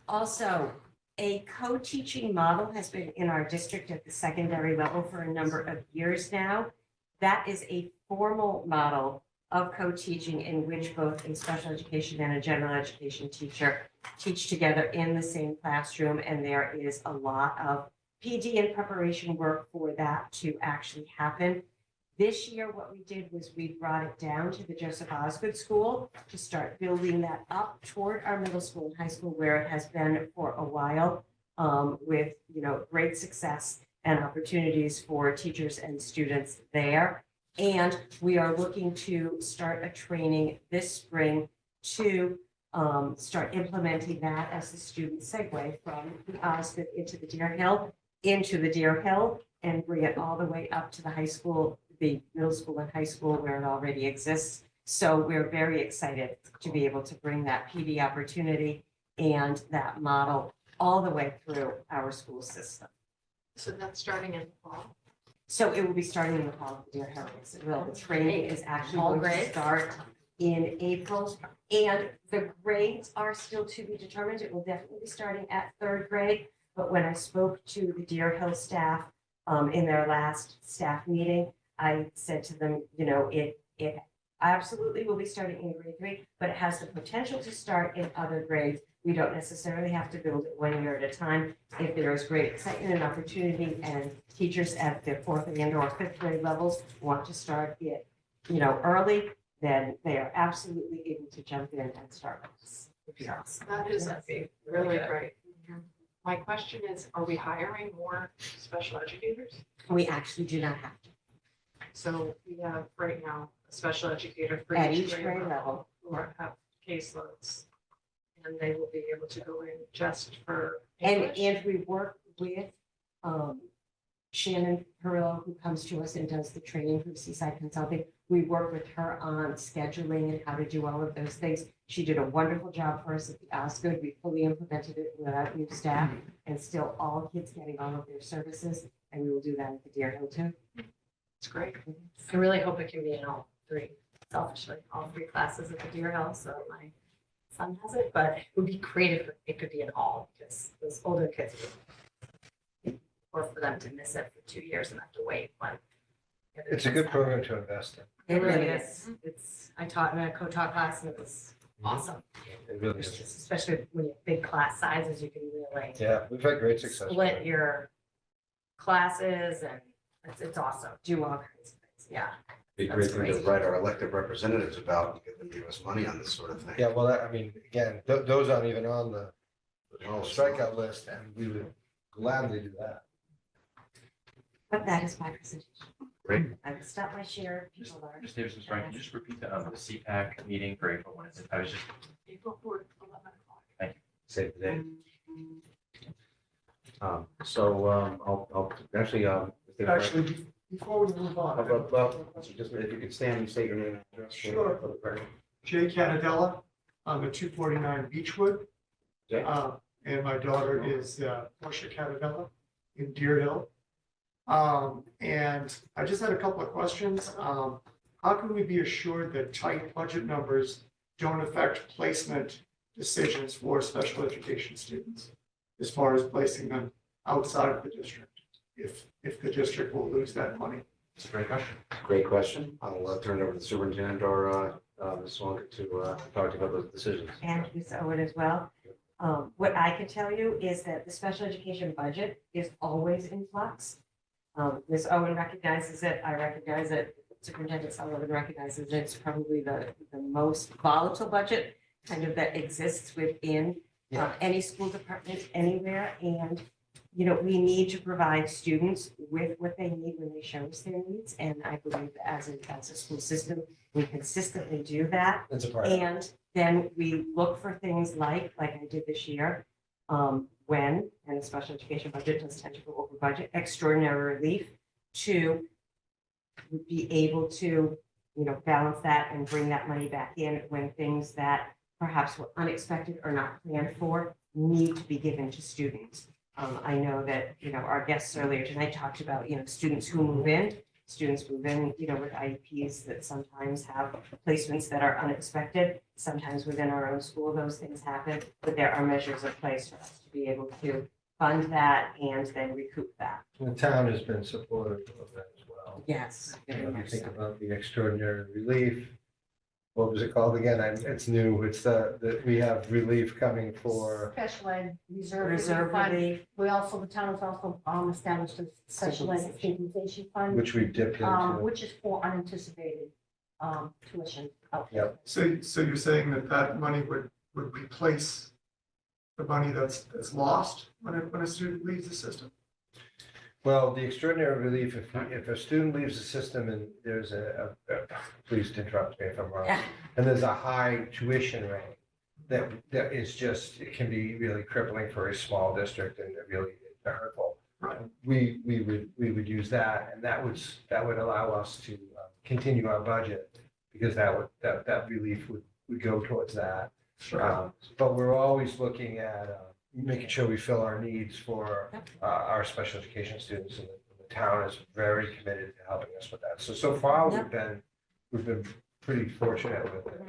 also, a co-teaching model has been in our district at the secondary level for a number of years now. That is a formal model of co-teaching in which both a special education and a general education teacher teach together in the same classroom, and there is a lot of PD and preparation work for that to actually happen. This year, what we did was we brought it down to the Joseph Osgood School to start building that up toward our middle school and high school where it has been for a while, with great success and opportunities for teachers and students there. And we are looking to start a training this spring to start implementing that as the students segue from the Osgood into the Deer Hill, and bring it all the way up to the high school, the middle school and high school where it already exists. So we're very excited to be able to bring that PD opportunity and that model all the way through our school system. So that's starting in the fall. So it will be starting in the fall of the Deer Hill. Yes, it will. The training is actually All going to grades? start in April. And the grades are still to be determined. It will definitely be starting at third grade. But when I spoke to the Deer Hill staff in their last staff meeting, I said to them, it absolutely will be starting in grade 3, but it has the potential to start in other grades. We don't necessarily have to build it 1 year at a time. If there is great excitement and opportunity and teachers at the 4th and or 5th grade levels want to start it, early, then they are absolutely able to jump in and start with us. That is really great. My question is, are we hiring more special educators? We actually do not have to. So we have right now a special educator for At each each grade grade level level. who have caseloads. And they will be able to go in just for And, English. and we work with Shannon Perillo, who comes to us and does the training from Seaside Consulting. We work with her on scheduling and how to do all of those things. She did a wonderful job for us at the Osgood. We fully implemented it without new staff and still all kids getting all of their services. And we will do that at the Deer Hill too. It's great. I really hope it can be in all three, selfishly, all three classes at the Deer Hill, so my son has it, but it would be great if it could be in all, because those older kids or for them to miss it for 2 years and have to wait, but. It's a good program to invest in. It really is. I taught in a co-taught class and it was awesome. It really is. Especially when you have big class sizes, you can really Yeah, we've had great success. with split it. your classes and it's awesome. Do all kinds of things. Yeah. Be a great thing to write our elected representatives about and get them to give us money on this sort of thing. Yeah, well, I mean, again, those aren't even on the strikeout list, and we would gladly do that. But that is my presentation. Great. I will stop my share. People are. Just Davis, Brian, can you just repeat the CPAC meeting for April? When is it? I was just, April 4th, 11 o'clock. Save the date. I'll actually, Actually, before we move on, well, just if you could stand and state your name. and address for- Sure. for the record. Jay Canadella, I'm at 249 Beechwood. Jay? And my daughter is Portia Canadella in Deer Hill. And I just had a couple of questions. How can we be assured that tight budget numbers don't affect placement decisions for special education students as far as placing them outside of the district, if the district will lose that money? It's a great question. Great question. I'll turn it over to the superintendent or Ms. Swank to talk to you about those decisions. And Ms. Owen as well. What I can tell you is that the special education budget is always in flux. Ms. Owen recognizes it, I recognize it, Superintendent Sullivan recognizes it. It's probably the most volatile budget kind of that exists within any school department anywhere. And, you know, we need to provide students with what they need when they show us their needs. And I believe as a school system, we consistently do that. It's a part. And then we look for things like I did this year, when, and the special education budget does tend to go over budget, extraordinary relief to be able to, you know, balance that and bring that money back in when things that perhaps were unexpected or not planned for need to be given to students. I know that, you know, our guests earlier tonight talked about, you know, students who move in, you know, with IEPs that sometimes have placements that are unexpected. Sometimes within our own school, those things happen, but there are measures in place for us to be able to fund that and then recoup that. The town has been supportive of that as well. Yes. You know, if you think about the extraordinary relief, what was it called again? It's new. It's we have relief coming for, Special ed reserve. Reserve fund. relief, We also, the town has also established a special ed stabilization fund, which we dipped into. which is for unanticipated tuition. Yep. So you're saying that money would replace the money that's lost when a student leaves the system? Well, the extraordinary relief, if a student leaves the system and there's please interrupt me if I'm wrong, Yeah. and there's a high tuition rate, that is just, it can be really crippling for a small district and really hurtful. Right. We would use that, and that would allow us to continue our budget, because that relief would go towards that. Sure. But we're always looking at making sure we fill our needs for our special education students, and the town is very committed to helping us with that. So far, we've been pretty fortunate with it.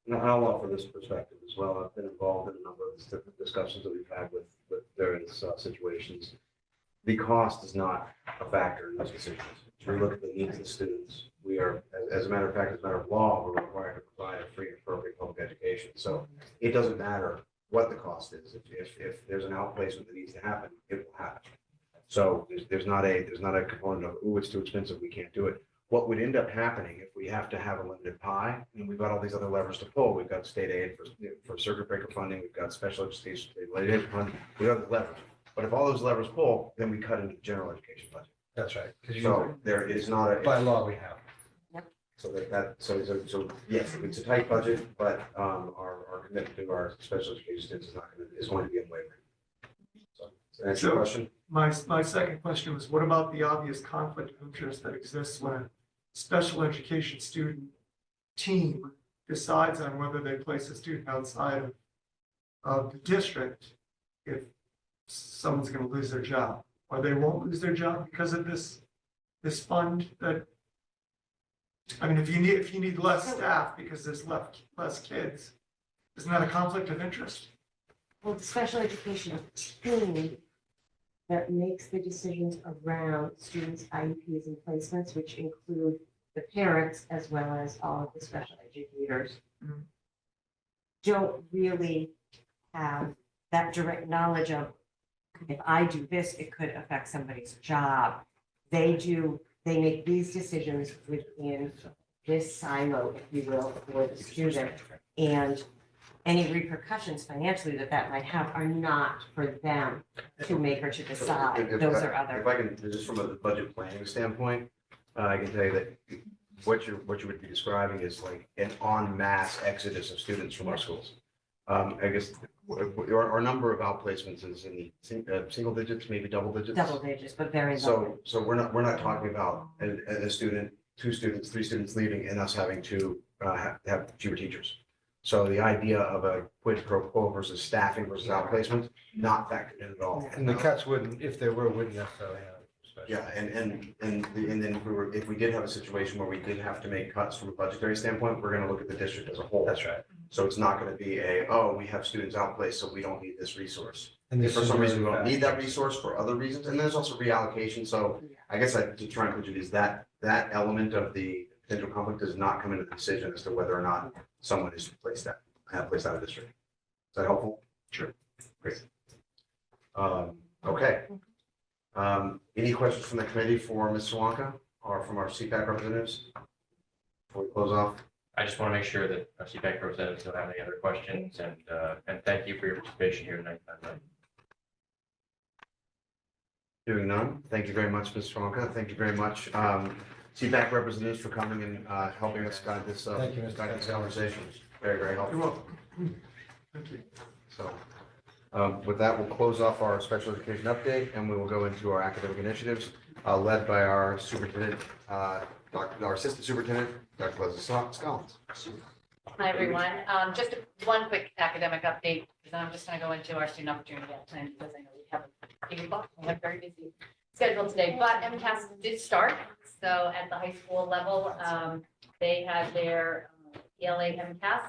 And I'll offer this perspective as well. I've been involved in a number of different discussions that we've had with various situations. The cost is not a factor in those decisions. We look at the needs of the students. We are, as a matter of fact, as a matter of law, we're required to provide a free and appropriate public education. So it doesn't matter what the cost is. If there's an outplacement that needs to happen, it will happen. So there's not a component of, ooh, it's too expensive, we can't do it. What would end up happening if we have to have a limited pie, and we've got all these other levers to pull, we've got state aid for circuit breaker funding, we've got special education, state aid funding, we have the levers. But if all those levers pull, then we cut into the general education budget. That's right. 'Cause So there is not a. by law, we have. So yes, it's a tight budget, but our commitment to our special education students is going to be unwavering. So Answer your question? My second question was, what about the obvious conflict of interest that exists when a special education student team decides on whether they place a student outside of the district if someone's gonna lose their job, or they won't lose their job because of this fund that, I mean, if you need less staff because there's less kids, isn't that a conflict of interest? Well, the special education team that makes the decisions around students' IEPs and placements, which include the parents as well as all of the special educators, don't really have that direct knowledge of, if I do this, it could affect somebody's job. They make these decisions within this silo, if you will, for the student. And any repercussions financially that might have are not for them to make or to decide. Those are other. If I can, just from a budget planning standpoint, I can tell you that what you would be describing is like an en masse exodus of students from our schools. I guess our number of outplacements is in the single digits, maybe double digits. Double digits, but very low. So we're not talking about a student, 2 students, 3 students leaving and us having to have fewer teachers. So the idea of a quid pro quo versus staffing versus outplacement, not factored in at all. And the cuts wouldn't, if there wouldn't necessarily have. special. Yeah, and then if we did have a situation where we did have to make cuts from a budgetary standpoint, we're gonna look at the district as a whole. That's right. So it's not gonna be we have students outplaced, so we don't need this resource. And If this for some is reason we really don't fast. need that resource for other reasons, and there's also reallocation, so I guess to try and put it is that element of the potential conflict does not come into the decision as to whether or not someone is placed out of district. Is that helpful? Sure. Great. Okay. Any questions from the committee for Ms. Swanka or from our CPAC representatives? Before we close off? I just want to make sure that our CPAC representatives don't have any other questions, and thank you for your participation here tonight. Hearing none, thank you very much, Ms. Swanka. Thank you very much, CPAC representatives, for coming and helping us guide this Thank you, Mr. guide this President. conversation. Very, very helpful. You're welcome. Thank you. So with that, we'll close off our special education update and we will go into our academic initiatives led by our superintendent, our assistant superintendent, Dr. Leslie Scollins. Hi, everyone. Just one quick academic update, because I'm just going to go into our student opportunity plan, because I know we have a very busy schedule today, but MCAS did start. So at the high school level, they had their ELA MCAS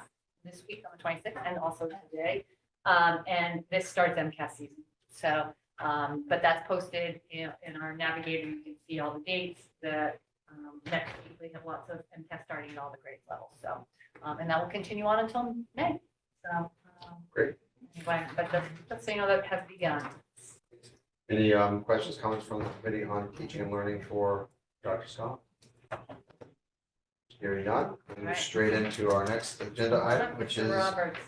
this week on the 26th and also today. And this starts MCAS season. So, but that's posted in our navigator. You can see all the dates. Next week we have lots of MCAS starting at all the grade levels. So, and that will continue on until May. So, Great. Anyway, but just so you know, that has begun. Any questions, comments from the committee on teaching and learning for Dr. Scott? Hearing none, we'll move Right. straight into our next agenda item, which Mr. is Roberts,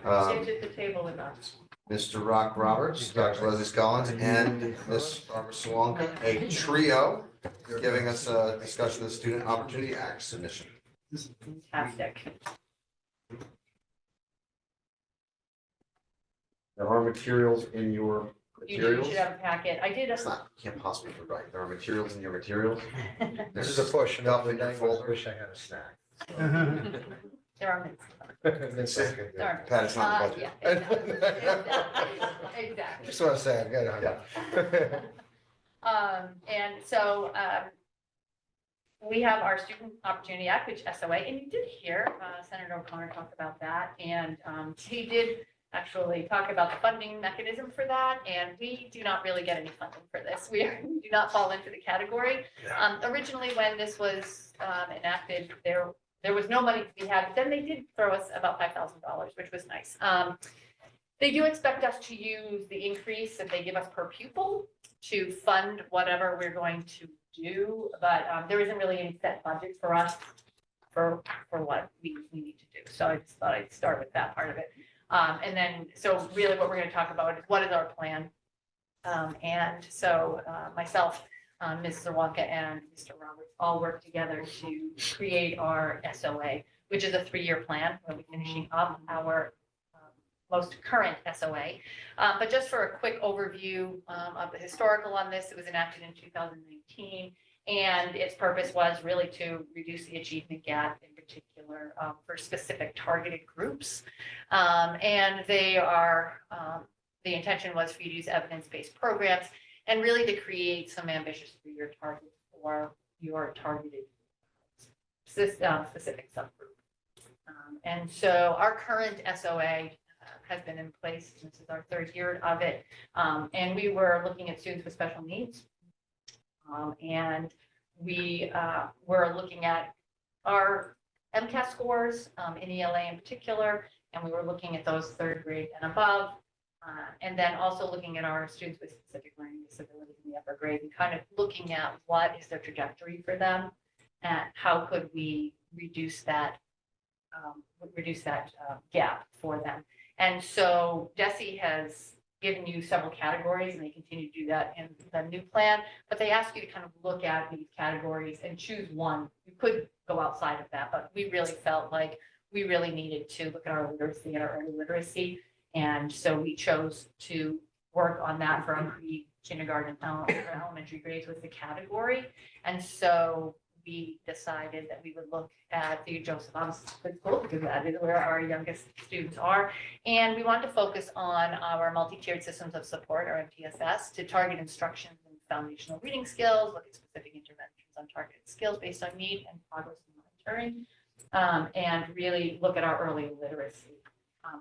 um, sit at the table with us. Mr. Rock Roberts, Dr. Leslie Scollins, and Ms. Barbara Swanka, a trio, giving us a discussion of the Student Opportunity Act submission. Fantastic. There are materials in your You materials. should have a packet. I did. It's not, can't possibly be right. There are materials in your materials. This is a push. and Stuff in I your always folder. wish I had a snack. There are minutes. That's so good. There are. Pat, it's not the Yeah, budget. exactly. Just want to say, I've got it. And so, we have our Student Opportunity Act, which SOA, and you did hear Senator O'Connor talk about that. And he did actually talk about the funding mechanism for that. And we do not really get any funding for this. We do not fall into the category. Originally, when this was enacted, there was no money to be had, but then they did throw us about $5,000, which was nice. They do expect us to use the increase that they give us per pupil to fund whatever we're going to do, but there isn't really any set budget for us for what we need to do. So I just thought I'd start with that part of it. And then, so really what we're going to talk about is what is our plan? And so myself, Ms. Swanka and Mr. Roberts all work together to create our SOA, which is a 3-year plan. We'll be finishing up our most current SOA. But just for a quick overview of the historical on this, it was enacted in 2019. And its purpose was really to reduce the achievement gap in particular for specific targeted groups. And they are, the intention was for you to use evidence-based programs and really to create some ambitious 3-year targets for your targeted specific subgroup. And so our current SOA has been in place. This is our 3rd year of it. And we were looking at students with special needs. And we were looking at our MCAS scores in ELA in particular, and we were looking at those 3rd grade and above. And then also looking at our students with specific learning disabilities in the upper grade and kind of looking at what is their trajectory for them and how could we reduce that gap for them. And so DESE has given you several categories and they continue to do that in the new plan, but they ask you to kind of look at these categories and choose one. You could go outside of that, but we really felt like we really needed to look at our literacy and our early literacy. And so we chose to work on that for our pre-kindergarten elementary grades with the category. And so we decided that we would look at the Joseph Thomas School because that is where our youngest students are. And we wanted to focus on our multi-tiered systems of support, or MTSS, to target instruction and foundational reading skills, look at specific interventions on targeted skills based on need and progress monitoring, and really look at our early literacy.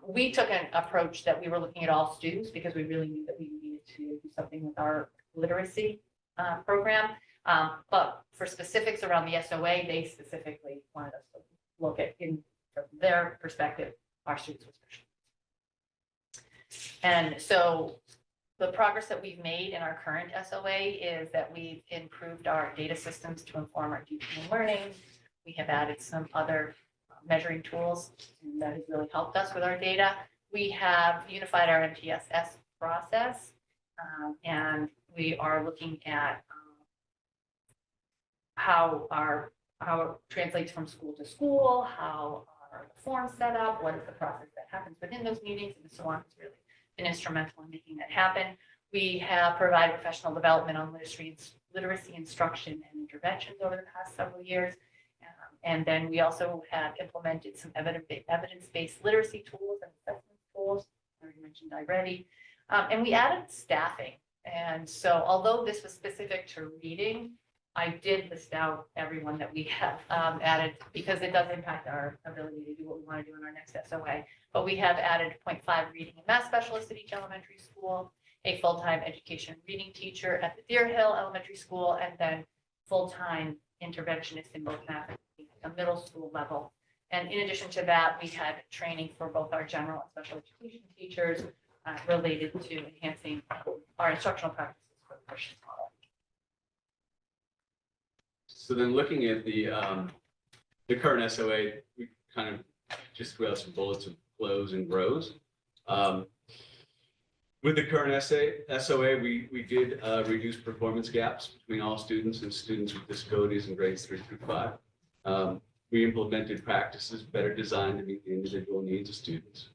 We took an approach that we were looking at all students because we really knew that we needed to do something with our literacy program. But for specifics around the SOA, they specifically wanted us to look at, from their perspective, our students with special needs. And so the progress that we've made in our current SOA is that we've improved our data systems to inform our teaching and learning. We have added some other measuring tools that has really helped us with our data. We have unified our MTSS process, and we are looking at how it translates from school to school, how are the forms set up, what is the process that happens within those meetings, and so on. It's really been instrumental in making that happen. We have provided professional development on literacy instruction and interventions over the past several years. And then we also have implemented some evidence-based literacy tools and assessment tools, I already mentioned already. And we added staffing. And so although this was specific to reading, I did list out everyone that we have added because it does impact our ability to do what we want to do in our next SOA. But we have added 0.5 reading and math specialists at each elementary school, a full-time education reading teacher at the Deer Hill Elementary School, and then full-time interventionists in both math and a middle school level. And in addition to that, we had training for both our general and special education teachers related to enhancing our instructional practices for the Christian model. So then looking at the current SOA, we kind of just threw out some bullets of flows and grows. With the current SOA, we did reduce performance gaps between all students and students with disabilities in grades 3 through 5. We implemented practices better designed to meet the individual needs of students.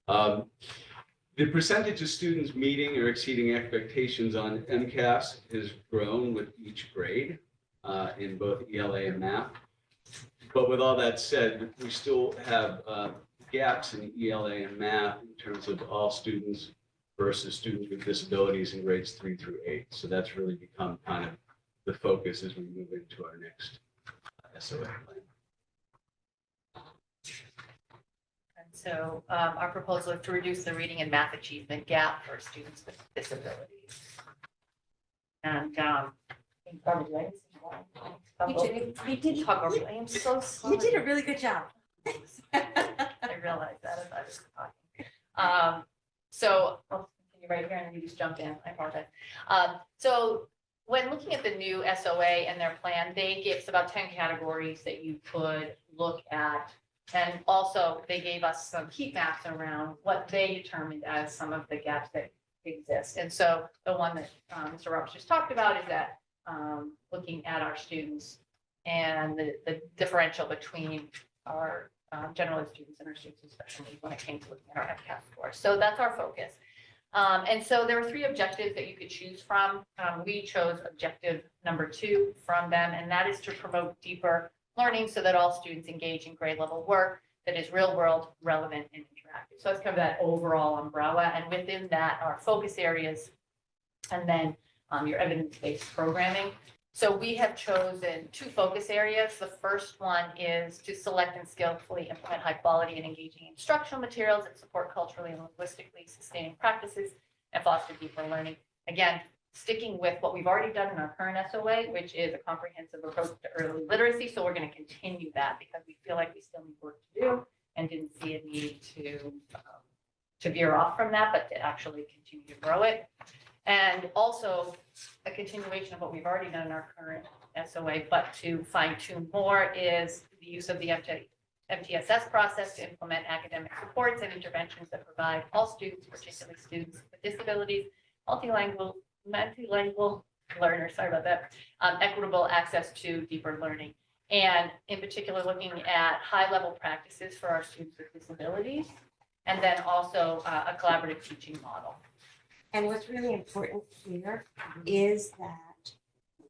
The percentage of students meeting or exceeding expectations on MCAS has grown with each grade in both ELA and math. But with all that said, we still have gaps in ELA and math in terms of all students versus students with disabilities in grades 3 through 8. So that's really become kind of the focus as we move into our next SOA plan. And so our proposal is to reduce the reading and math achievement gap for students with disabilities. And You did. I am so sorry. You did a really good job. I realized that as I was talking. So I'll continue right here and you just jump in. I apologize. So when looking at the new SOA and their plan, they gave us about 10 categories that you could look at. And also they gave us some heat maps around what they determined as some of the gaps that exist. And so the one that Mr. Roberts just talked about is that looking at our students and the differential between our general ed students and our students with special needs when it came to looking at our MCAS scores. So that's our focus. And so there were 3 objectives that you could choose from. We chose objective number 2 from them, and that is to promote deeper learning so that all students engage in grade level work that is real world, relevant, and interactive. So it's kind of that overall umbrella, and within that are focus areas, and then your evidence-based programming. So we have chosen 2 focus areas. The first one is to select and skillfully implement high quality and engaging instructional materials that support culturally and linguistically sustaining practices and foster deeper learning. Again, sticking with what we've already done in our current SOA, which is a comprehensive approach to early literacy. So we're going to continue that because we feel like we still need work to do and didn't see a need to veer off from that, but to actually continue to grow it. And also a continuation of what we've already done in our current SOA, but to fine tune more is the use of the MTSS process to implement academic supports and interventions that provide all students, particularly students with disabilities, multilingual learners, sorry about that, equitable access to deeper learning. And in particular, looking at high-level practices for our students with disabilities, and then also a collaborative teaching model. And what's really important here is that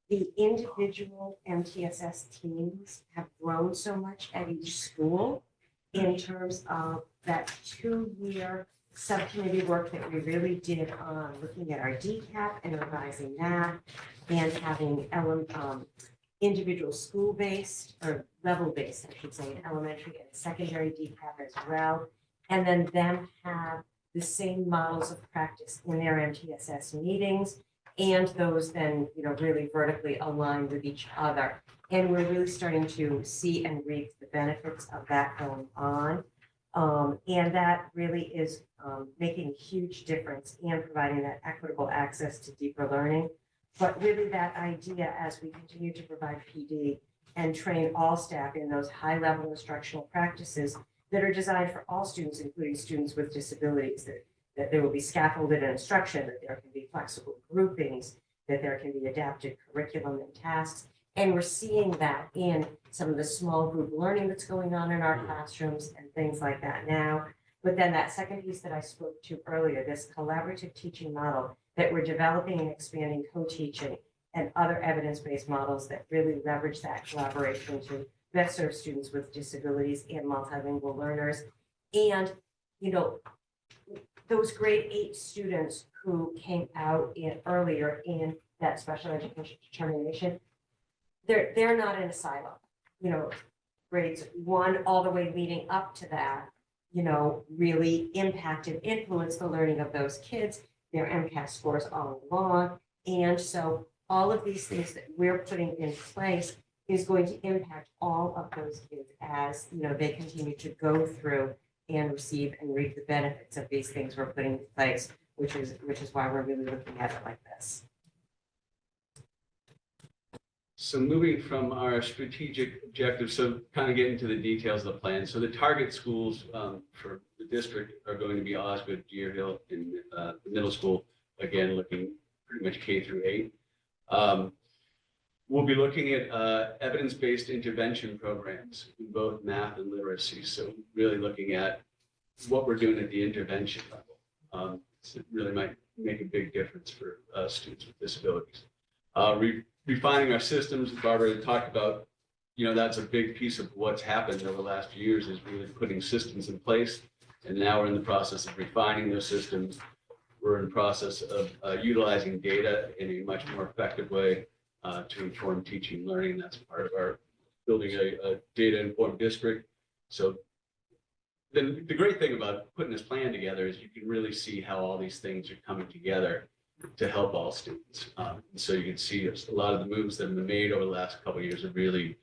the individual MTSS teams have grown so much at each school in terms of that 2-year subcommittee work that we really did on looking at our DCAP and revising that, and having individual school-based or level-based, I should say, in elementary and secondary DCAP as well. And then them have the same models of practice in their MTSS meetings, and those then, really vertically aligned with each other. And we're really starting to see and reap the benefits of that going on. And that really is making a huge difference and providing that equitable access to deeper learning. But really that idea, as we continue to provide PD and train all staff in those high-level instructional practices that are designed for all students, including students with disabilities, that there will be scaffolded instruction, that there can be flexible groupings, that there can be adapted curriculum and tasks. And we're seeing that in some of the small group learning that's going on in our classrooms and things like that now. But then that second piece that I spoke to earlier, this collaborative teaching model that we're developing and expanding co-teaching and other evidence-based models that really leverage that collaboration to best serve students with disabilities and multilingual learners. And, those grade 8 students who came out earlier in that special education determination, they're not in a silo. Grades 1 all the way leading up to that, really impacted, influenced the learning of those kids, their MCAS scores all along. And so all of these things that we're putting in place is going to impact all of those kids as, they continue to go through and receive and reap the benefits of these things we're putting in place, which is why we're really looking at it like this. So moving from our strategic objectives, so kind of getting to the details of the plan. So the target schools for the district are going to be Osgood, Deer Hill, and the middle school, again, looking pretty much K through 8. We'll be looking at evidence-based intervention programs in both math and literacy. So really looking at what we're doing at the intervention level. So it really might make a big difference for students with disabilities. Refining our systems, Barbara talked about, that's a big piece of what's happened over the last few years is really putting systems in place. And now we're in the process of refining those systems. We're in the process of utilizing data in a much more effective way to inform teaching and learning. That's part of our building a data-informed district. So then the great thing about putting this plan together is you can really see how all these things are coming together to help all students. So you can see a lot of the moves that have been made over the last couple of years are really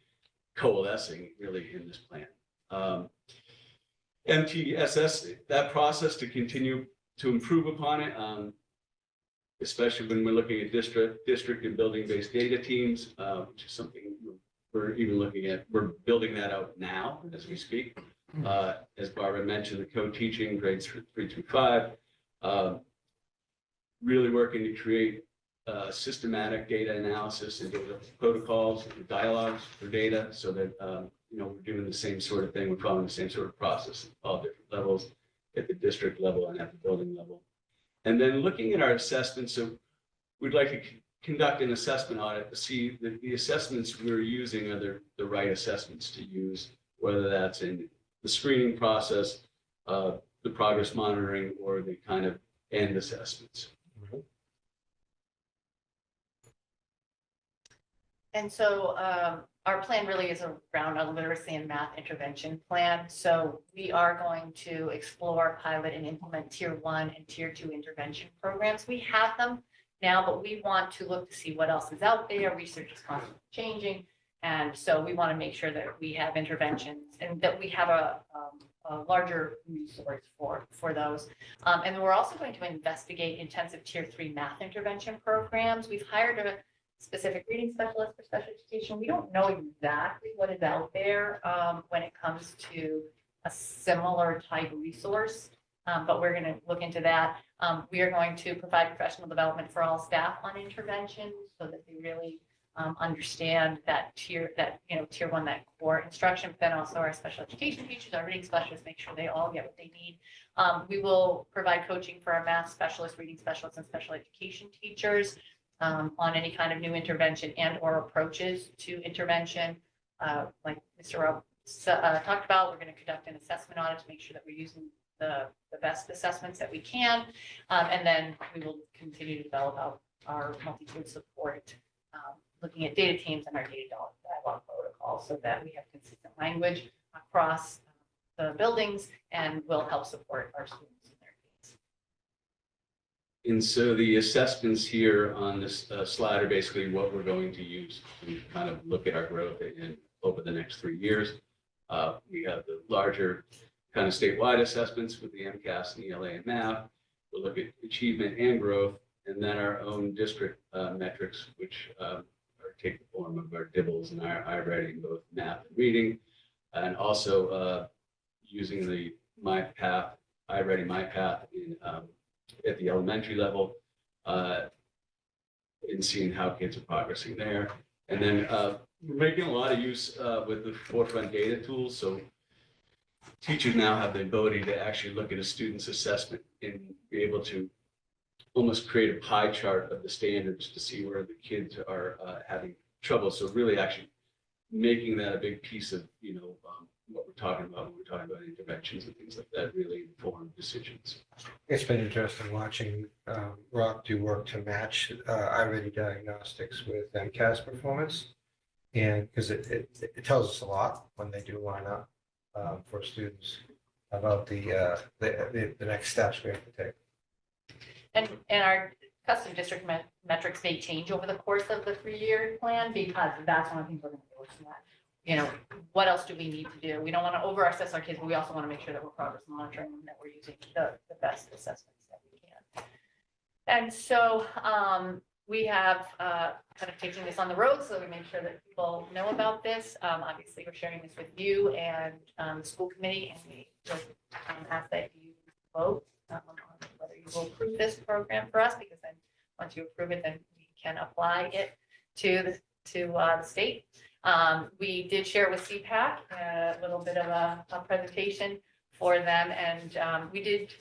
coalescing really in this plan. MTSS, that process to continue to improve upon it, especially when we're looking at district and building-based data teams, which is something we're even looking at. We're building that out now as we speak. As Barbara mentioned, the co-teaching grades 3 through 5, really working to create systematic data analysis and data protocols and dialogues for data so that we're doing the same sort of thing, we're following the same sort of process, at all different levels, at the district level and at the building level. And then looking at our assessments, so we'd like to conduct an assessment audit to see that the assessments we're using are the right assessments to use, whether that's in the screening process, the progress monitoring, or the kind of end assessments. And so our plan really is around a literacy and math intervention plan. So we are going to explore, pilot, and implement tier 1 and tier 2 intervention programs. We have them now, but we want to look to see what else is out there. Research is constantly changing. And so we want to make sure that we have interventions and that we have a larger resource for those. And we're also going to investigate intensive tier 3 math intervention programs. We've hired a specific reading specialist for special education. We don't know exactly what is out there when it comes to a similar type resource, but we're going to look into that. We are going to provide professional development for all staff on intervention so that they really understand that tier 1, that core instruction, but then also our special education teachers, our reading specialists, make sure they all get what they need. We will provide coaching for our math specialists, reading specialists, and special education teachers on any kind of new intervention and or approaches to intervention. Like Mr. Rob talked about, we're going to conduct an assessment audit to make sure that we're using the best assessments that we can. And then we will continue to develop our multi-tiered support, looking at data teams and our data dialogue protocol so that we have consistent language across the buildings and will help support our students. And so the assessments here on this slide are basically what we're going to use to kind of look at our growth over the next 3 years. We have the larger kind of statewide assessments with the MCAS and ELA and math. We'll look at achievement and growth, and then our own district metrics, which take the form of our DIBELS and our iReady, both math and reading, and also using the MyPath, iReady MyPath at the elementary level, and seeing how kids are progressing there. And then we're making a lot of use with the Forefront data tools. So teachers now have the ability to actually look at a student's assessment and be able to almost create a pie chart of the standards to see where the kids are having trouble. So really actually making that a big piece of, what we're talking about when we're talking about interventions and things like that, really inform decisions. It's been interesting watching Rock do work to match iReady diagnostics with MCAS performance. And because it tells us a lot when they do line up for students about the next steps we have to take. And our custom district metrics may change over the course of the 3-year plan because that's one of the things we're going to be looking at. What else do we need to do? We don't want to over-assess our kids, but we also want to make sure that we're progress monitoring and that we're using the best assessments that we can. And so we have kind of taking this on the road so that we make sure that people know about this. Obviously, we're sharing this with you and the school committee, and we ask that you vote on whether you will approve this program for us, because then once you approve it, then we can apply it to the state. We did share with CPAC a little bit of a presentation for them, and we did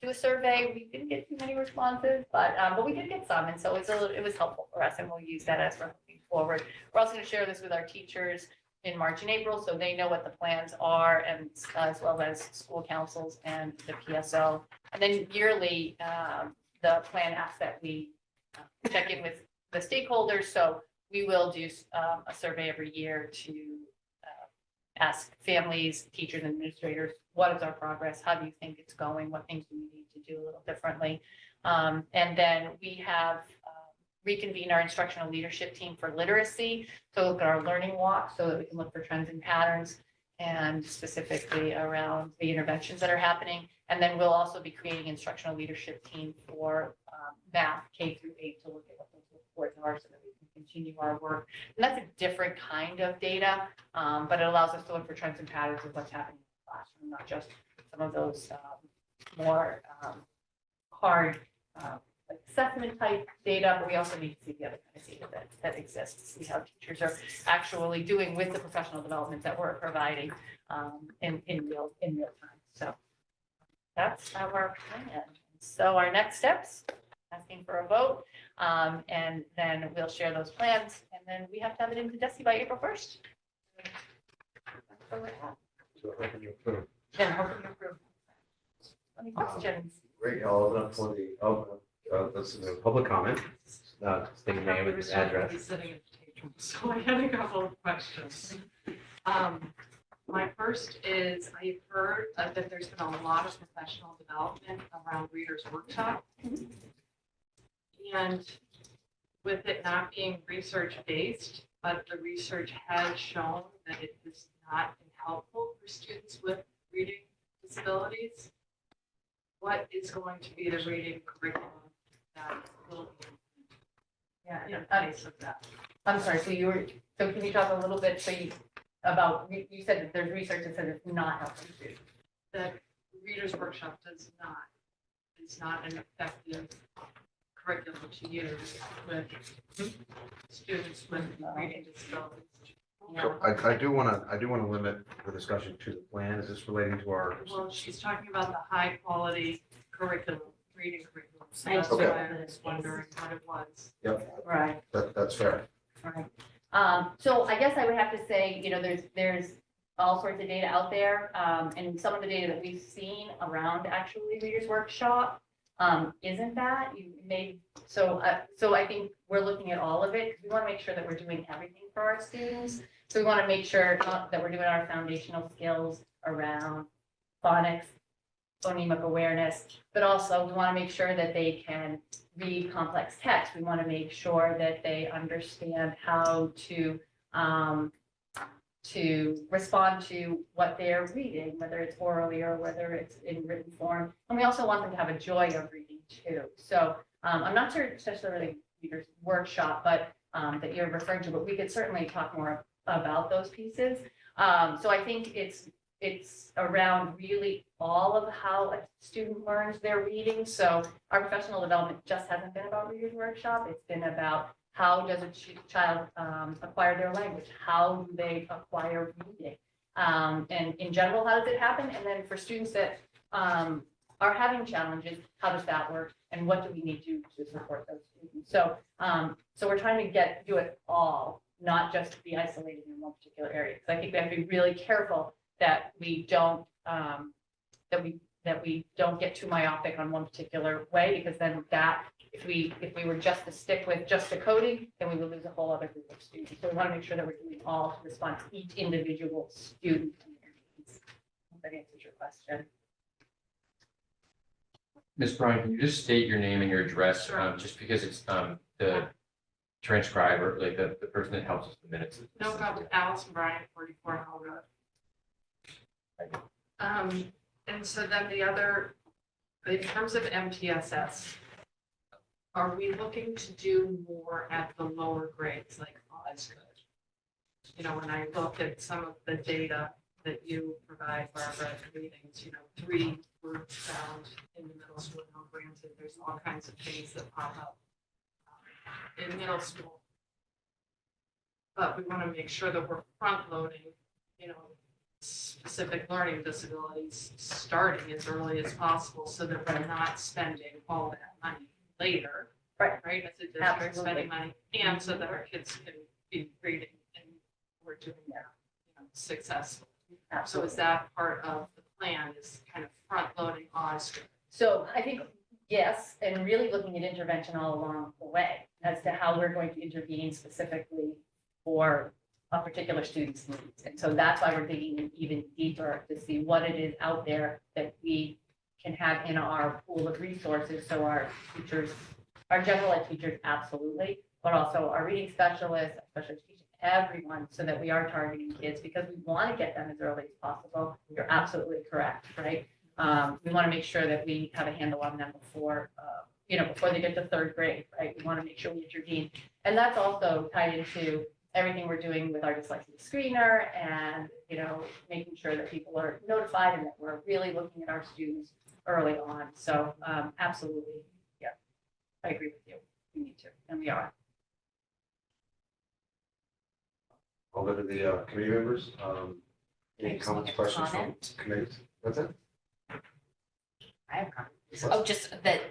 do a survey. We didn't get too many responses, but we did get some, and so it was helpful for us, and we'll use that as we're moving forward. We're also going to share this with our teachers in March and April, so they know what the plans are, and as well as school councils and the PSO. And then yearly, the plan asks that we check in with the stakeholders. So we will do a survey every year to ask families, teachers, and administrators, what is our progress? How do you think it's going? What things do we need to do a little differently? And then we have reconvened our instructional leadership team for literacy. So look at our learning walk so that we can look for trends and patterns, and specifically around the interventions that are happening. And then we'll also be creating instructional leadership team for math K through 8 to look at what those reports are so that we can continue our work. And that's a different kind of data, but it allows us to look for trends and patterns of what's happening in the classroom, not just some of those more hard like assessment type data, but we also need to see the other kind of data that exists, see how teachers are actually doing with the professional development that we're providing in real time. So that's our plan. So our next steps, asking for a vote, and then we'll share those plans, and then we have to have it into DESI by April 1st. That's where we're at. So hoping you approve. Then hoping you approve. Any questions? Great, I'll open up for this is a public comment, state your name and address. So I had a couple of questions. My first is, I've heard that there's been a lot of professional development around Readers Workshop. And with it not being research-based, but the research has shown that it has not been helpful for students with reading disabilities. What is going to be the reading curriculum that will be in place of that? I'm sorry, so can you talk a little bit, about, you said that there's research that says it's not helping students. That Readers Workshop is not an effective curriculum to use with students with reading disabilities. So I do want to limit the discussion to the plan. Is this relating to our? Well, she's talking about the high quality curriculum, reading curriculum. So I that's Okay. why I was wondering what it was. Yep, Right. that's fair. Right. So I guess I would have to say, there's all sorts of data out there, and some of the data that we've seen around actually Readers Workshop isn't that. So I think we're looking at all of it, because we want to make sure that we're doing everything for our students. So we want to make sure that we're doing our foundational skills around phonics, phonemic awareness, but also we want to make sure that they can read complex text. We want to make sure that they understand how to respond to what they're reading, whether it's orally or whether it's in written form. And we also want them to have a joy of reading too. So I'm not sure necessarily Readers Workshop, but that you're referring to, but we could certainly talk more about those pieces. So I think it's around really all of how a student learns their reading. So our professional development just hasn't been about Readers Workshop. It's been about how does a child acquire their language? How do they acquire reading? And in general, how does it happen? And then for students that are having challenges, how does that work? And what do we need to support those students? So we're trying to do it all, not just be isolated in one particular area. Because I think we have to be really careful that we don't get too myopic on one particular way, because then if we were just to stick with just the coding, then we would lose a whole other group of students. So we want to make sure that we're doing all to respond to each individual student and their needs. Hope that answers your question. Ms. Bryan, can you just state your name and your address, Sure. just because it's the transcriber, like the person that helps us with the minutes. No problem. Allison Bryant, 44 Hall Road. And so then the other, in terms of MTSS, are we looking to do more at the lower grades like Osgood? When I look at some of the data that you provide, Barbara, readings, 3 were found in the middle school. Now, granted, there's all kinds of things that pop up in middle school. But we want to make sure that we're front loading, specific learning disabilities starting as early as possible, so that we're not spending all that money later. Right. Right, as a district Absolutely. spending money, and so that our kids can be reading and we're doing that, successfully. So is that part of the plan, is kind of front loading Osgood? So I think, yes, and really looking at intervention all along the way as to how we're going to intervene specifically for a particular student's needs. And so that's why we're digging even deeper to see what it is out there that we can have in our pool of resources. So our teachers, our general ed teachers, absolutely, but also our reading specialists, special education, everyone, so that we are targeting kids because we want to get them as early as possible. You're absolutely correct, right? We want to make sure that we have a handle on them before they get to 3rd grade, right? We want to make sure we intervene. And that's also tied into everything we're doing with our dyslexia screener and, making sure that people are notified and that we're really looking at our students early on. So absolutely, yeah. I agree with you. We need to, and we are. I'll go to the committee members. Any Just comments, make a questions from comment. committees? That's it? I have comments. Oh, just that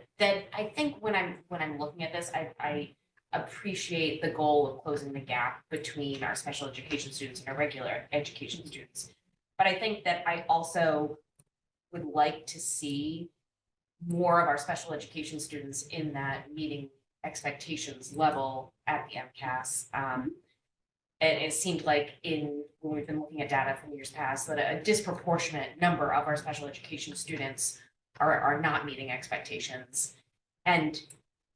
I think when I'm looking at this, I appreciate the goal of closing the gap between our special education students and our regular education students. But I think that I also would like to see more of our special education students in that meeting expectations level at the MCAS. And it seemed like when we've been looking at data from years past, that a disproportionate number of our special education students are not meeting expectations. And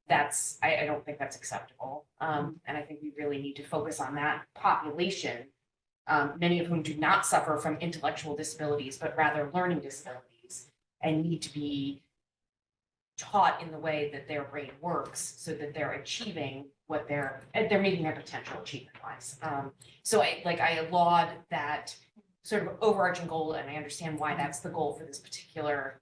I don't think that's acceptable. And I think we really need to focus on that population, many of whom do not suffer from intellectual disabilities, but rather learning disabilities, and need to be taught in the way that their brain works so that they're achieving what they're meeting their potential achievement wise. So I laud that sort of overarching goal, and I understand why that's the goal for this particular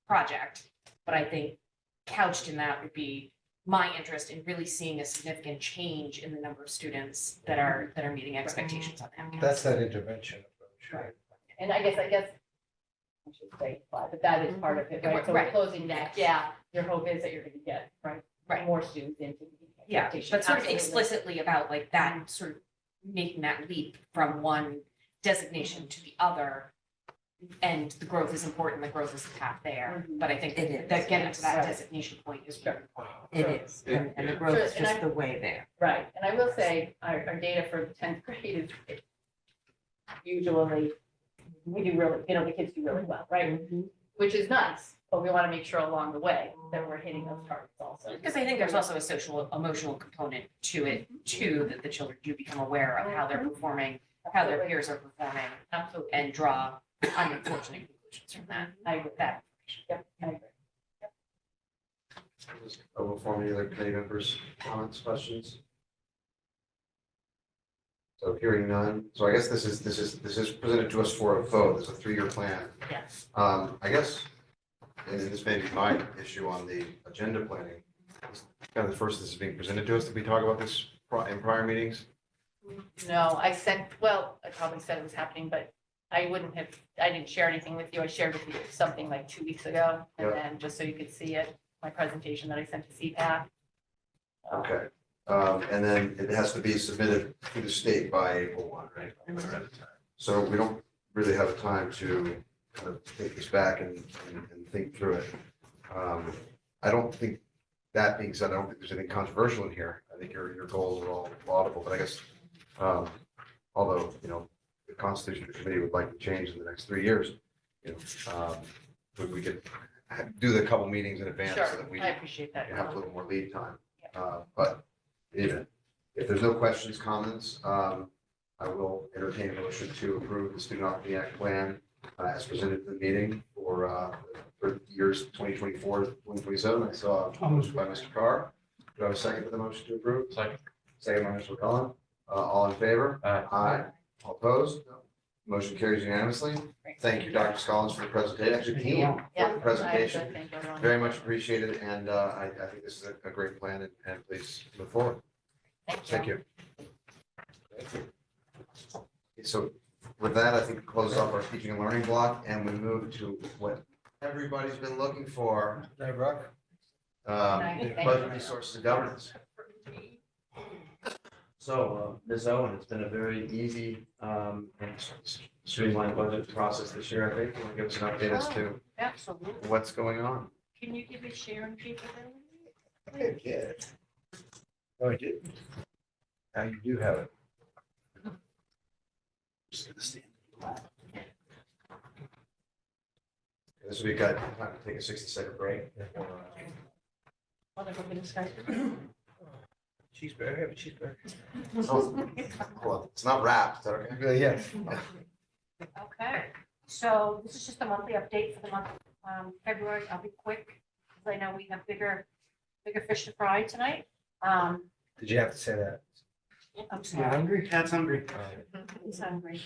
project. But I think couched in that would be my interest in really seeing a significant change in the number of students that are meeting expectations on the MCAS. That's that intervention approach. Right. And I guess I should say, but that is part of it, right? So we're Right. closing that gap. Your hope is that you're gonna get, right? More students into the Yeah, expectation. but sort of Absolutely. explicitly about like that, sort of making that leap from one designation to the other. And the growth is important, the growth is the path there, Mhm. but I think It is. that getting to that Right. designation point is very important. It is, and the growth is Sure, and just the way there. Right, and I will say, our data for the 10th grade is usually, we do really, the kids do really well, right? Which is nice, but we want to make sure along the way that we're hitting those targets also. Because I think there's also a social, emotional component to it too, that the children do become aware of how they're performing, how their peers are performing, Absolutely. and draw unfortunate conclusions from that. I agree with that. Yep, I agree. Open forum, any other committee members, comments, questions? So hearing none, so I guess this is presented to us for a vote, it's a 3-year plan. Yes. I guess, and this may be my issue on the agenda planning, it's kind of the first this is being presented to us, did we talk about this in prior meetings? No, I probably said it was happening, but I didn't share anything with you. I shared with you something like 2 weeks ago. And Yep. then just so you could see it, my presentation that I sent to CPAC. Okay, and then it has to be submitted to the state by April 1, right? So we don't really have time to kind of take this back and think through it. I don't think, that being said, I don't think there's anything controversial in here. I think your goals are all laudable, but I guess, although, the Constitution Committee would like to change in the next 3 years, we could do the couple meetings in advance so Sure, that we I appreciate that. have a little more lead time. But if there's no questions, comments, I will entertain a motion to approve the Student Opportunity Act plan as presented to the meeting for years 2024, 2027. I saw a motion by Mr. Carr. Do I have a second to the motion to approve? Second. Second by Mr. McCollum. All in favor? Aye. All opposed? No. Motion carries unanimously. Thank you, Dr. Scollins, for the presentation. Actually, team, for Yeah, the presentation. I thank everyone. Very much appreciated, and I think this is a great plan, and please move forward. Thank you. So with that, I think it closes off our teaching and learning block, and we move to what everybody's been looking for. Hey, Brock? Budget resources and governance. So, Ms. Owen, it's been a very easy and streamlined budget process this year, I think. Want to give us an update as to Absolutely. what's going on? Can you give me sharing capability? Yeah. Oh, I did. Now you do have it. This week, I have to take a 60-second break. Wonderful, good discussion. Cheeseburger, have a cheeseburger. Well, it's not wrapped, is that okay? Yeah. Okay, so this is just a monthly update for the month of February. I'll be quick, because I know we have bigger fish to fry tonight. Did you have to say that? I'm sorry. Cat's hungry. He's hungry.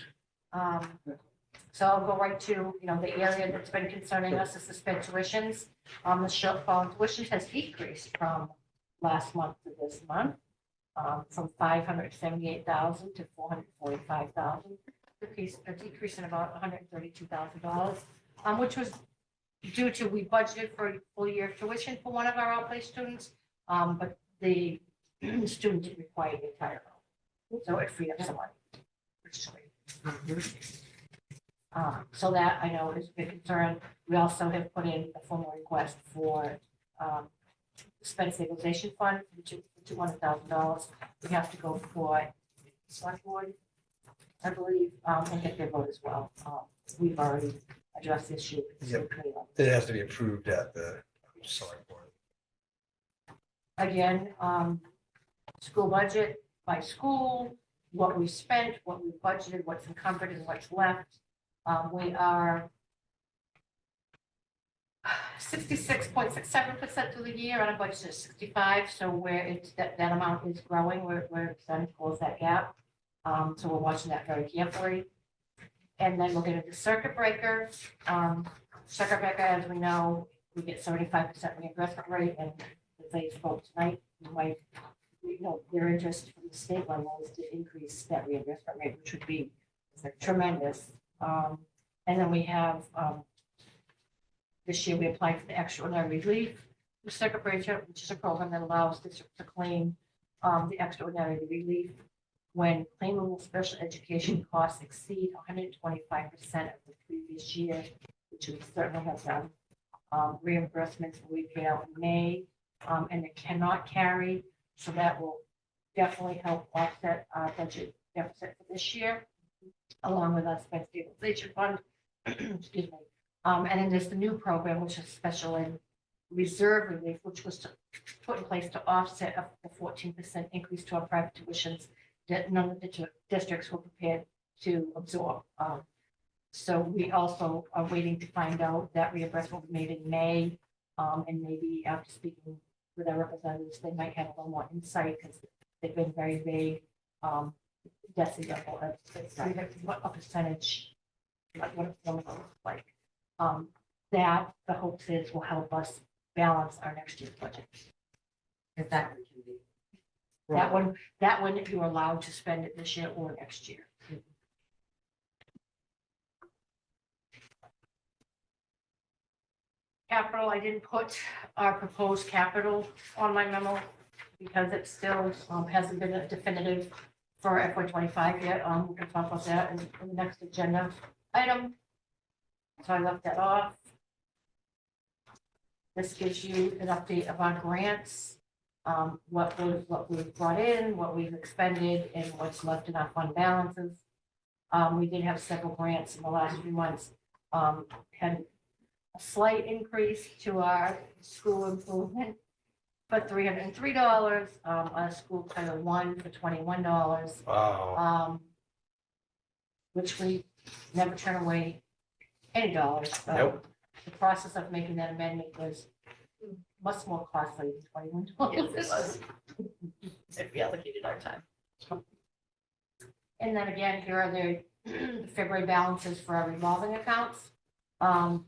So I'll go right to, the area that's been concerning us is suspend tuitions. The shortfall in tuitions has decreased from last month to this month, from 578,000 to 445,000. A decrease in about $132,000, which was due to, we budgeted for a full year of tuition for one of our outplaced students, but the student didn't require the entire amount. So it freed up some money, which is great. So that I know is a big concern. We also have put in a formal request for spend stabilization fund for $200,000. We have to go for select board, I believe, and get their vote as well. We've already addressed the issue. Yep. It has to be approved at the select board. Again, school budget by school, what we spent, what we budgeted, what's encumbered and what's left. We are 66.67% through the year, and our budget is 65. So where it's that amount is growing, we're starting to close that gap. So we're watching that very carefully. And then looking at the circuit breaker. Circuit breaker, as we know, we get 75% reimbursement rate, and as they spoke tonight, you might, their interest from the state level is to increase that reimbursement rate, which would be tremendous. And then we have, this year we applied for the extraordinary relief for circuit breaker, which is a program that allows districts to claim the extraordinary relief when claimable special education costs exceed 125% of the previous year, which we certainly have done. Reimbursements will be paid out in May, and it cannot carry, so that will definitely help offset our budget deficit for this year, along with our spend stabilization fund. Excuse me. And then there's the new program, which is special ed reserve relief, which was put in place to offset a 14% increase to our private tuitions that none of the districts were prepared to absorb. So we also are waiting to find out that reimbursement will be made in May. And maybe after speaking with our representatives, they might have a little more insight because they've been very vague. Decibel, what a percentage, what it's going to look like. That the hopes is will help us balance our next year's budget. If that can be. That one, if you're allowed to spend it this year or next year. Capital, I didn't put our proposed capital on my memo because it still hasn't been a definitive for FY25 yet. We can talk about that in the next agenda item. So I left that off. This gives you an update of our grants, what we've brought in, what we've expended, and what's left in our fund balances. We did have several grants in the last few months. Had a slight increase to our school improvement for $303, our school Title I for $21. Wow. Which we never turn away any dollars. Nope. The process of making that amendment was much more costly than $21. If we allocated our time. And then again, here are the February balances for our revolving accounts.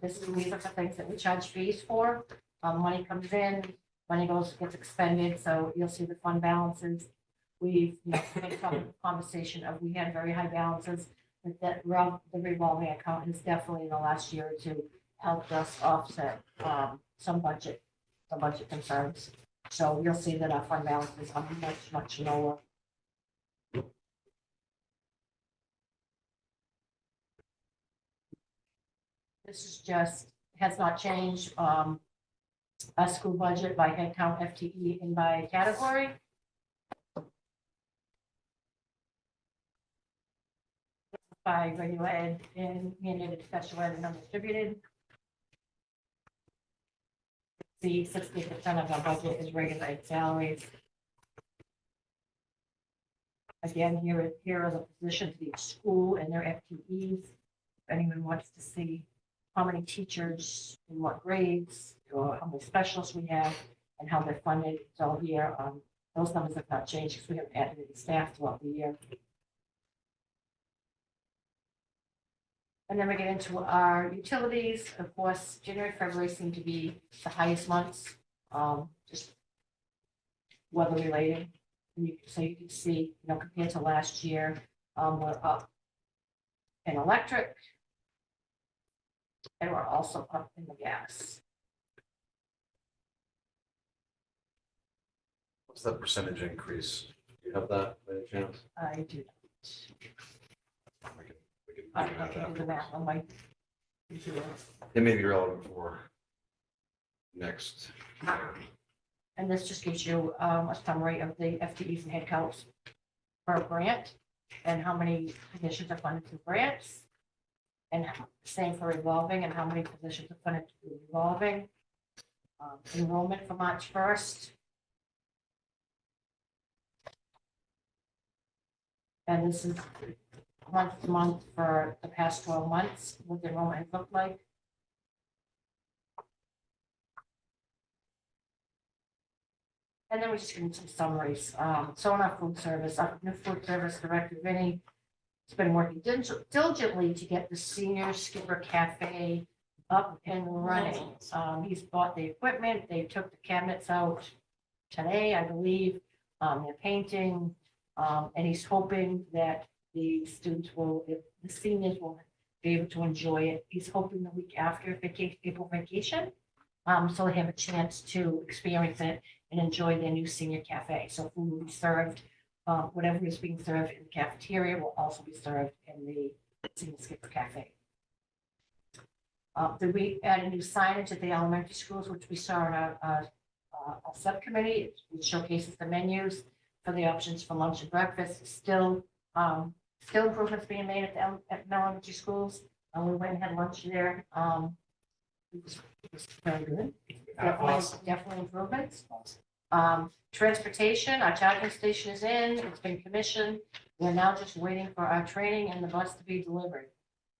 These are the things that we charge fees for. Money comes in, money gets expended, so you'll see the fund balances. We've had some conversation of, we had very high balances, but the revolving account has definitely in the last year or two helped us offset some budget concerns. So you'll see that our fund balances are much lower. This is just, has not changed, our school budget by head count, FTE, and by category. By regular ed and mandated special ed and undistributed. The 60% of our budget is regular ed salaries. Again, here are the positions of each school and their FTEs. If anyone wants to see how many teachers in what grades or how many specialists we have and how they're funded, it's all here. Those numbers have not changed because we haven't added any staff throughout the year. And then we get into our utilities. Of course, January, February seem to be the highest months, just weather related. And so you can see, compared to last year, we're up in electric. And we're also up in the gas. What's that percentage increase? Do you have that by any chance? I do. We can I do that can do the math on my. computer. It may be relevant for next. And this just gives you a summary of the FTEs and headcounts per grant and how many positions are funded through grants. And same for revolving and how many positions are funded through revolving. Enrollment for March 1st. And this is month to month for the past 12 months, what the enrollment looked like. And then we just give them some summaries. So on our food service, our new food service director, Vinny, has been working diligently to get the senior Skipper Cafe up and running. He's bought the equipment, they took the cabinets out today, I believe. They're painting, and he's hoping that the students will, if the seniors will be able to enjoy it. He's hoping the week after April vacation, so they have a chance to experience it and enjoy their new senior cafe. So food will be served, whatever is being served in the cafeteria will also be served in the senior Skipper Cafe. We added new signage at the elementary schools, which we saw in our subcommittee, which showcases the menus for the options for lunch and breakfast. Still improvements being made at the elementary schools. We went and had lunch there. It was very good. Definitely improvements. Transportation, our charging station is in, it's been commissioned. We're now just waiting for our training and the bus to be delivered.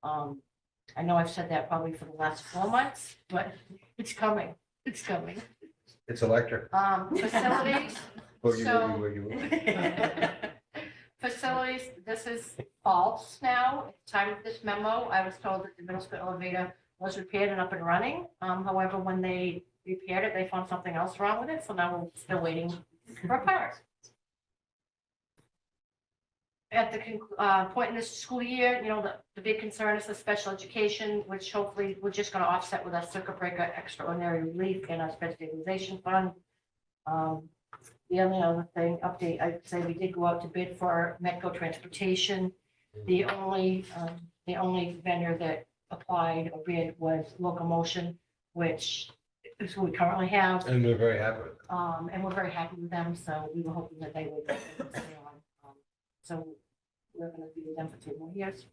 I know I've said that probably for the last 4 months, but it's coming. It's coming. It's electric. Facilities. Boogie, So- woogie, woogie. Facilities, this is false now. At the time of this memo, I was told that the middle school elevator was repaired and up and running. However, when they repaired it, they found something else wrong with it, so now we're still waiting for a part. At the point in this school year, the big concern is the special education, which hopefully we're just going to offset with our circuit breaker extraordinary relief and our special stabilization fund. The only other thing, update, I'd say we did go out to bid for Metco Transportation. The only vendor that applied or bid was Locomotion, which is who we currently have. And we're very happy with it. And we're very happy with them, so we were hoping that they would stay on. So we're gonna be with them for 2 more years.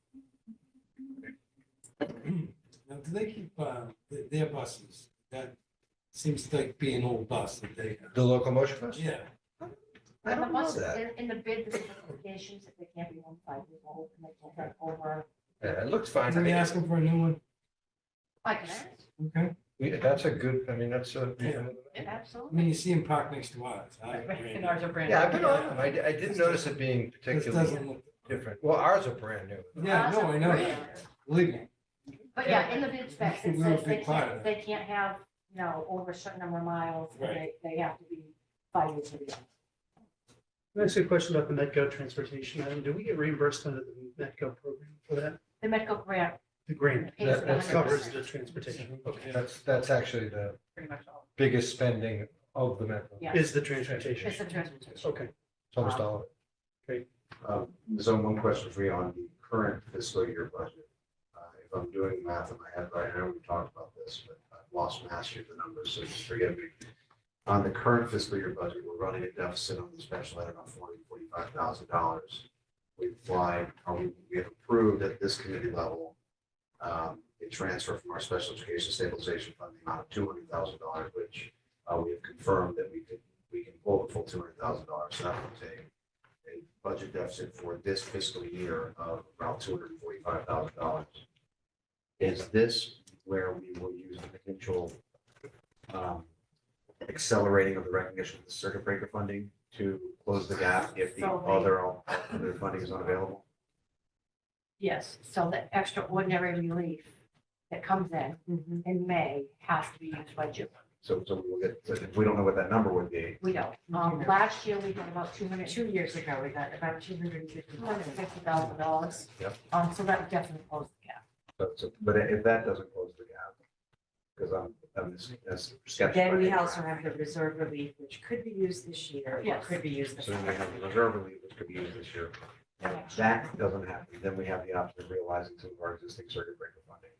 Now, do they keep their buses? That seems like be an old bus that they have. The locomotion bus? Yeah. I And the don't know bus, that. in the bid, the specifications, that they can't be more than 5 years old, and they can't have over, Yeah, it looks fine. Are they asking for a new one? I can ask, Okay. That's a good, I mean, that's a. I absolutely. mean, you see them parked next to ours. And ours are brand Yeah, I've new. been on them. I didn't notice it being This particularly doesn't look. different. Well, ours are brand new. Yeah, Ours no, are I know brand that. Believe me. But yeah, in the bid specs, it We're a says they big part of can't, it. they can't have, over a certain number of miles, and Right. they have to be 5 years old. Can I ask you a question about the Metco transportation item? Do we get reimbursed under the Metco program for that? The Metco grant The grant pays That- that 100%. covers the transportation. Okay. That's actually the Pretty much all. biggest spending of the metro. Yeah. Is the transportation. It's the transportation. Okay. It's almost all of it. So one question for you on the current fiscal year budget. If I'm doing math in my head right now, we talked about this, but I've lost mastery of the numbers, so just forgive me. On the current fiscal year budget, we're running a deficit on the special ed of $45,000. We have approved at this committee level a transfer from our special education stabilization fund, the amount of $200,000, which we have confirmed that we can pull the full $200,000. So that would take a budget deficit for this fiscal year of about $245,000. Is this where we will use the potential accelerating of the recognition of the circuit breaker funding to close the gap if the So other funding is unavailable? Yes, so the extraordinary relief that comes in May has to be used by June. So we will get, if we don't know what that number would be, We don't. Last year, we got about 2 years ago, we got about $250,000. Yep. So that would definitely close the gap. but if that doesn't close the gap, because I'm skeptical. Then we also have the reserve relief, which could be used this year, or Yes. could be used. So then we have the reserve relief, which could be used this year. And if that doesn't happen, then we have the option of realizing some of our existing circuit breaker funding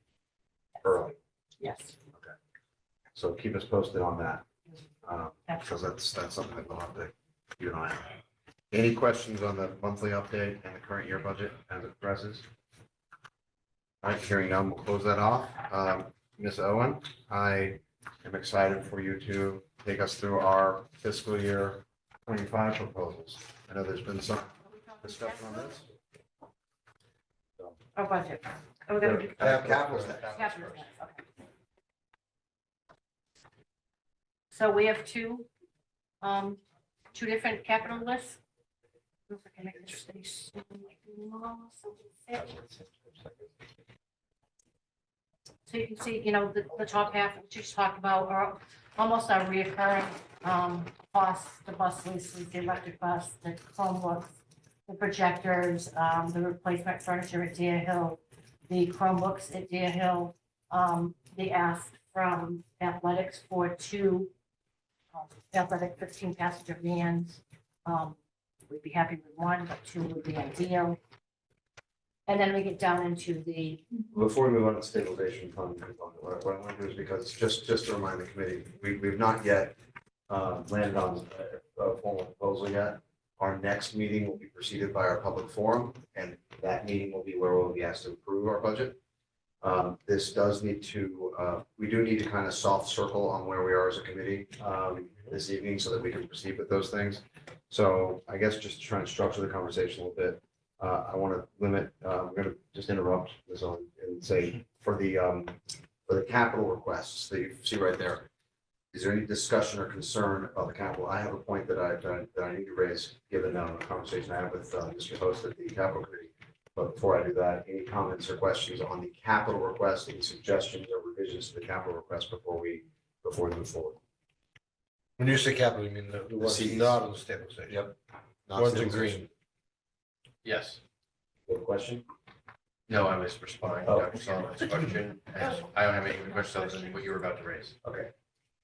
early. Yes. So keep us posted on that. Because that's something that we'll have to keep an eye on. Any questions on the monthly update and the current year budget as it progresses? All right, hearing none, we'll close that off. Ms. Owen, I am excited for you to take us through our fiscal year 25 proposals. I know there's been some discussion on this. Our budget. Are we gonna do? Capital. Capital, okay. So we have two different capital lists. If I can make this stay small, so it fits. So you can see, the top half, which you just talked about, are almost our reoccurring costs, the bus leases, the electric bus, the Chromebooks, the projectors, the replacement furniture at Deer Hill, the Chromebooks at Deer Hill, the ask from athletics for 2 athletic 15-passenger vans. We'd be happy with 1, but 2 would be ideal. And then we get down into the, Before we move on to stabilization fund component, what I want to do is because just to remind the committee, we've not yet landed on a formal proposal yet. Our next meeting will be preceded by our public forum, and that meeting will be where we'll be asked to approve our budget. This does need to, we do need to kind of soft circle on where we are as a committee this evening so that we can proceed with those things. So I guess just to try and structure the conversation a little bit, I want to limit, we're going to just interrupt this on and say for the capital requests that you see right there, is there any discussion or concern about the capital? I have a point that I need to raise, given the conversation I had with Mr. Host at the capital committee. But before I do that, any comments or questions on the capital request, any suggestions or revisions to the capital request before we move forward? When you say capital, you mean the ones Cs. not on the stabilization? Yep. Ones in green. Yes. Good question. No, I was responding to Oh. Dr. Solomon's question. And I don't have any questions other than what you were about to raise. Okay.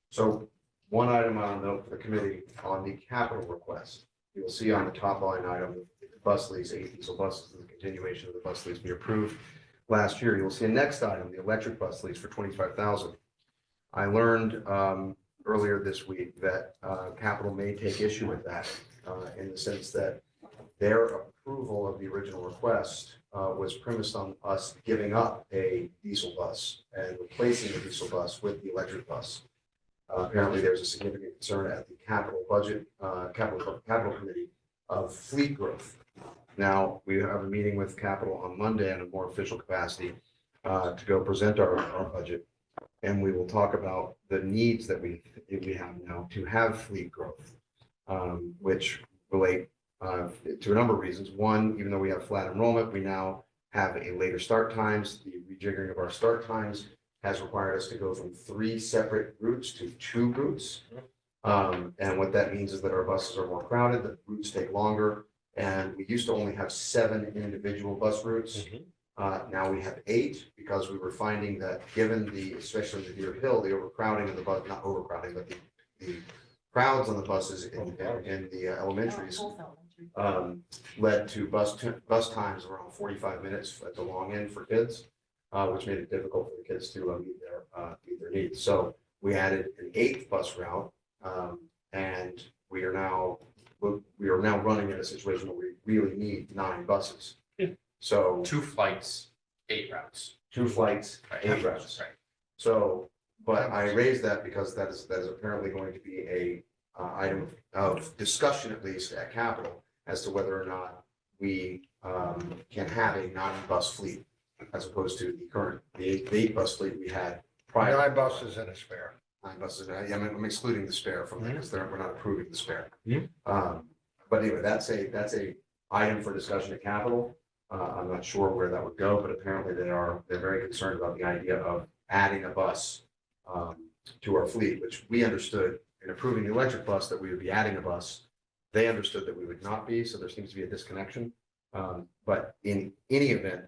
So one item I'll note for the committee on the capital request, you will see on the top line item, bus lease, 8 diesel buses, and the continuation of the bus lease we approved last year. You'll see a next item, the electric bus lease for 25,000. I learned earlier this week that capital may take issue with that in the sense that their approval of the original request was premised on us giving up a diesel bus and replacing the diesel bus with the electric bus. Apparently, there's a significant concern at the capital budget, capital committee of fleet growth. Now, we have a meeting with capital on Monday in a more official capacity to go present our budget. And we will talk about the needs that we have now to have fleet growth, which relate to a number of reasons. One, even though we have flat enrollment, we now have a later start times. The rejiggering of our start times has required us to go from 3 separate routes to 2 routes. And what that means is that our buses are more crowded, the routes take longer, and we used to only have 7 individual bus routes. Now we have 8 because we were finding that given especially the Deer Hill, the overcrowding of the bus, not overcrowding, but the crowds on the buses in the elementaries led to bus times around 45 minutes at the long end for kids, which made it difficult for the kids to meet their needs. So we added an 8th bus route, and we are now running in a situation where we really need 9 buses. So 2 flights, 8 routes. 2 flights, 8 routes. Right. So, but I raised that because that is apparently going to be a item of discussion, at least at Capitol, as to whether or not we can have a 9-bus fleet as opposed to the 8-bus fleet we had prior. 9 buses and a spare. 9 buses. Yeah, I'm excluding the spare from that because we're not approving the spare. Mhm. But anyway, that's a item for discussion at Capitol. I'm not sure where that would go, but apparently they're very concerned about the idea of adding a bus to our fleet, which we understood in approving the electric bus that we would be adding a bus. They understood that we would not be, so there seems to be a disconnection. But in any event,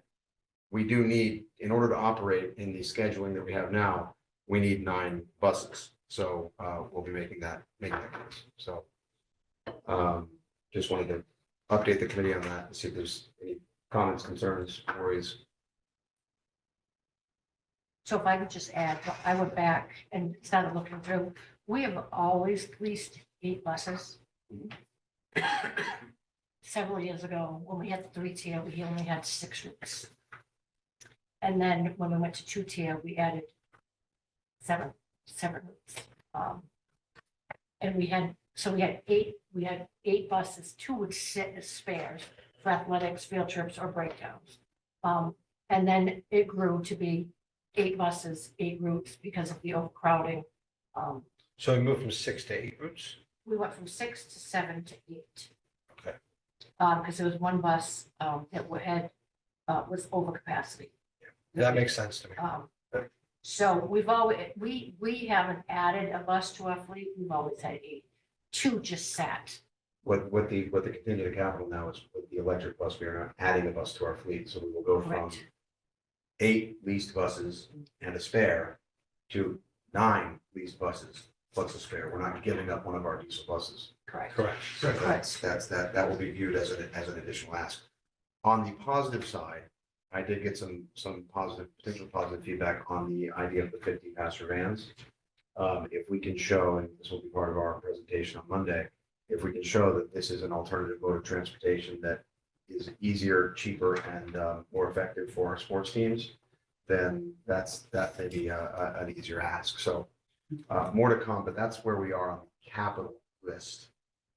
we do need, in order to operate in the scheduling that we have now, we need 9 buses. So we'll be making that case. So just wanted to update the committee on that and see if there's any comments, concerns, worries. So if I could just add, I went back and started looking through, we have always leased 8 buses. Several years ago, when we had the 3-tier, we only had 6 routes. And then when we went to 2-tier, we added 7 routes. And we had 8 buses, 2 would sit as spares for athletics, field trips, or breakdowns. And then it grew to be 8 buses, 8 routes because of the overcrowding. So we moved from 6 to 8 routes? We went from 6 to 7 to 8. Okay. Because there was one bus that was over capacity. That makes sense to me. So we've always, we haven't added a bus to our fleet, we've always had 8. 2 just sat. What the contingent capital now is with the electric bus, we are not adding a bus to our fleet, so we will go from Correct. 8 leased buses and a spare to 9 leased buses plus a spare. We're not giving up one of our diesel buses. Correct. Correct. So that will be viewed as an additional ask. On the positive side, I did get some potential positive feedback on the idea of the 50 passenger vans. If we can show, and this will be part of our presentation on Monday, if we can show that this is an alternative mode of transportation that is easier, cheaper, and more effective for our sports teams, then that may be an easier ask. So more to come, but that's where we are on the capital list.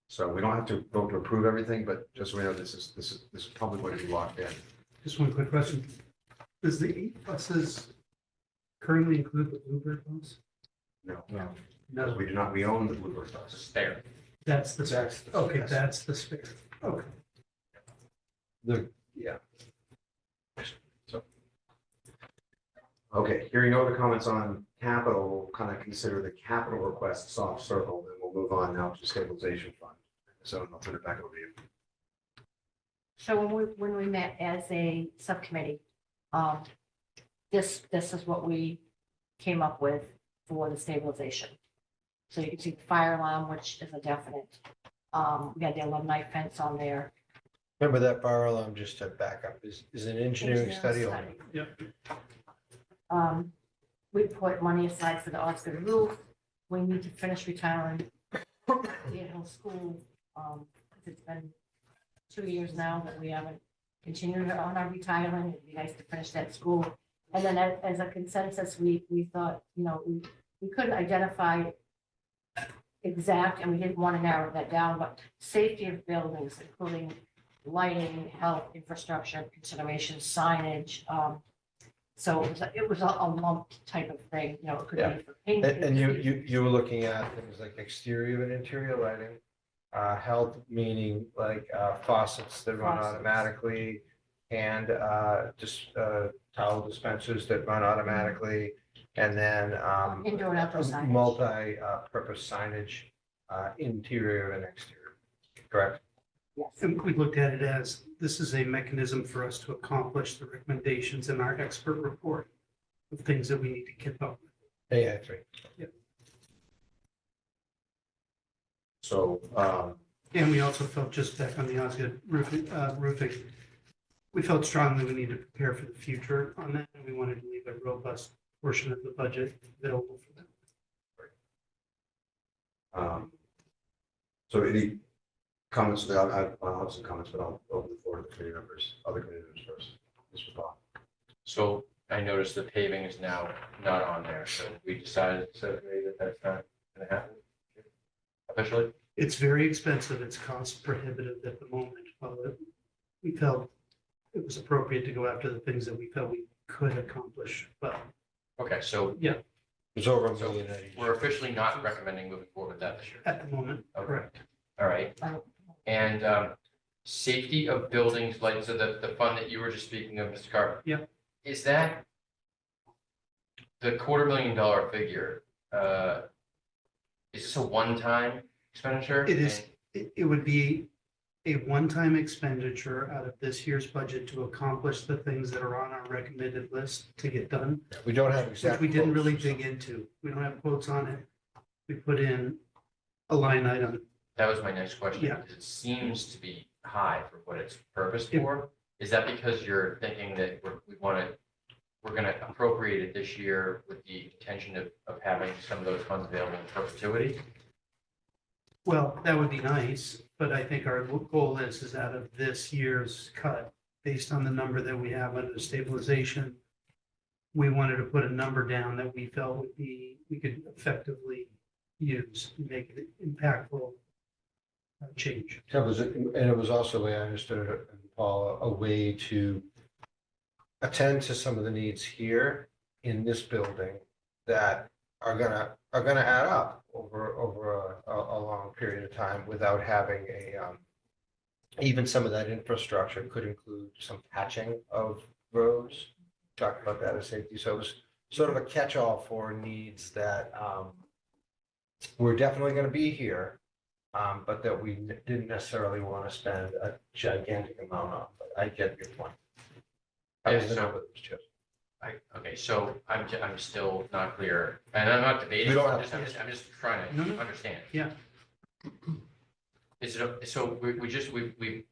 So we don't have to vote to approve everything, but just so we know, this is probably going to be locked in. Just one quick question. Does the 8 buses currently include the Bluebird bus? No, No, we do not. We own the Bluebird bus. Spare. that's the spare. Okay, that's the spare. Okay. Okay, hearing no other comments on capital, we'll kind of consider the capital request soft circle, then we'll move on now to stabilization fund. So I'll turn it back over to you. So when we met as a subcommittee, this is what we came up with for the stabilization. So you can see the fire alarm, which is a definite. We had the alumni fence on there. Remember that fire alarm, just to back up, is an engineering study only. Yep. We put money aside for the Osgood roof. We need to finish retiring the Hill School. It's been 2 years now that we haven't continued on our retiring. It'd be nice to finish that school. And then as a consensus, we thought, we couldn't identify exact, and we didn't want to narrow that down, but safety of buildings, including lighting, health, infrastructure, considerations, signage. So it was a lump type of thing, it could be for paint. And you were looking at things like exterior and interior lighting, health, meaning like faucets that run Faucets. automatically, and just towel dispensers that run automatically, and then Indoor and outdoor signage. multi-purpose signage, interior and exterior, correct? Yes. And we looked at it as, this is a mechanism for us to accomplish the recommendations in our expert report of things that we need to keep up with. Yeah, that's right. So, And we also felt, just back on the Osgood roofing, we felt strongly we need to prepare for the future on that, and we wanted to leave a robust portion of the budget available for them. so any comments? I'll have some comments, but I'll open the floor to the committee members, other committee members first. Mr. Bob. So I noticed the paving is now not on there, so we decided that that's not gonna happen officially. It's very expensive, it's cost prohibitive at the moment. We felt it was appropriate to go after the things that we felt we could accomplish, but Okay, so It's over $1 So million. at each. we're officially not recommending moving forward with that this year. at the moment, Okay. correct. All right. And safety of buildings, like, so the fund that you were just speaking of, Mr. Carr. Yep. Is that the $250,000 figure, is this a one-time expenditure? It is. It would be a one-time expenditure out of this year's budget to accomplish the things that are on our recommended list to get done, We don't have which exact. we didn't really quotes. dig into. We don't have quotes on it. We put in a line item. That was my next question. Yeah. Because it seems to be high for what it's purposed It- for. Is that because you're thinking that we're gonna appropriate it this year with the intention of having some of those funds available in perpetuity? Well, that would be nice, but I think our goal is out of this year's cut, based on the number that we have under stabilization, we wanted to put a number down that we felt we could effectively use, and make it impactful change. And it was also, the way I understood it, Paul, a way to attend to some of the needs here in this building that are gonna add up over a long period of time without having even some of that infrastructure could include some patching of roads. Talked about that as safety. So it was sort of a catch-all for needs that were definitely gonna be here, but that we didn't necessarily want to spend a gigantic amount on. But I get your point. That was the Yeah, so- number that was chosen. Okay, so I'm still not clear, and I'm not debating, We don't I'm have just, I'm just trying No, to no. understand. Yeah. Is it, so we've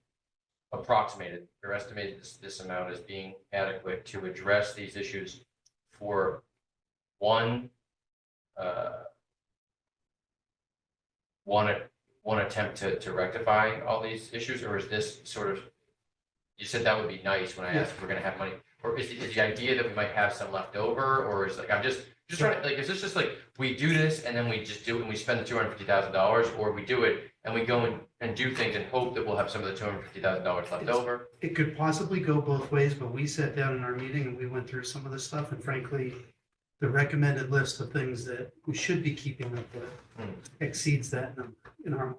approximated or estimated this amount as being adequate to address these issues for one, one attempt to rectify all these issues, or is this sort of, you said that would be nice when I asked if we're gonna have money, or is the idea that we might have some left over, or is like, I'm just trying to, like, is this just like, we do this and then we just do it and we spend the $250,000, or we do it and we go and do things and hope that we'll have some of the $250,000 left over? It could possibly go both ways, but we sat down in our meeting and we went through some of the stuff, and frankly, the recommended list of things that we should be keeping up with exceeds that number in our mind.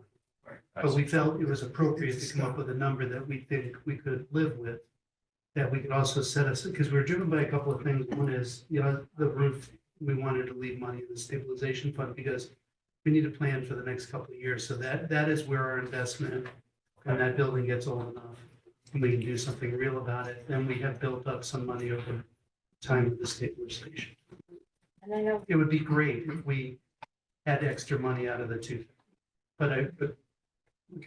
But we felt it was appropriate to come up with a number that we think we could live with, that we could also set us, because we're driven by a couple of things. One is, the roof, we wanted to leave money in the stabilization fund because we need to plan for the next couple of years. So that is where our investment, when that building gets old enough, and we can do something real about it, then we have built up some money over time with the stabilization. And I know It would be great if we had extra money out of the two. But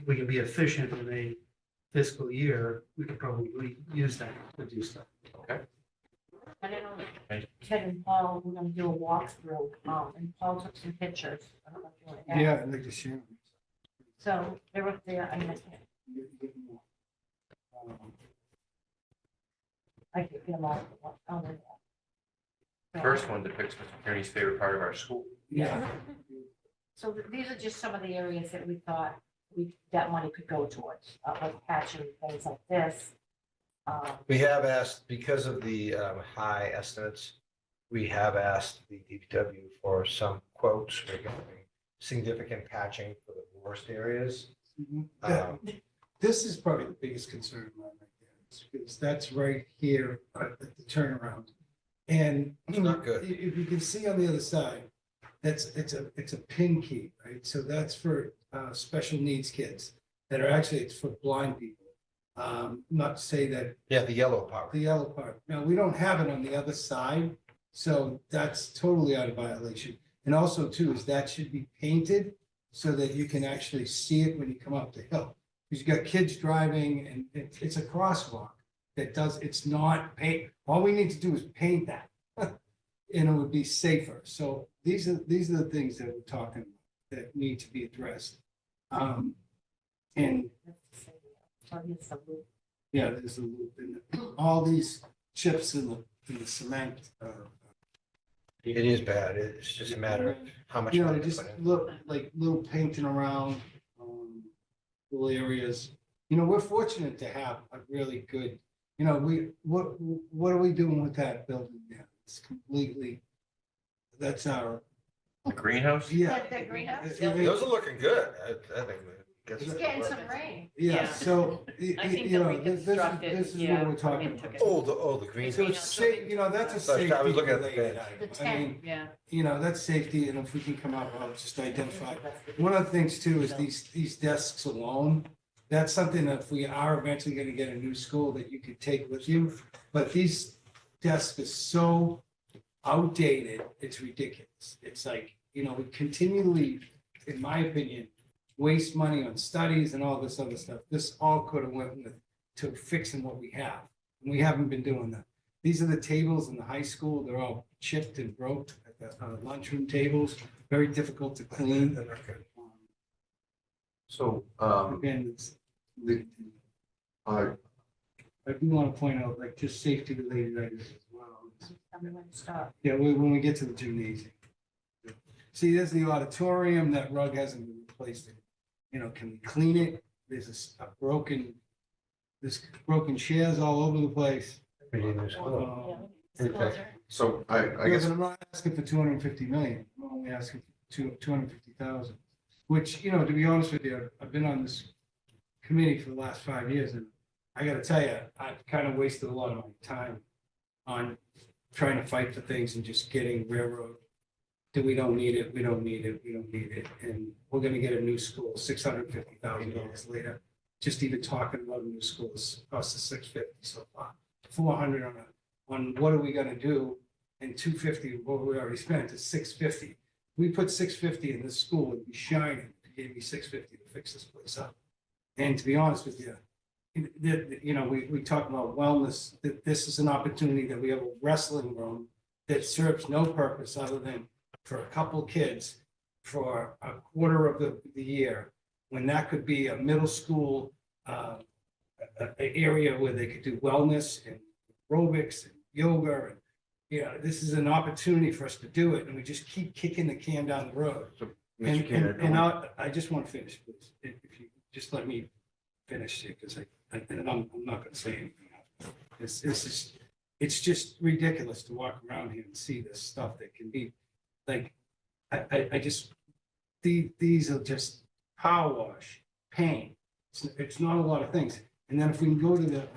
we can be efficient in a fiscal year, we could probably use that to do stuff. Okay. I don't know, Ted and Paul, we're gonna do a walkthrough, and Paul took some pictures. I don't know if you want to add. Yeah, I'd like to share. them. So they're up there, I could get them all. Oh, there they are. First one depicts Mr. Kearney's favorite part of our school. Yeah. So these are just some of the areas that we thought that money could go towards, like patching, things like this. We have asked, because of the high estimates, we have asked the DPW for some quotes regarding significant patching for the worst areas. This is probably the biggest concern of mine right there, because that's right here at the turnaround. And It's not good. If you can see on the other side, it's a pin key, right? So that's for special needs kids that are actually, it's for blind people. Not to say that Yeah, the yellow part. the yellow part. Now, we don't have it on the other side, so that's totally out of violation. And also too, is that should be painted so that you can actually see it when you come up the hill. Because you got kids driving and it's a crosswalk that it's not paint. All we need to do is paint that. And it would be safer. So these are the things that we're talking about that need to be addressed. And So here's the loop. yeah, there's a loop in it. All these chips in the cement. It is bad. It's just a matter of how much You know, money to just put in. look like little painting around, little areas. You know, we're fortunate to have a really good, what are we doing with that building now? It's completely, that's our, The greenhouse? yeah. The greenhouse? Those are looking good. I think It's getting some rain. Yeah, Yeah. so, I think you that know, we constructed, this is yeah, what we're talking and took about. it. The green. So it's safe, you know, that's a So I safety was looking at the related bench. item. The I mean, tent. Yeah, you know, that's safety, and if we can come up, I'll just identify. One of the things too is these desks alone, that's something that if we are eventually gonna get a new school that you could take with you. But these desks are so outdated, it's ridiculous. It's like, you know, we continually, in my opinion, waste money on studies and all this other stuff. This all could have went with, to fixing what we have. And we haven't been doing that. These are the tables in the high school. They're all chipped and broke, lunchroom tables, very difficult to clean. So, Again, it's, I do want to point out, like, just safety related items as well. Tell me when to stop. Yeah, when we get to the gymnasium. See, there's the auditorium, that rug hasn't been replaced. You know, can we clean it? There's there's broken chairs all over the place. so I Yeah, guess, but I'm not asking for 250 million, I'm only asking for 250,000. Which, you know, to be honest with you, I've been on this committee for the last 5 years, and I gotta tell you, I've kind of wasted a lot of my time on trying to fight for things and just getting railroad. That we don't need it, we don't need it, we don't need it, and we're gonna get a new school, $650,000 later. Just even talking about a new school is cost us $650 so far, 400 on what are we gonna do? And 250, what we already spent is 650. We put 650 in this school, it'd be shining, if you gave me 650 to fix this place up. And to be honest with you, you know, we talk about wellness, that this is an opportunity that we have a wrestling room that serves no purpose other than for a couple kids for a quarter of the year, when that could be a middle school area where they could do wellness and aerobics and yoga. And, you know, this is an opportunity for us to do it, and we just keep kicking the can down the road. And, Mr. Keenan, I just want to finish, please, if you just let me finish it, because I'm not going to say anything else. It's just ridiculous to walk around here and see this stuff that can be, like, I just, these are just power wash, paint. It's not a lot of things. And then if we can go to the,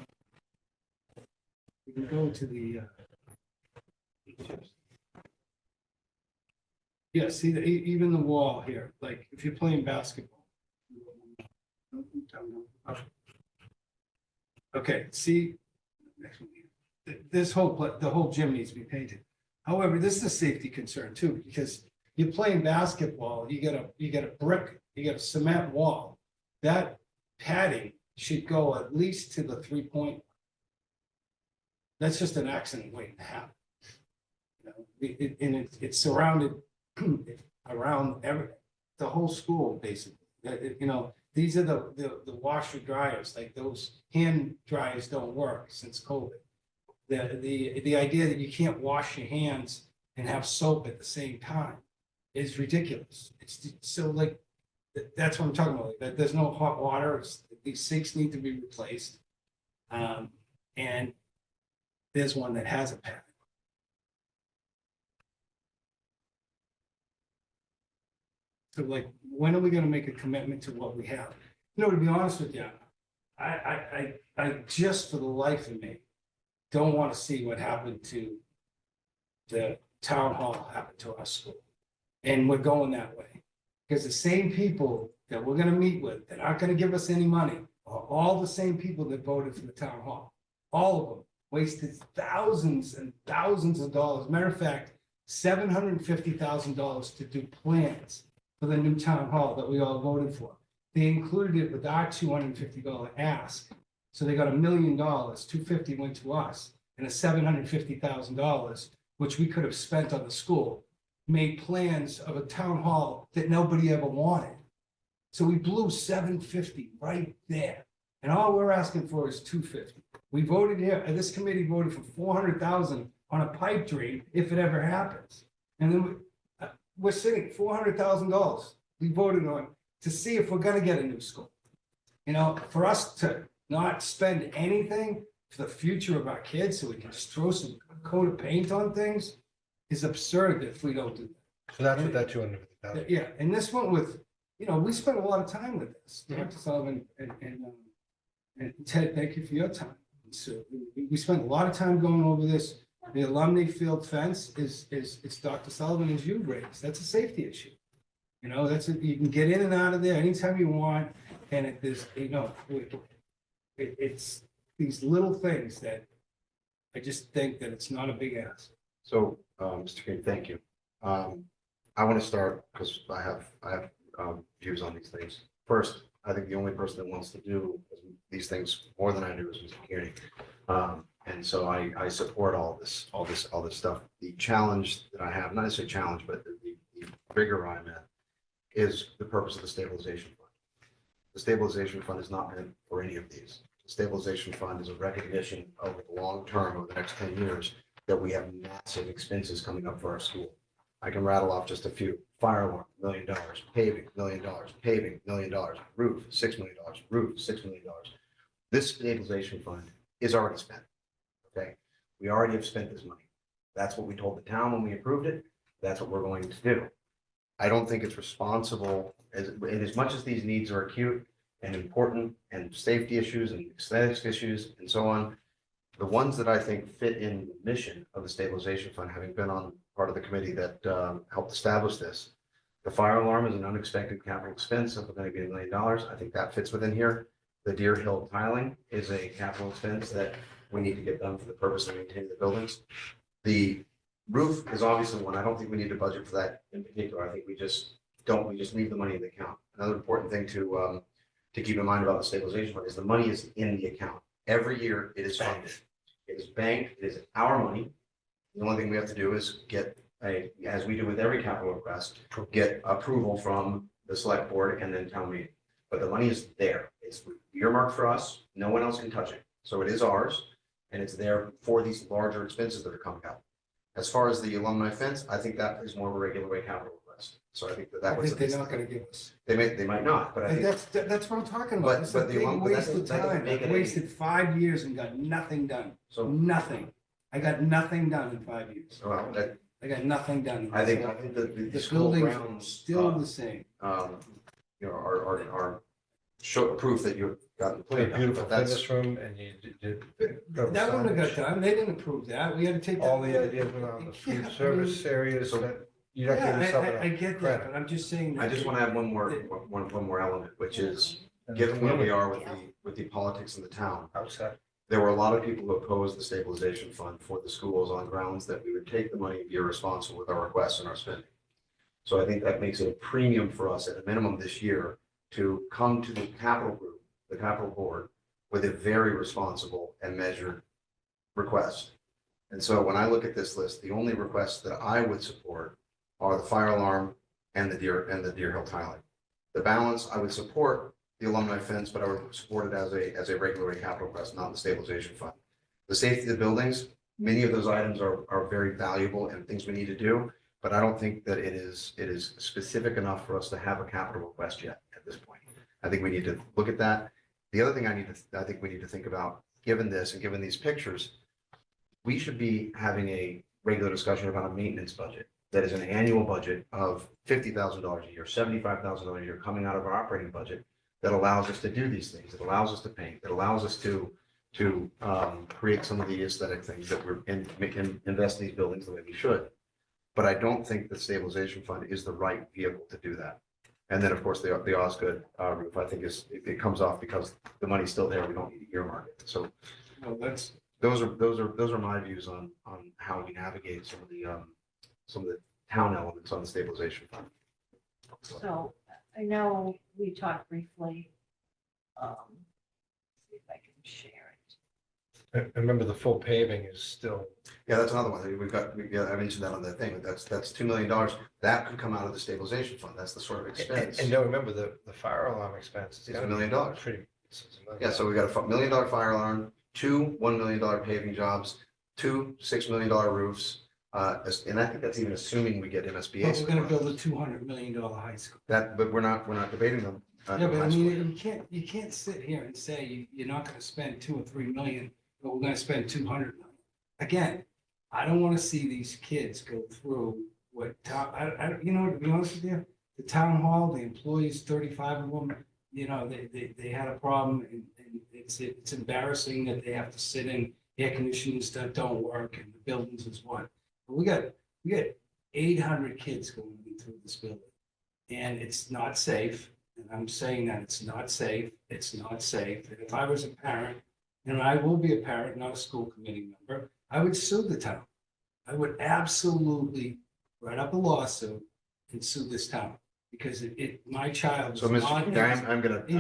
yeah, see, even the wall here, like, if you're playing basketball. Okay, see, this whole, the whole gym needs to be painted. However, this is a safety concern too, because you're playing basketball, you get a brick, you get a cement wall. That padding should go at least to the 3-point. That's just an accident waiting to happen. You know, it's surrounded around the whole school, basically. You know, these are the washer dryers, like those hand dryers don't work since COVID. The idea that you can't wash your hands and have soap at the same time is ridiculous. It's so, like, that's what I'm talking about. Like, that there's no hot water. These sinks need to be replaced. And there's one that has a pad. So, like, when are we gonna make a commitment to what we have? You know, to be honest with you, I just, for the life of me, don't want to see what happened to the town hall happen to our school. And we're going that way. Because the same people that we're gonna meet with, that aren't gonna give us any money, are all the same people that voted for the town hall. All of them wasted thousands and thousands of dollars. Matter of fact, $750,000 to do plans for the new town hall that we all voted for. They included it with our $250 ask. So they got $1 million, 250 went to us, and a $750,000, which we could have spent on the school, made plans of a town hall that nobody ever wanted. So we blew 750 right there. And all we're asking for is 250. We voted here, and this committee voted for 400,000 on a pipe dream if it ever happens. And then we're sitting $400,000 we voted on to see if we're gonna get a new school. You know, for us to not spend anything for the future of our kids so we can just throw some coat of paint on things is absurd if we don't do that. so that's what that 250,000. Yeah, and this one with, you know, we spent a lot of time with this, Dr. Sullivan and Ted, thank you for your time. So we spent a lot of time going over this. The alumni field fence it's Dr. Sullivan as you raised. That's a safety issue. You know, you can get in and out of there anytime you want. And it's these little things that I just think that it's not a big ask. So, Mr. King, thank you. I want to start because I have views on these things. First, I think the only person that wants to do these things more than I do is Mr. Kearney. And so I support all this stuff. The challenge that I have, not necessarily challenge, but the rigor I'm at is the purpose of the stabilization fund. The stabilization fund is not meant for any of these. The stabilization fund is a recognition over the long term, over the next 10 years, that we have massive expenses coming up for our school. I can rattle off just a few. Fire alarm, $1 million, paving, $1 million, paving, $1 million, roof, $6 million, roof, $6 million. This stabilization fund is already spent. Okay, we already have spent this money. That's what we told the town when we approved it. That's what we're going to do. I don't think it's responsible, as much as these needs are acute and important and safety issues and aesthetics issues and so on. The ones that I think fit in the mission of the stabilization fund, having been on part of the committee that helped establish this, the fire alarm is an unexpected capital expense of going to be $1 million. I think that fits within here. The Deer Hill tiling is a capital expense that we need to get done for the purpose of maintaining the buildings. The roof is obviously one. I don't think we need to budget for that in particular. I think we just leave the money in the account. Another important thing to keep in mind about the stabilization fund is the money is in the account. Every year it is funded. It is banked. It is our money. The only thing we have to do is get as we do with every capital request, get approval from the select board and then town meeting. But the money is there. It's earmarked for us. No one else can touch it. So it is ours, and it's there for these larger expenses that are coming up. As far as the alumni fence, I think that is more of a regular way capital request. So I think that was. They're not going to give us. They might not, but I think. That's what I'm talking about. It's a big waste of time. I wasted 5 years and got nothing done. So nothing. I got nothing done in 5 years. Well, I got nothing done. I think the school buildings grounds still the same. Are show proof that you've gotten Put a played. beautiful fitness room and you did. That wouldn't have got done. They didn't approve that. We had to take. All the ideas around the food service areas that you don't give yourself I get that, credit. but I'm just saying. I just want to add one more element, which is, given where we are with the politics in the town, Outside. there were a lot of people who opposed the stabilization fund for the schools on grounds that we would take the money and be irresponsible with our requests and our spending. So I think that makes it a premium for us at a minimum this year to come to the capital group, the capital board, with a very responsible and measured request. And so when I look at this list, the only requests that I would support are the fire alarm and the Deer Hill tiling. The balance, I would support the alumni fence, but I would support it as a regular capital request, not the stabilization fund. The safety of the buildings, many of those items are very valuable and things we need to do, but I don't think that it is specific enough for us to have a capital request yet at this point. I think we need to look at that. The other thing I think we need to think about, given this and given these pictures, we should be having a regular discussion about a maintenance budget that is an annual budget of $50,000 a year, $75,000 a year coming out of our operating budget that allows us to do these things. That allows us to paint, that allows us to create some of the aesthetic things that we're invest in these buildings the way we should. But I don't think the stabilization fund is the right vehicle to do that. And then, of course, the Osgood roof, I think it comes off because the money's still there. We don't need to earmark it. So those are my views on how we navigate some of the town elements on the stabilization fund. So I know we talked briefly. See if I can share it. I remember the full paving is still. Yeah, that's another one. I mentioned that on the thing. That's $2 million. That could come out of the stabilization fund. That's the sort of expense. And don't remember the fire alarm expense. It's $1 million. Pretty. Yeah, so we got a $1 million fire alarm, 2 $1 million paving jobs, 2 $6 million roofs. And I think that's even assuming we get MSBA. But we're gonna build a $200 million high school. But we're not debating them. Yeah, but I mean, you can't sit here and say you're not gonna spend 2 or 3 million, but we're gonna spend 200 million. Again, I don't wanna see these kids go through what top, to be honest with you, the town hall, the employees, 35 of them, you know, they had a problem and it's embarrassing that they have to sit in air conditioners that don't work and the buildings is what. But we got 800 kids going through this building. And it's not safe. And I'm saying that it's not safe. It's not safe. And if I was a parent, and I will be a parent, not a school committee member, I would sue the town. I would absolutely write up a lawsuit and sue this town. Because my child is So, Mr. not. Chairman, I'm gonna in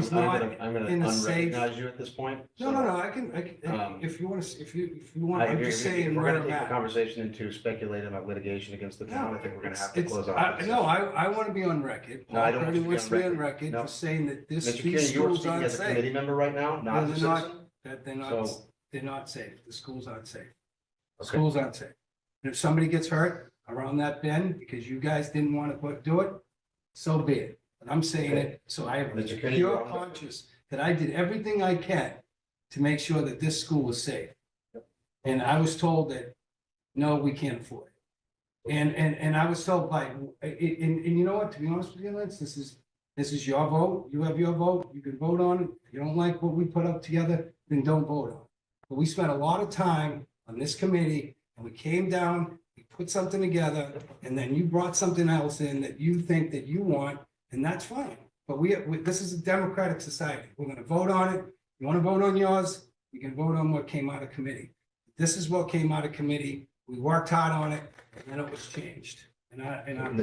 a safe- unrecognize you at this point. No, I can, if you want to, if you want, I'm just saying We're where gonna I'm take the at. conversation into speculating about litigation against the town. I think we're gonna have to It's- close off. this No, session. I want to be on record. No, I don't want you to be Wants on to be on record. record No. for saying that Mr. these Kearney, you are schools speaking aren't as a safe. committee member right now, not No, as a they're not. citizen. That they're not safe. The schools aren't safe. The Okay. schools aren't safe. And if somebody gets hurt around that bend because you guys didn't want to do it, so be it. But I'm saying it, so I have a Mr. Kearney, pure you're on. conscience that I did everything I can to make sure that this school was safe. And I was told that, no, we can't afford it. And I was told by, and you know what, to be honest with you, Lance, this is your vote. You have your vote. You can vote on it. If you don't like what we put up together, then don't vote on it. But we spent a lot of time on this committee and we came down, we put something together, and then you brought something else in that you think that you want, and that's fine. But this is a democratic society. We're gonna vote on it. You wanna vote on yours, you can vote on what came out of committee. This is what came out of committee. We worked hard on it, and then it was changed. And I It hasn't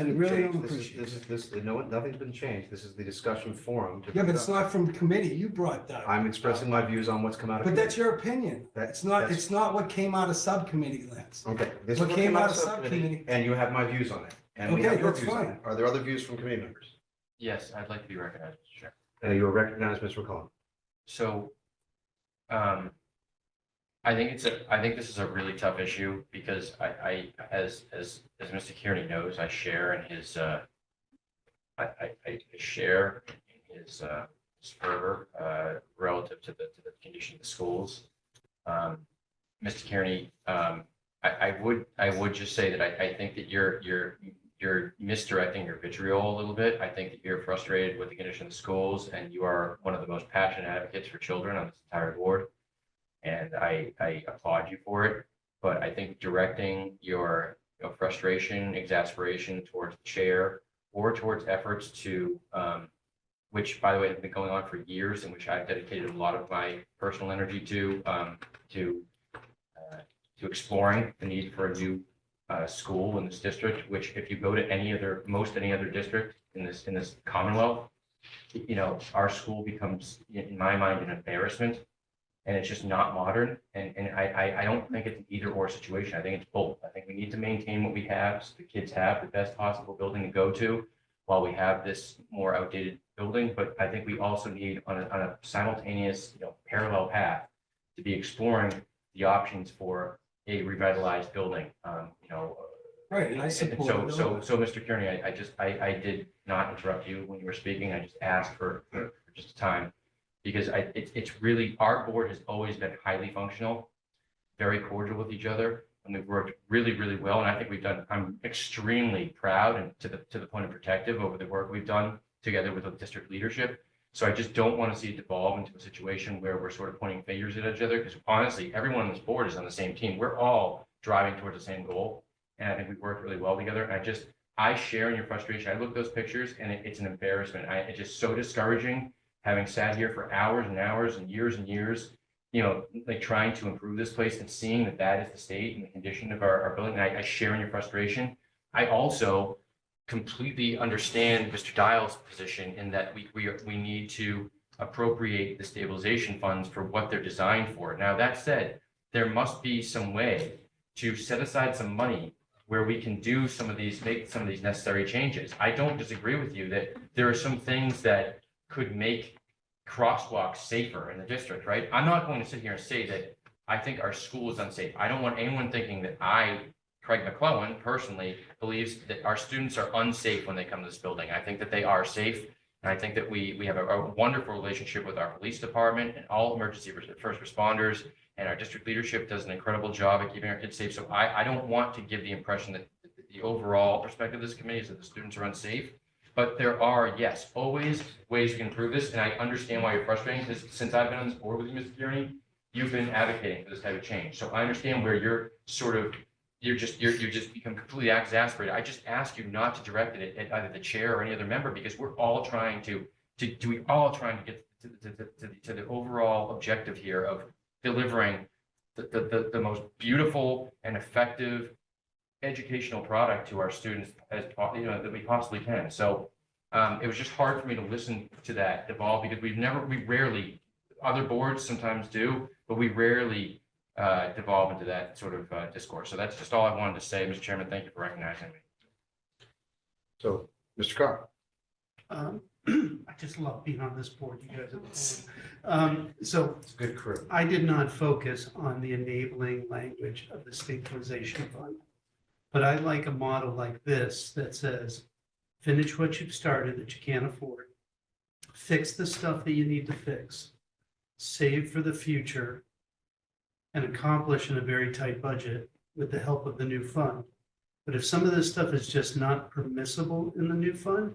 been really don't changed. appreciate it. No, nothing's been changed. This is the discussion forum. Yeah, but it's not from committee. You brought that. I'm expressing my views on what's come out of. But that's committee. your opinion. That's- It's not what came out of subcommittee, Lance. Okay, this is What what came came out out of of subcommittee, subcommittee. and you have my views on it. And we Okay, have your that's views on fine. it. Are there other views from committee members? Yes, I'd like to be recognized, Mr. Chair. And you are recognized, Mr. McCollum. So, I think this is a really tough issue because as Mr. Kearney knows, I share in his, I share in his fervor, relative to the condition of the schools. Mr. Kearney, I would just say that I think that you're misdirecting your vitriol a little bit. I think that you're frustrated with the condition of the schools and you are one of the most passionate advocates for children on this entire board. And I applaud you for it, but I think directing your frustration, exasperation towards the chair or towards efforts to, which by the way have been going on for years and which I've dedicated a lot of my personal energy to exploring the need for a new school in this district, which if you go to any other district in this Commonwealth, you know, our school becomes, in my mind, an embarrassment. And it's just not modern. And I don't think it's an either or situation. I think it's both. I think we need to maintain what we have, so the kids have the best possible building to go to while we have this more outdated building. But I think we also need on a simultaneous, parallel path to be exploring the options for a revitalized building, Right, and I support so, it. so, Mr. Kearney, I did not interrupt you when you were speaking. I just asked for just time. Because it's really, our board has always been highly functional, very cordial with each other, and we've worked really, really well. And I think I'm extremely proud and to the point of protective over the work we've done together with the district leadership. So I just don't want to see it devolve into a situation where we're sort of pointing fingers at each other, because honestly, everyone on this board is on the same team. We're all driving towards the same goal. And I think we've worked really well together. And I share in your frustration. I look at those pictures and it's an embarrassment. It's just so discouraging. Having sat here for hours and hours and years, like trying to improve this place and seeing that is the state and the condition of our building. And I share in your frustration. I also completely understand Mr. Dial's position in that we need to appropriate the stabilization funds for what they're designed for. Now, that said, there must be some way to set aside some money where we can make some of these necessary changes. I don't disagree with you that there are some things that could make crosswalks safer in the district, right? I'm not going to sit here and say that I think our school is unsafe. I don't want anyone thinking that Craig McClellan personally believes that our students are unsafe when they come to this building. I think that they are safe. And I think that we have a wonderful relationship with our police department and all emergency first responders, and our district leadership does an incredible job at keeping our kids safe. So I don't want to give the impression that the overall perspective of this committee is that the students are unsafe. But there are, yes, always ways you can improve this, and I understand why you're frustrated, because since I've been on this board with you, Mr. Kearney, you've been advocating for this type of change. So I understand where you're sort of, you're just become completely exasperated. I just ask you not to direct it at either the chair or any other member, because we're all trying to get to the overall objective here of delivering the most beautiful and effective educational product to our students as, that we possibly can. So it was just hard for me to listen to that evolve, because we rarely, other boards sometimes do, but we rarely devolve into that sort of discourse. So that's just all I wanted to say, Mr. Chairman. Thank you for recognizing me. So, Mr. Carr. I just love being on this board, you guys are the so It's a good crew. I did not focus on the enabling language of the stabilization fund. But I like a model like this that says, finish what you've started that you can't afford, fix the stuff that you need to fix, save for the future, and accomplish in a very tight budget with the help of the new fund. But if some of this stuff is just not permissible in the new fund,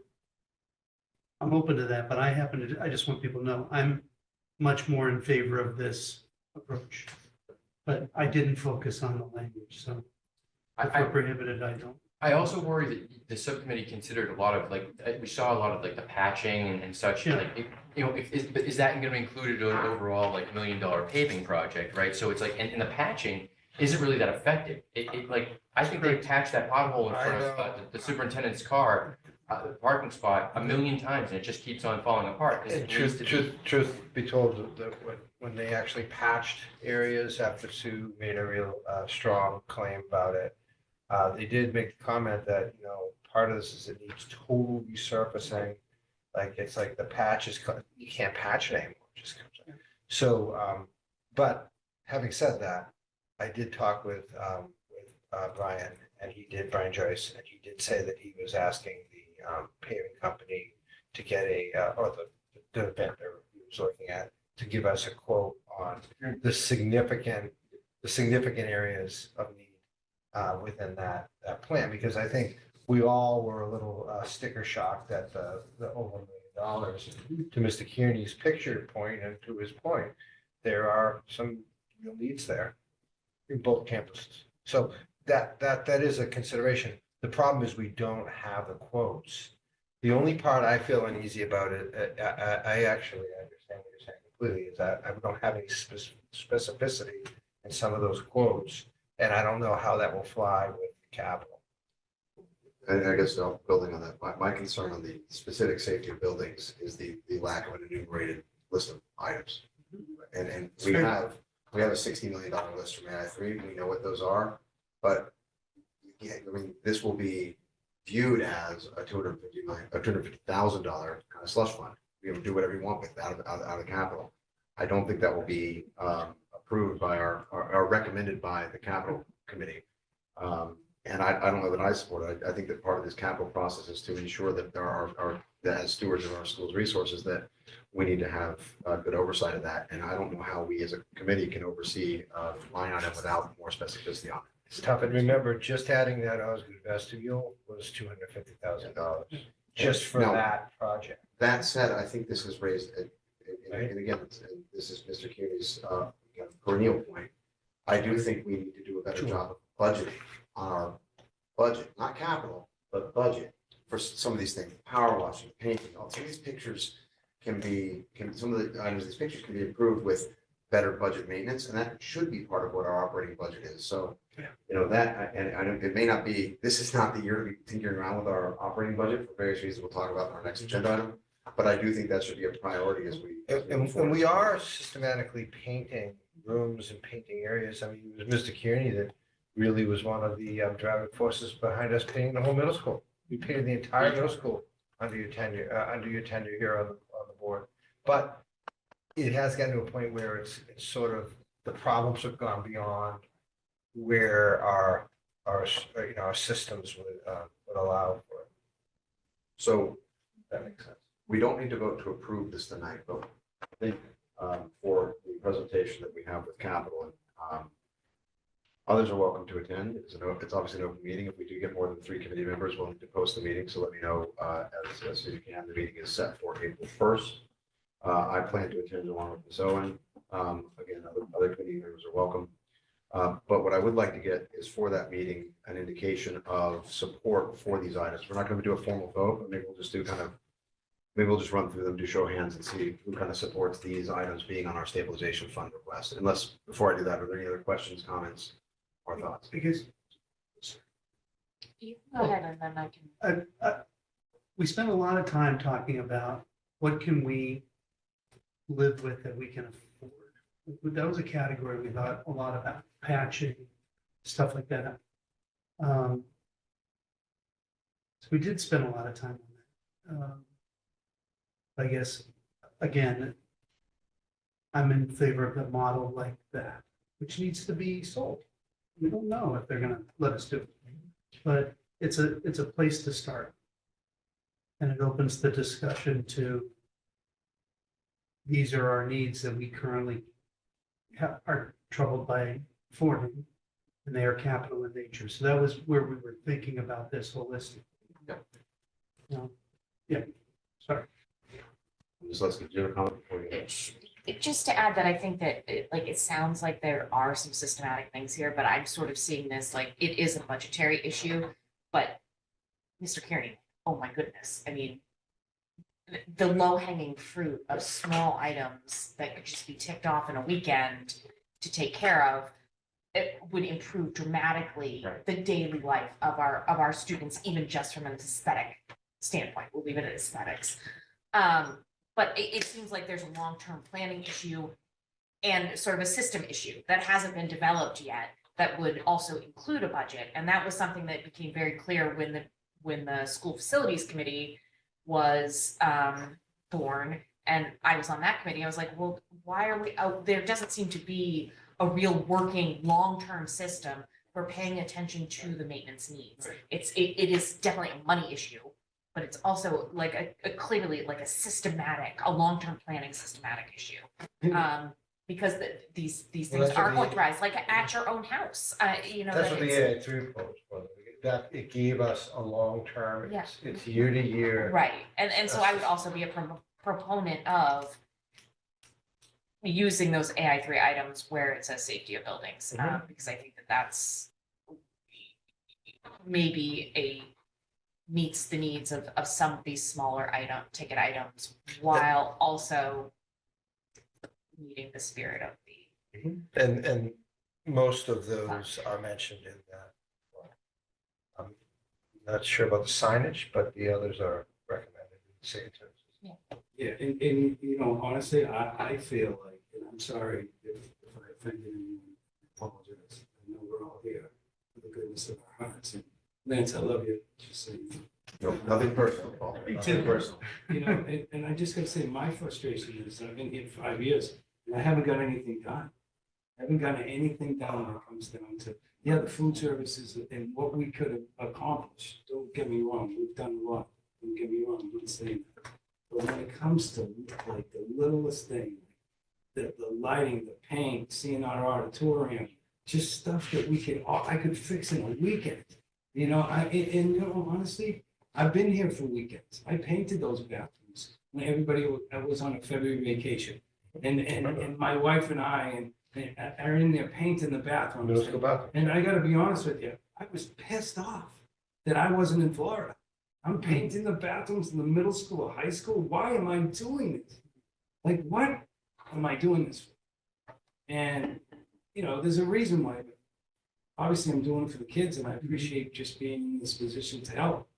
I'm open to that, but I just want people to know, I'm much more in favor of this approach. But I didn't focus on the language, so if we're prohibited, I don't. I also worry that the subcommittee considered a lot of, like, we saw a lot of like the patching and such, Yeah. like, is that going to be included in an overall like $1 million paving project, right? So it's like, and the patching isn't really that effective. It like, I think they patched that pothole in front of the superintendent's car, the parking spot 1 million times, and it just keeps on falling apart. 'Cause And it needs to be- truth be told, when they actually patched areas after Sue made a real strong claim about it, they did make the comment that, part of this is it needs total resurfacing. Like, it's like the patch is, you can't patch it anymore, it just comes out. So, but having said that, I did talk with Brian, and Brian Joyce, and he did say that he was asking the paving company to get or the vendor he was looking at, to give us a quote on the significant areas of need within that plan, because I think we all were a little sticker shocked at the over $1 million. To Mr. Kearney's picture point, and to his point, there are some real needs there in both campuses. So that is a consideration. The problem is we don't have the quotes. The only part I feel uneasy about it, I actually understand what you're saying completely, is that I don't have any specificity in some of those quotes, and I don't know how that will fly with capital. And I guess building on that, my concern on the specific safety of buildings is the lack of an enumerated list of items. And we have a $60 million list from AI3. We know what those are, but yeah, I mean, this will be viewed as a $250,000 kind of slush fund. You know, do whatever you want with it out of capital. I don't think that will be approved by or recommended by the capital committee. And I don't know that I support it. I think that part of this capital process is to ensure that there are that as stewards of our schools' resources, that we need to have good oversight of that. And I don't know how we as a committee can oversee a line item without more specificity on it. It's tough, and remember, just adding that Osgood vestibule was $250,000 just for No. that project. That said, I think this has raised, and again, this is Mr. Kearney's perennial point. I do think we need to do a better job of budgeting on our budget, not capital, but budget for some of these things, power washing, painting, all some of these pictures some of the items in these pictures can be improved with better budget maintenance, and that should be part of what our operating budget is. So, that, and I know it may not be, this is not the year to be tinkering around with our operating budget for various reasons we'll talk about in our next agenda item. But I do think that should be a priority as we. And we are systematically painting rooms and painting areas. I mean, it was Mr. Kearney that really was one of the driving forces behind us painting the whole middle school. We painted the entire middle school under your tenure here on the board. But it has gotten to a point where it's sort of, the problems have gone beyond where our systems would allow for it. So That makes sense. we don't need to vote to approve this tonight, but I think for the presentation that we have with capital, and Others are welcome to attend. It's obviously an open meeting. If we do get more than 3 committee members, we'll need to post the meeting, so let me know as soon as you can. The meeting is set for April 1st. I plan to attend along with Ms. Owen. Again, other committee members are welcome. But what I would like to get is for that meeting, an indication of support for these items. We're not going to do a formal vote, but maybe we'll just maybe we'll just run through them, do show of hands and see who kind of supports these items being on our stabilization fund request. Before I do that, are there any other questions, comments, or thoughts? Because Go ahead and then I can. we spent a lot of time talking about what can we live with that we can afford. That was a category we thought a lot about, patching, stuff like that. So we did spend a lot of time on that. I guess, again, I'm in favor of the model like that, which needs to be sold. We don't know if they're gonna let us do it, but it's a place to start. And it opens the discussion to these are our needs that we currently are troubled by affording, and they are capital in nature. So that was where we were thinking about this holistically. Yeah, sorry. Ms. Leskey, do you have a comment before you? Just to add that I think that it sounds like there are some systematic things here, but I'm sort of seeing this like it is a budgetary issue. But Mr. Kearney, oh my goodness, I mean, the low hanging fruit of small items that could just be ticked off in a weekend to take care of, it would improve dramatically the daily life of our students, even just from an aesthetic standpoint. We'll leave it at aesthetics. But it seems like there's a long-term planning issue and sort of a system issue that hasn't been developed yet that would also include a budget. And that was something that became very clear when the school facilities committee was born. And I was on that committee. I was like, well, why are we out? There doesn't seem to be a real working long-term system for paying attention to the maintenance needs. It is definitely a money issue, but it's also like a clearly like a long-term planning systematic issue. Because these things are authorized, like at your own house, you know. That's what the AI3 proposed, that it gave us a long-term, Yeah. it's year to year. Right, and so I would also be a proponent of using those AI3 items where it says safety of buildings, because I think that that's maybe meets the needs of some of these smaller ticket items, while also meeting the spirit of the. And most of those are mentioned in that. I'm not sure about the signage, but the others are recommended in the same terms. Yeah, and you know, honestly, I feel like, and I'm sorry if I offended anyone, I apologize. I know we're all here for the goodness of our hearts. And Lance, I love you, just so you know. No, nothing personal, Paul. Nothing personal. You know, and I just gotta say, my frustration is I've been here 5 years and I haven't got anything done. I haven't gotten anything done when it comes down to, yeah, the food services and what we could have accomplished. Don't get me wrong, we've done a lot. Don't get me wrong, I'm not saying that. But when it comes to like the littlest thing, the lighting, the paint, seeing our auditorium, just stuff that I could fix in a weekend. You know, and you know, honestly, I've been here for weekends. I painted those bathrooms when everybody was on a February vacation. And my wife and I are in there painting the bathrooms. Middle school bathroom. And I gotta be honest with you, I was pissed off that I wasn't in Florida. I'm painting the bathrooms in the middle school, high school. Why am I doing this? Like, what am I doing this for? And, you know, there's a reason why. But obviously, I'm doing it for the kids, and I appreciate just being in this position to help.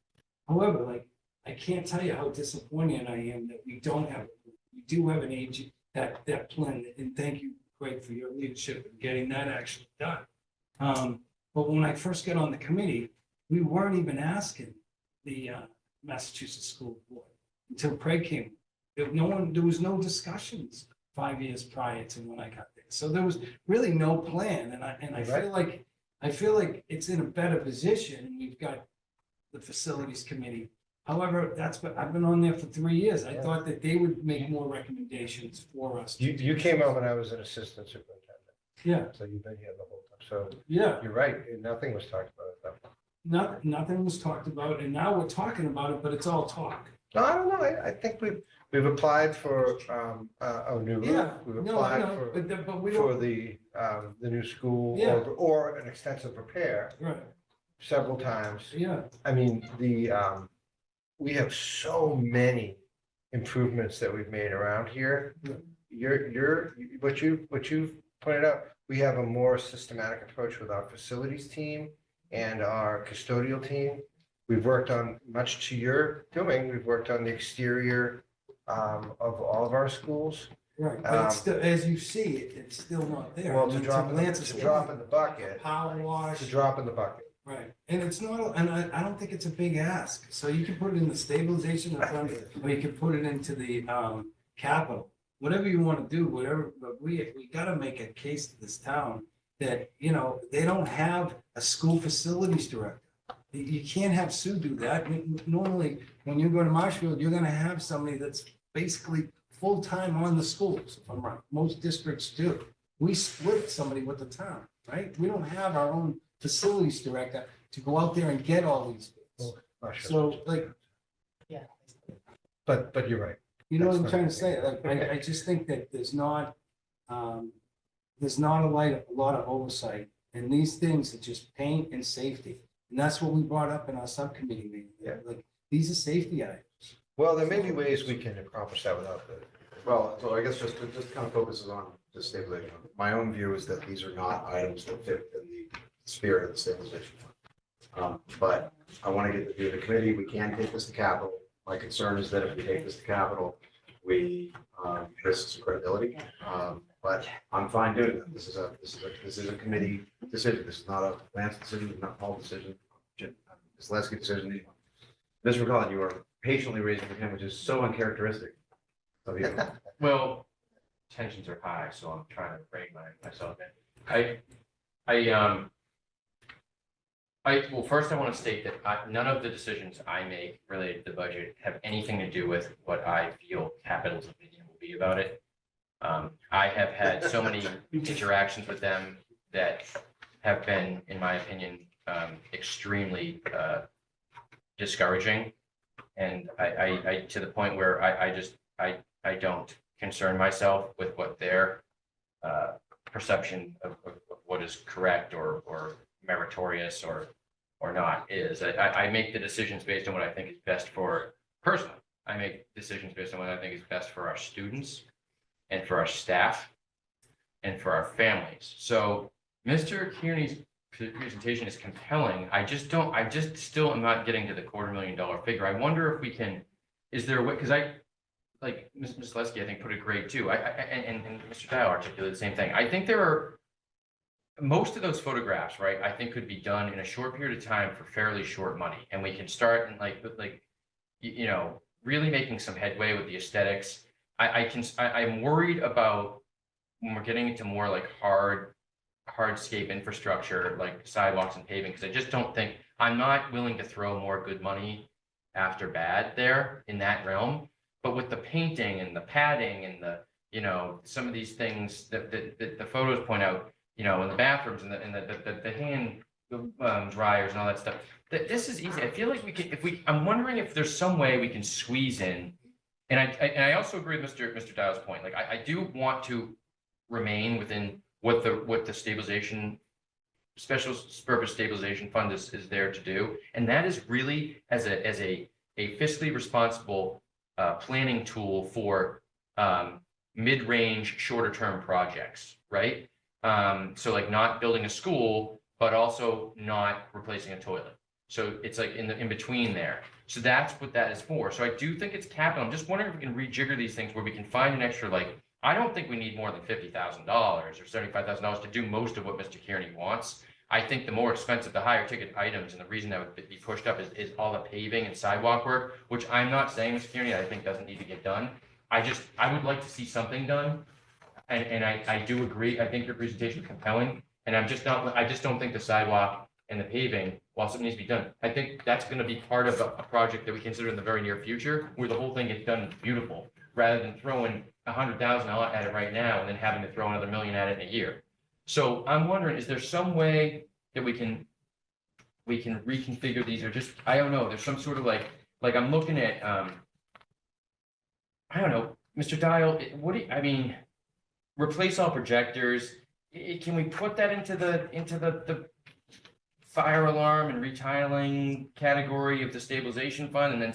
However, like, I can't tell you how disappointed I am that we don't have, we do have an age that plan, and thank you, Greg, for your leadership in getting that actually done. But when I first got on the committee, we weren't even asking the Massachusetts School Board until Craig came. There was no discussions 5 years prior to when I got there. So there was really no plan, and I feel like it's in a better position, and we've got the facilities committee. However, I've been on there for 3 years. I thought that they would make more recommendations for us. You came out when I was an assistant superintendent. Yeah, So you've been here the whole time. So yeah. you're right. Nothing was talked about at that point. Nothing was talked about, and now we're talking about it, but it's all talk. No, I don't know. I think we've applied for a new roof. Yeah, We've no, I applied know, for but we for don't, the new school Yeah. or an extensive repair right, several times. yeah, I mean, we have so many improvements that we've made around here. What you've pointed out, we have a more systematic approach with our facilities team and our custodial team. We've worked on, much to your doing, we've worked on the exterior of all of our schools. right, but it's still, as you see, it's still not there. Well, I to mean, drop Lance's in the bucket, Power wash. to drop in the bucket. Right, and it's not, and I don't think it's a big ask, so you can put it in the stabilization fund, or you can put it into the capital. Whatever you wanna do, whatever, but we gotta make a case to this town that, you know, they don't have a school facilities director. You can't have Sue do that. Normally, when you go to Marshfield, you're gonna have somebody that's basically full-time on the schools, if I'm right. Most districts do. We split somebody with the town, right? We don't have our own facilities director to go out there and get all these bids. So like, Yeah. But you're right. you know what I'm That's trying to fine. say? Like, I just think that there's not a lot of oversight. And these things are just paint and safety. And that's what we brought up in our subcommittee meeting. Yeah. Like, these are safety items. Well, there may be ways we can accomplish that without the, Well, so I guess just kind of focuses on the stabilization. My own view is that these are not items that fit in the spirit of the stabilization fund. But I want to get the view of the committee. We can take this to capital. My concern is that if we take this to capital, we risk some credibility. But I'm fine doing that. This is a committee decision. This is not a Lance decision, not Paul's decision, it's Lesky decision. Mr. McCollum, you are patiently raising your hand, which is so uncharacteristic of you. Well, tensions are high, so I'm trying to rein myself in. Well, first I want to state that none of the decisions I make related to the budget have anything to do with what I feel capital's opinion will be about it. I have had so many interactions with them that have been, in my opinion, extremely discouraging. And I to the point where I don't concern myself with what their perception of what is correct or meritorious or not is. I make the decisions based on what I think is best for, personally, I make decisions based on what I think is best for our students and for our staff and for our families. So Mr. Kearney's presentation is compelling. I just still am not getting to the $250,000 figure. I wonder if we can, is there a way, because like Ms. Lesky, I think put it great too. And Mr. Dial articulated the same thing. I think there are, most of those photographs, right, I think could be done in a short period of time for fairly short money. And we can start and you know, really making some headway with the aesthetics. I'm worried about when we're getting into more like hardscape infrastructure, like sidewalks and paving, because I just don't think, I'm not willing to throw more good money after bad there in that realm. But with the painting and the padding and the, you know, some of these things that the photos point out, you know, in the bathrooms and the hand dryers and all that stuff, this is easy. I feel like we could, I'm wondering if there's some way we can squeeze in. And I also agree with Mr. Dial's point. Like, I do want to remain within what the stabilization, special purpose stabilization fund is there to do. And that is really as a fiscally responsible planning tool for mid-range, shorter term projects, right? So like not building a school, but also not replacing a toilet. So it's like in between there. So that's what that is for. So I do think it's capital. I'm just wondering if we can rejigger these things where we can find an extra, like, I don't think we need more than $50,000 or $75,000 to do most of what Mr. Kearney wants. I think the more expensive, the higher ticket items, and the reason that would be pushed up is all the paving and sidewalk work, which I'm not saying, Mr. Kearney, I think doesn't need to get done. I would like to see something done. And I do agree. I think your presentation is compelling. And I just don't think the sidewalk and the paving, while something needs to be done, I think that's going to be part of a project that we consider in the very near future, where the whole thing gets done beautiful, rather than throwing $100,000 at it right now and then having to throw another $1 million at it in a year. So I'm wondering, is there some way that we can reconfigure these, or just, I don't know, there's some sort of like I'm looking at, I don't know, Mr. Dial, what do you, I mean, replace all projectors. Can we put that into the fire alarm and retiling category of the stabilization fund, and then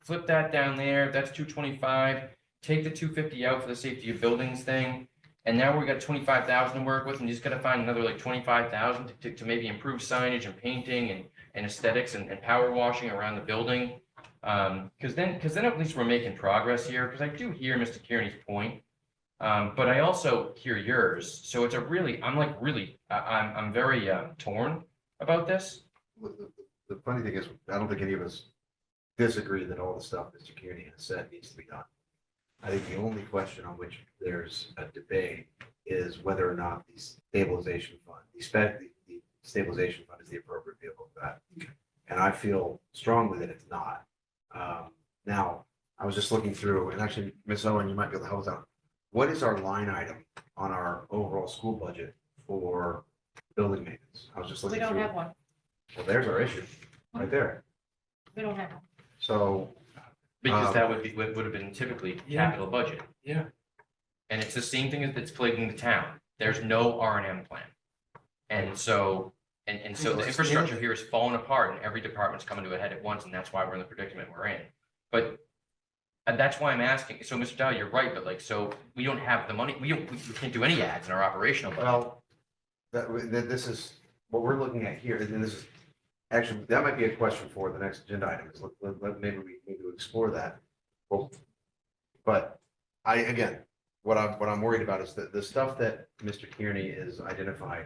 flip that down there? That's 225. Take the 250 out for the safety of buildings thing. And now we got 25,000 to work with, and you just gotta find another like 25,000 to maybe improve signage and painting and aesthetics and power washing around the building. Cause then at least we're making progress here, because I do hear Mr. Kearney's point. But I also hear yours. So it's I'm very torn about this. The funny thing is, I don't think any of us disagree that all the stuff Mr. Kearney has said needs to be done. I think the only question on which there's a debate is whether or not the stabilization fund, the stabilization fund is the appropriate vehicle for that. And I feel strongly that it's not. Now, I was just looking through, and actually, Ms. Owen, you might be able to help us out. What is our line item on our overall school budget for building maintenance? I was just We looking don't through. have one. Well, there's our issue, right there. We don't have one. So, Because that would have been typically capital budget. Yeah. And it's the same thing that's plaguing the town. There's no R&M plan. And so the infrastructure here is falling apart, and every department's coming to a head at once, and that's why we're in the predicament we're in. But and that's why I'm asking. So, Mr. Dow, you're right, but like, so we don't have the money. We can't do any ads in our operational budget. well, this is what we're looking at here, and this is actually, that might be a question for the next agenda item. Is maybe we need to explore that. Well, but again, what I'm worried about is that the stuff that Mr. Kearney is identifying.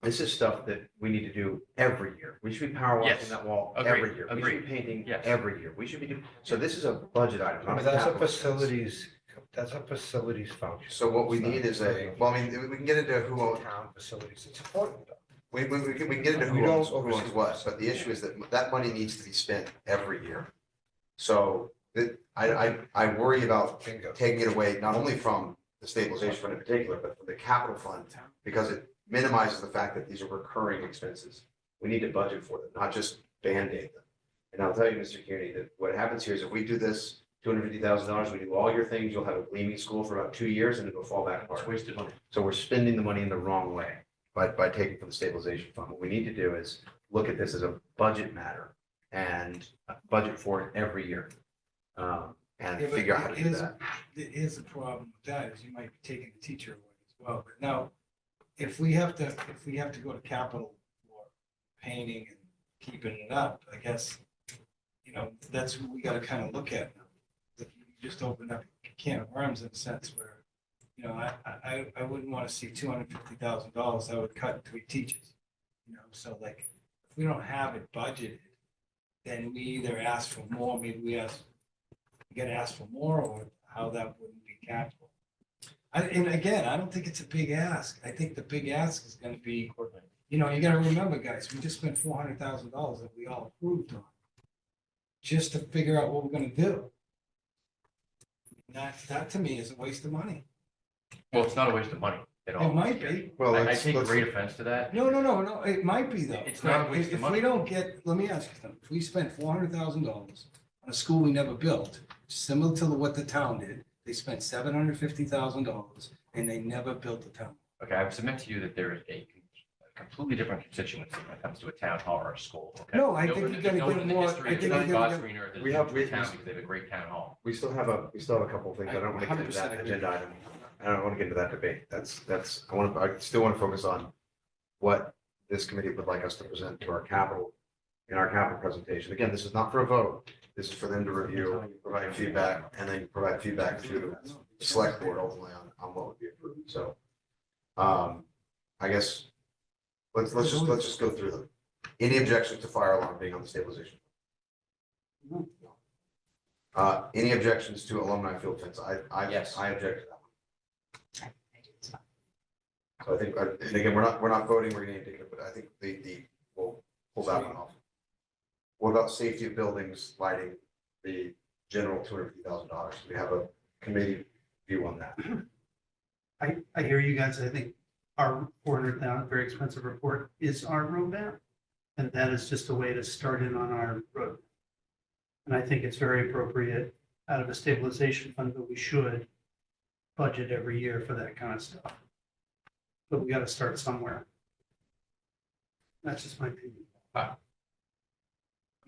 This is stuff that we need to do every year. We should be power washing Yes. that wall Agreed. every year. We should be painting Yes. every year. We should be doing, so this is a budget item, not a That's a capital expense. that's a facilities function. So what we need is well, I mean, we can get into who owns, Town facilities, it's important. we can get into We who don't owns oversee what, but the issue is that money needs to be spent every year. So I worry about Bingo. taking it away, not only from the stabilization fund in particular, but from the capital fund, because it minimizes the fact that these are recurring expenses. We need to budget for them, not just Band-Aid them. And I'll tell you, Mr. Kearney, that what happens here is if we do this $250,000, we do all your things, you'll have a gleaming school for about 2 years and it'll fall back apart. It's wasted money. So we're spending the money in the wrong way by taking from the stabilization fund. What we need to do is look at this as a budget matter and budget for it every year. And Yeah, but figure out how to do here's- that. Here's the problem with that, is you might be taking the teacher away as well, but now, if we have to go to capital for painting and keeping it up, I guess, that's what we gotta kind of look at now. If you just open up a can of worms in a sense where, I wouldn't want to see $250,000 that would cut 3 teachers. So like, if we don't have it budgeted, then we either ask for more, maybe we gotta ask for more, or how that wouldn't be capital. And again, I don't think it's a big ask. I think the big ask is gonna be, you gotta remember, guys, we just spent $400,000 that we all approved on, just to figure out what we're gonna do. That to me is a waste of money. Well, it's not a waste of money at all. It might be. Well, I take great offense to that. No, it might be though. It's not a waste of If money. we don't get, let me ask you something, if we spent $400,000 on a school we never built, similar to what the town did, they spent $750,000 and they never built the town. Okay, I would submit to you that there is a completely different constituency when it comes to a town hall or a school, okay? No, I No think one- you gotta no one get in the more- history I of think the you gotta Gosford get- Greener that We has have- moved to town because they have a great town hall. We still have a couple of things. I don't want to get into 100% that agree. agenda item. I don't want to get into that debate. I still want to focus on what this committee would like us to present to our capital, in our capital presentation. Again, this is not for a vote. This is for them to review, provide feedback, and then provide feedback to the select board ultimately on what would be approved. So, I guess, let's just go through them. Any objections to fire alarm being on the stabilization? Any objections to alumni field fence? Yes. I object to that one. So I think, and again, we're not voting, we're gonna take it, but I think we'll pull that one off. What about safety of buildings, lighting, the general $250,000? We have a committee view on that. I hear you guys. I think our 400,000, very expensive report is our roadmap. And that is just a way to start in on our road. And I think it's very appropriate out of a stabilization fund, but we should budget every year for that kind of stuff. But we got to start somewhere. That's just my opinion.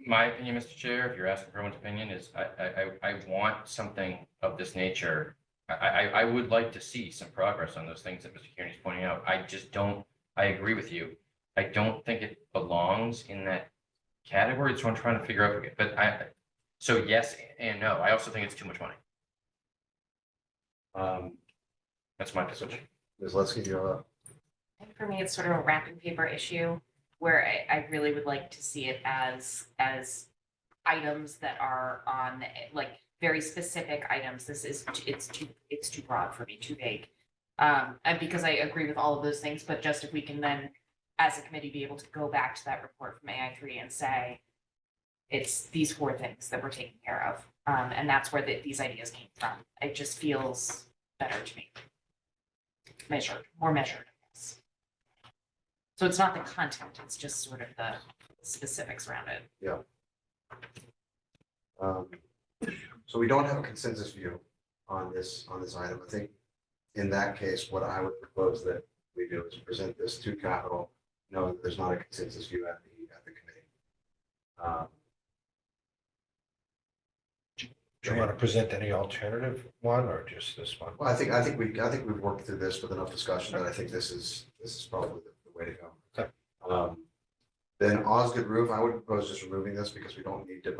My opinion, Mr. Chair, if you're asking for everyone's opinion, is I want something of this nature. I would like to see some progress on those things that Mr. Kearney's pointing out. I just don't, I agree with you. I don't think it belongs in that category. It's what I'm trying to figure out. But so yes and no. I also think it's too much money. That's my position. Ms. Letsky, I think for me, it's sort of a wrapping paper issue where I really would like to see it as items that are on, like, very specific items. This is, it's too broad for me, too vague. And because I agree with all of those things, but just if we can then, as a committee, be able to go back to that report from AI3 and say, it's these 4 things that we're taking care of. And that's where these ideas came from. It just feels better to me. More measured. So it's not the content, it's just sort of the specifics around it. Yeah. So we don't have a consensus view on this item. I think in that case, what I would propose that we do is present this to capital, knowing that there's not a consensus view at the committee. Do you want to present any alternative one or just this one? Well, I think we've worked through this with enough discussion that I think this is probably the way to go. Okay. Then Osgood Roof, I would propose just removing this because we don't need to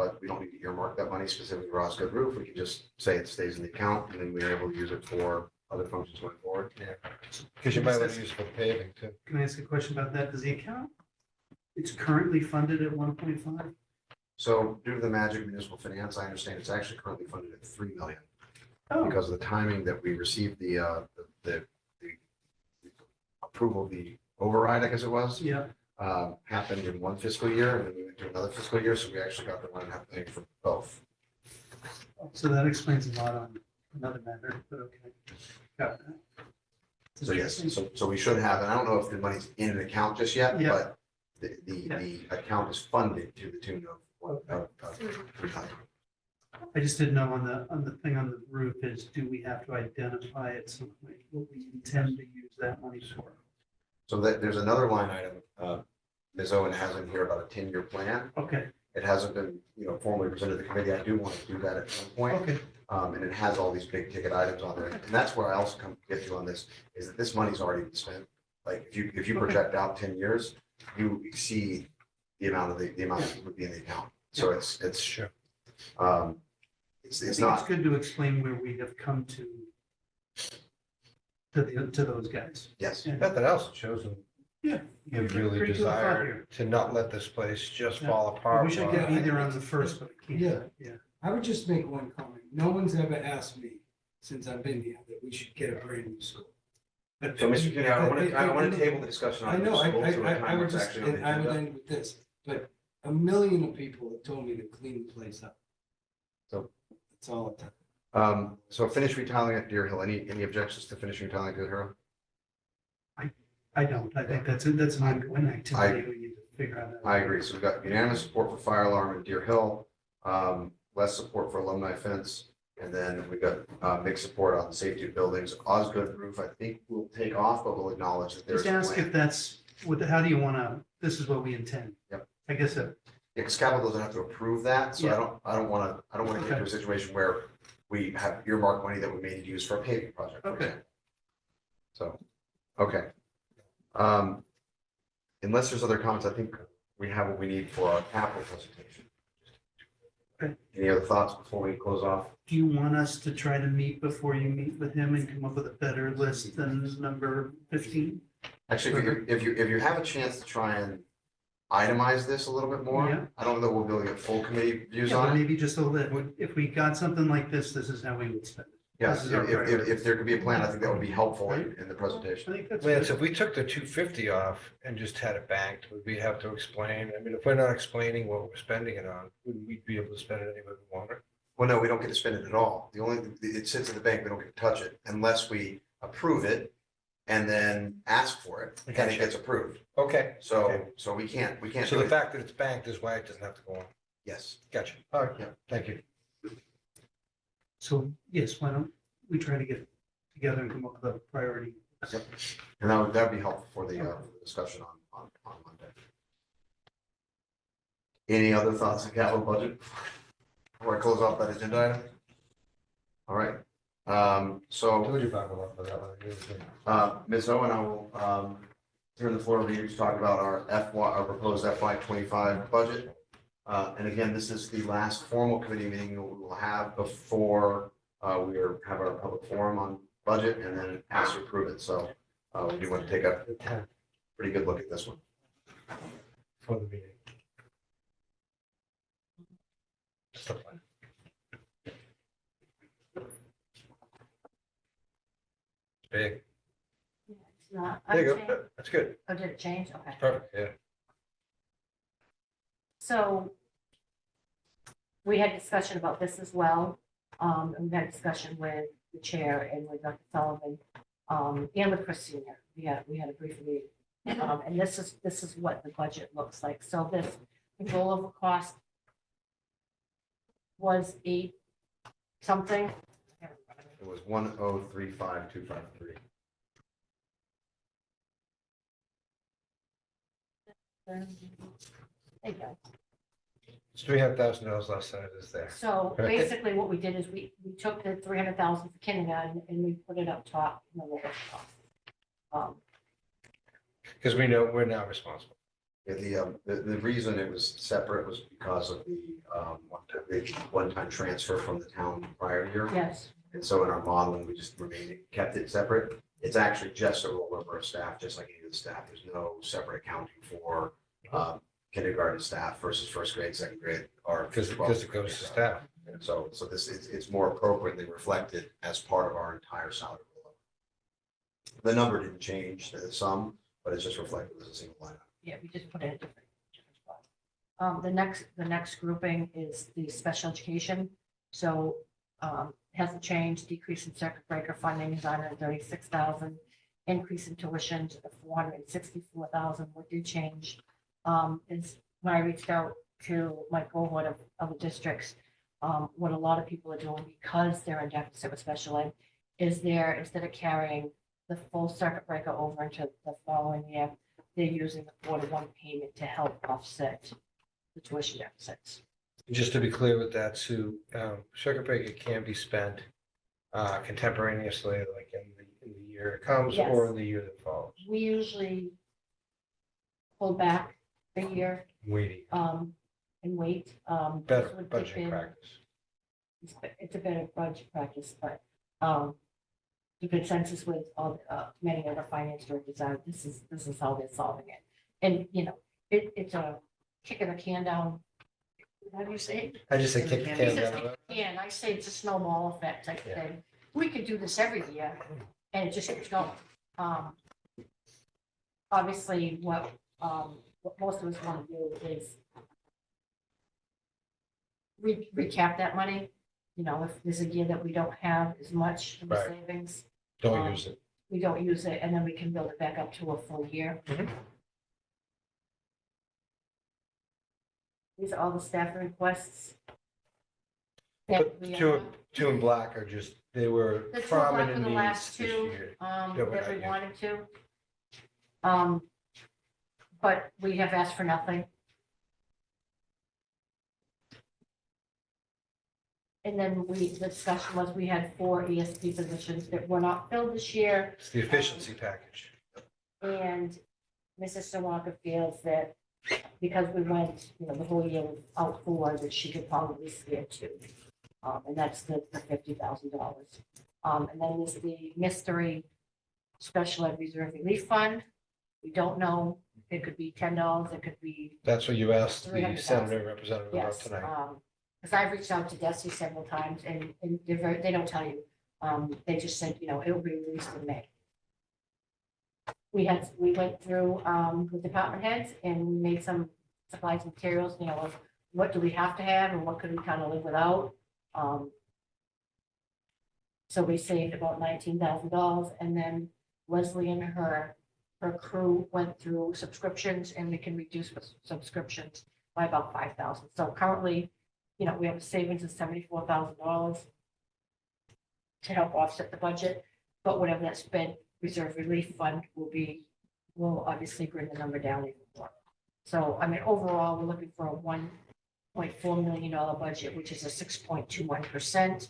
earmark that money specifically for Osgood Roof. We can just say it stays in the account and then we're able to use it for other functions going forward. Yeah, because you might want to use it for paving too. Can I ask a question about that? Does the account, it's currently funded at 1.5? So due to the magic of municipal finance, I understand it's actually currently funded at 3 million. Oh, Because of the timing that we received the approval of the override, I guess it was. yeah. Happened in one fiscal year and then we went to another fiscal year, so we actually got the 1.5 million for both. So that explains a lot on another matter, but okay. Got that. So yes, so we should have, and I don't know if the money's in an account just yet, Yeah. but the account is funded to the tune of 300. I just didn't know on the thing on the roof is, do we have to identify it some way, what we intend to use that money for? So that there's another line item, Ms. Owen has in here about a 10-year plan. Okay, It hasn't been, formally presented to the committee. I do want to do that at some point. okay, And it has all these big ticket items on there. And that's where I also come get you on this, is that this money's already been spent. Like, if you project out 10 years, you exceed the amount that would be in the account. So it's Sure. It's I think not, it's good to explain where we have come to those guys. yes. And- Nothing else, it shows them. Yeah. You really Pretty good thought desire here. to not let this place just Yeah. fall apart. We should get while- either on the first, but we can't. Yeah. I would just make one comment. No one's ever asked me since I've been here that we should get a brand new school. But So, Mr. Kennedy, I want to table the discussion I on know, the I school to a would time that's just, actually on and the I would agenda. end with this, but 1 million of people have told me to clean the place up. So- That's all it took. So finish retiling at Deer Hill. Any objections to finishing retiling at Deer Hill? I don't. I think that's an ongoing activity we need to figure out. I agree. So we've got unanimous support for fire alarm at Deer Hill, less support for alumni fence. And then we've got mixed support on safety of buildings. Osgood roof, I think will take off, but we'll acknowledge that there's Just a ask plan. if that's, how do you want to, this is what we intend. Yep. I guess, Yeah, because capital doesn't have to approve that, so Yeah. I don't want to get into a situation where we have earmarked money that we may need to use for a paving project, for Okay. example. So, okay. Unless there's other comments, I think we have what we need for our capital presentation. Okay. Any other thoughts before we close off? do you want us to try to meet before you meet with him and come up with a better list than number 15? Actually, if you have a chance to try and itemize this a little bit Yeah. more, I don't know that we'll be able to get full committee views Yeah, but on it. maybe just a little, if we got something like this is how we would spend it. Yes, This is our if priority. there could be a plan, I think that would be helpful in the presentation. I think that's. Lance, if we took the 250 off and just had it banked, would we have to explain? I mean, if we're not explaining what we're spending it on, wouldn't we be able to spend it any way we wanted? Well, no, we don't get to spend it at all. It sits in the bank, we don't get to touch it unless we approve it. and then ask for it, and it Gotcha. gets approved. Okay, So we can't so do the it. fact that it's banked is why it doesn't have to go on. Yes. Gotcha. All right, Yeah. thank you. So yes, why don't we try to get together and come up with a priority? And that'd be helpful for the discussion on Monday. Any other thoughts on capital budget? Before I close off that agenda item? All right, so. Told you about that one. Ms. Owen, I will turn the floor over to you to talk about our proposed FY 25 budget. And again, this is the last formal committee meeting we will have before have our public forum on budget and then ask to approve it. So we do want to take a pretty good look at this one. For the meeting. Just a plan. It's big. It's not. There you unchanged. go. That's good. Oh, did it change? Okay. Perfect, yeah. So we had discussion about this as well. And we had discussion with the chair and with Dr. Sullivan, and with Christina. We had a brief meeting. And this is what the budget looks like. So this control over cost was something. It was 1035253. There you go. It's $300,000 less than it is there. So Okay. basically what we did is we took the 300,000 for kindergarten and we put it up top in the lower cost. Because we know we're now responsible. Yeah, the reason it was separate was because of the one-time transfer from the town prior year. Yes, And so in our modeling, we just kept it separate. It's actually just a rollover of staff, just like any of the staff. There's no separate accounting for kindergarten staff versus first grade, second grade, or. Because it goes to staff. And so it's more appropriately reflected as part of our entire salary rollover. The number didn't change, the sum, but it's just reflected as a single line. yeah, we just put it in a different spot. The next grouping is the special education. So hasn't changed, decrease in circuit breaker funding is 136,000, increase in tuition to the 464,000. What did change is when I reached out to my cohort of the districts, what a lot of people are doing because they're in deficit with special ed is instead of carrying the full circuit breaker over into the following year, they're using the 4-to-1 payment to help offset the tuition deficits. Just to be clear with that, Sue, circuit breaker can be spent contemporaneously, like in the year it comes Yes. or in the year that follows. We usually pull back a year Waiting, and wait. better this would budgeting dip in- practice. It's a better budget practice, but the consensus with all many other finance directors are this is how they're solving it. And it's a kicking the can down. How do you say it? I just say kick the He can says down. kick the can. I say it's a snowball effect type of thing. We could do this every year and it just keeps going. Obviously, what most of us want to do is recap that money. If there's a year that we don't have as much of the Right. savings, Don't use it. we don't use it, and then we can build it back up to a full year. Mhm. These are all the staff requests. But that we two in black are just, they were The two black prominent were the needs last this two, year. that we're not we using. wanted to. But we have asked for nothing. And then the discussion was, we had 4 ESP positions that were not filled this year. It's the efficiency package. And Mrs. Sawaka feels that because we went, the whole year without 4, that she could probably spare 2. And that's the $50,000. And then there's the mystery special ed reserve relief fund. We don't know. It could be $10. It could be, That's what you asked the 300,000. senator representative about yes. tonight. Because I've reached out to Desi several times and they don't tell you. They just said, it will be released in May. We went through the department heads and we made some supplies and materials, of what do we have to have and what could we kind of live without. So we saved about $19,000 and then Leslie and her crew went through subscriptions and we can reduce subscriptions by about 5,000. So currently, you know, we have a savings of $74,000 to help offset the budget, but whatever that spent reserve relief fund will obviously bring the number down even more. So, I mean, overall, we're looking for a $1.4 million budget, which is a 6.21%.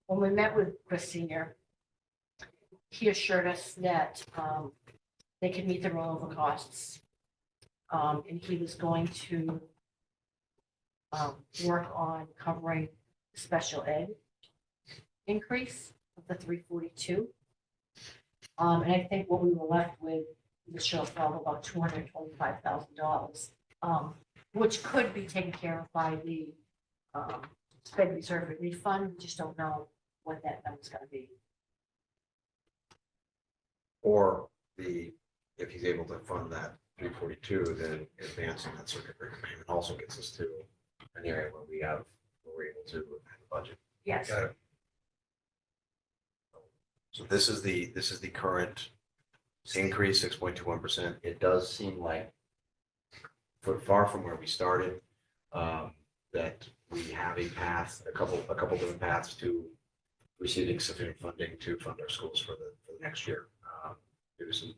When we met with Chris Senior, he assured us that they could meet the rollover costs. And he was going to work on covering special ed increase of the 342. And I think what we were left with was a shortfall of about $225,000, which could be taken care of by the Fed Reserve Relief Fund. We just don't know what that number's gonna be. Or if he's able to fund that 342, then advancing that circuit breaker payment also gets us to an area where we're able to have a budget. Yes. Got it. So this is the current increase, 6.21%. It does seem like far from where we started, that we have a path, a couple different paths to receiving sufficient funding to fund our schools for the next year. There was some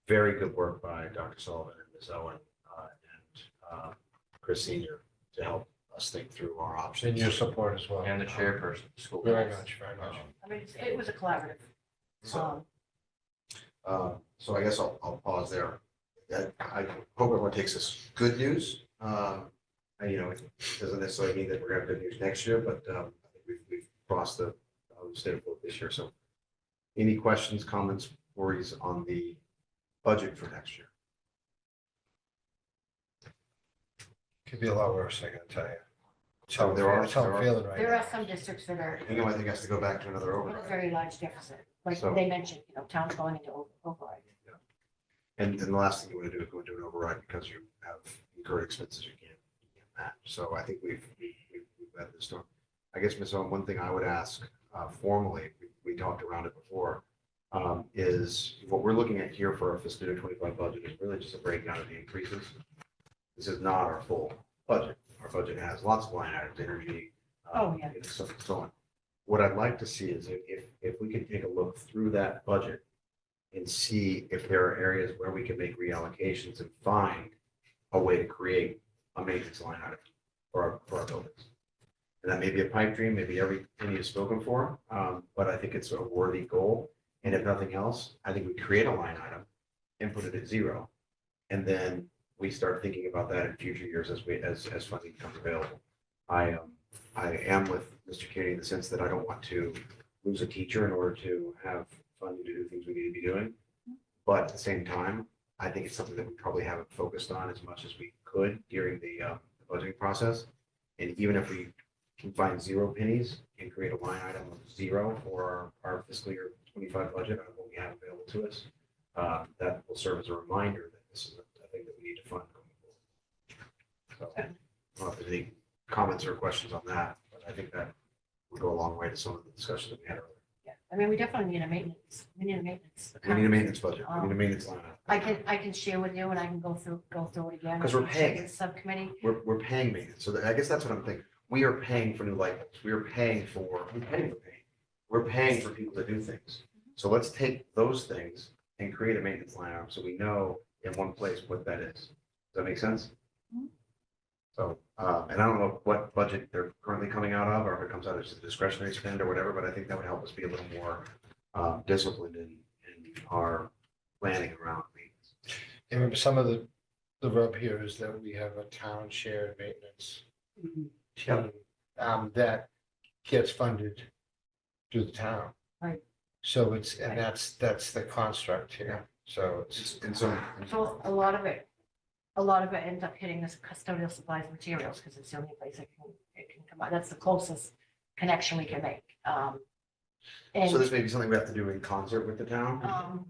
very good work by Dr. Sullivan and Ms. Owen and Chris Senior to help us think through our options. And your support as well. And the chairperson of the school. Very much, very much. I mean, it was a collaborative. So, so I guess I'll pause there. I hope everyone takes this good news. You know, it doesn't necessarily mean that we're gonna have good news next year, but I think we've crossed the state of this year. So any questions, comments, worries on the budget for next year? Could be a lot worse, I gotta tell you. So there are- That's how I'm feeling right There now. are some districts that are I think has to go back to another with a override. very large deficit. Like So- they mentioned, you know, towns going into override. And then the last thing you want to do is go into an override because you have incurred expenses you can't match. So I think we've weathered the storm. I guess, Ms. Owen, one thing I would ask formally, we talked around it before, is what we're looking at here for our fiscal year 25 budget is really just a breakdown of the increases. This is not our full budget. Our budget has lots of line items, energy. Oh, yeah. You know, so on. What I'd like to see is if we can take a look through that budget and see if there are areas where we can make reallocations and find a way to create a maintenance line item for our buildings. And that may be a pipe dream, maybe every penny is spoken for, but I think it's a worthy goal. And if nothing else, I think we create a line item and put it at zero. And then we start thinking about that in future years as funding becomes available. I am with Mr. Katie in the sense that I don't want to lose a teacher in order to have funding to do things we need to be doing. But at the same time, I think it's something that we probably haven't focused on as much as we could during the budgeting process. And even if we can find 0 pennies and create a line item of 0 for our fiscal year 25 budget on what we have available to us, that will serve as a reminder that this is a thing that we need to fund going forward. So I don't know if there's any comments or questions on that, but I think that would go a long way to some of the discussions that we had earlier. Yeah, I mean, we definitely need a maintenance. We need a maintenance. We need a maintenance budget. We need a maintenance line item. I can share with you and I can go through it again. 'Cause we're paying The subcommittee. We're paying maintenance. So I guess that's what I'm thinking. We are paying for new light bulbs. We're paying for paint. We're paying for people to do things. So let's take those things and create a maintenance line item so we know in one place what that is. Does that make sense? So, and I don't know what budget they're currently coming out of, or if it comes out as a discretionary spend or whatever, but I think that would help us be a little more disciplined in our planning around maintenance. And remember, some of the rub here is that we have a town shared maintenance team that gets funded through the town. Right. So that's the construct here. So it's. And so So a lot of it ends up hitting this custodial supplies materials because it's the only place it can come out. That's the closest connection we can make. So And, this may be something we have to do in concert with the town.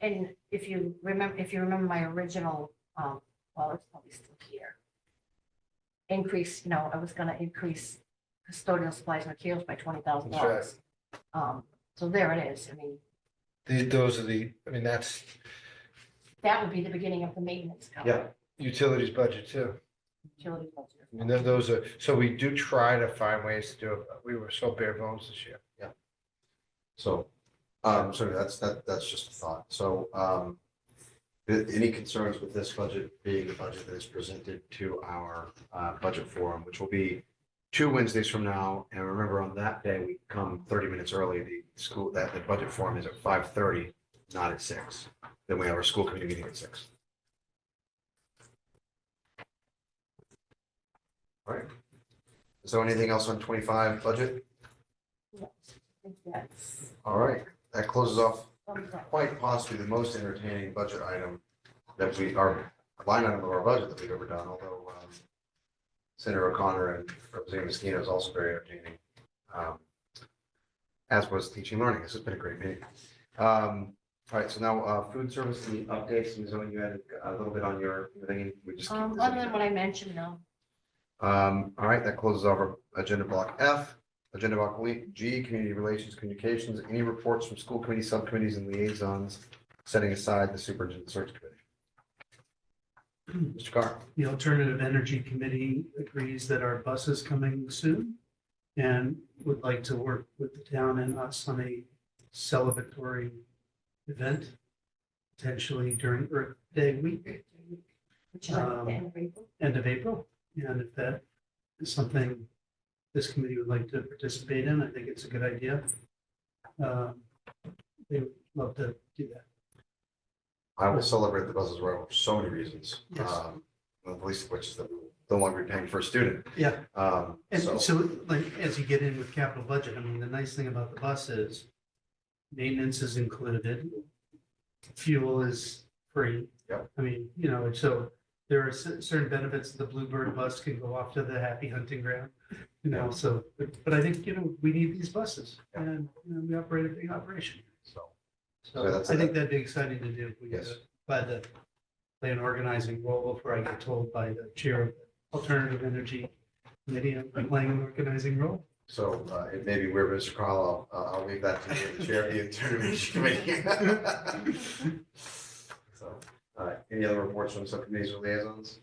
and if you remember my original, well, it's probably still here. Increase, I was gonna increase custodial supplies materials by $20,000. That's So there it is. I mean, those are the, I mean, that's That would be the beginning of the maintenance. Yeah. utilities budget too. Utility budget. I mean, those are, so we do try to find ways to do it, but we were so bare bones this year. So, sorry, that's just a thought. So, any concerns with this budget being the budget that is presented to our budget forum, which will be 2 Wednesdays from now? And remember, on that day, we come 30 minutes early. The budget forum is at 5:30, not at 6. Then we have our school committee meeting at 6. All right. Is there anything else on 25 budget? Yes. All right, that closes off quite possibly the most entertaining budget item that our line item of our budget that we've ever done, although Senator O'Connor and Representative Mosquito is also very entertaining. As was teaching and learning. This has been a great meeting. All right, so now food service and the updates. Ms. Owen, you had a little bit on your thing. We just keep this in Other here. than what I mentioned, no. All right, that closes off our agenda block F. Agenda block G, community relations, communications, any reports from school committee, subcommittees, and liaisons, setting aside the superintendent search committee. Mr. Carr. The Alternative Energy Committee agrees that our bus is coming soon and would like to work with the town and us on a celebratory event, potentially during Earth Day week, Which is at the end of April. end of April. And if that is something this committee would like to participate in, I think it's a good idea. They would love to do that. I will celebrate the buses well for so many reasons. Yes. Not the least of which is that we'll no longer be paying for a student. Yeah. And So, so, like, as you get in with capital budget, I mean, the nice thing about the bus is maintenance is included, fuel is free. Yep. I mean, so there are certain benefits. The Bluebird bus can go off to the happy hunting ground, so, but I think, we need these buses Yeah. and, we operate a big operation. so, So Yeah, that's I it. think that'd be exciting to do. If we Yes. could, by the, play an organizing role before I get told by the chair of the Alternative Energy Committee, I'm playing an organizing role. so it may be weird, Mr. Carl, I'll leave that to you, the chair of the Alternative Committee. So, any other reports from subcommittees or liaisons?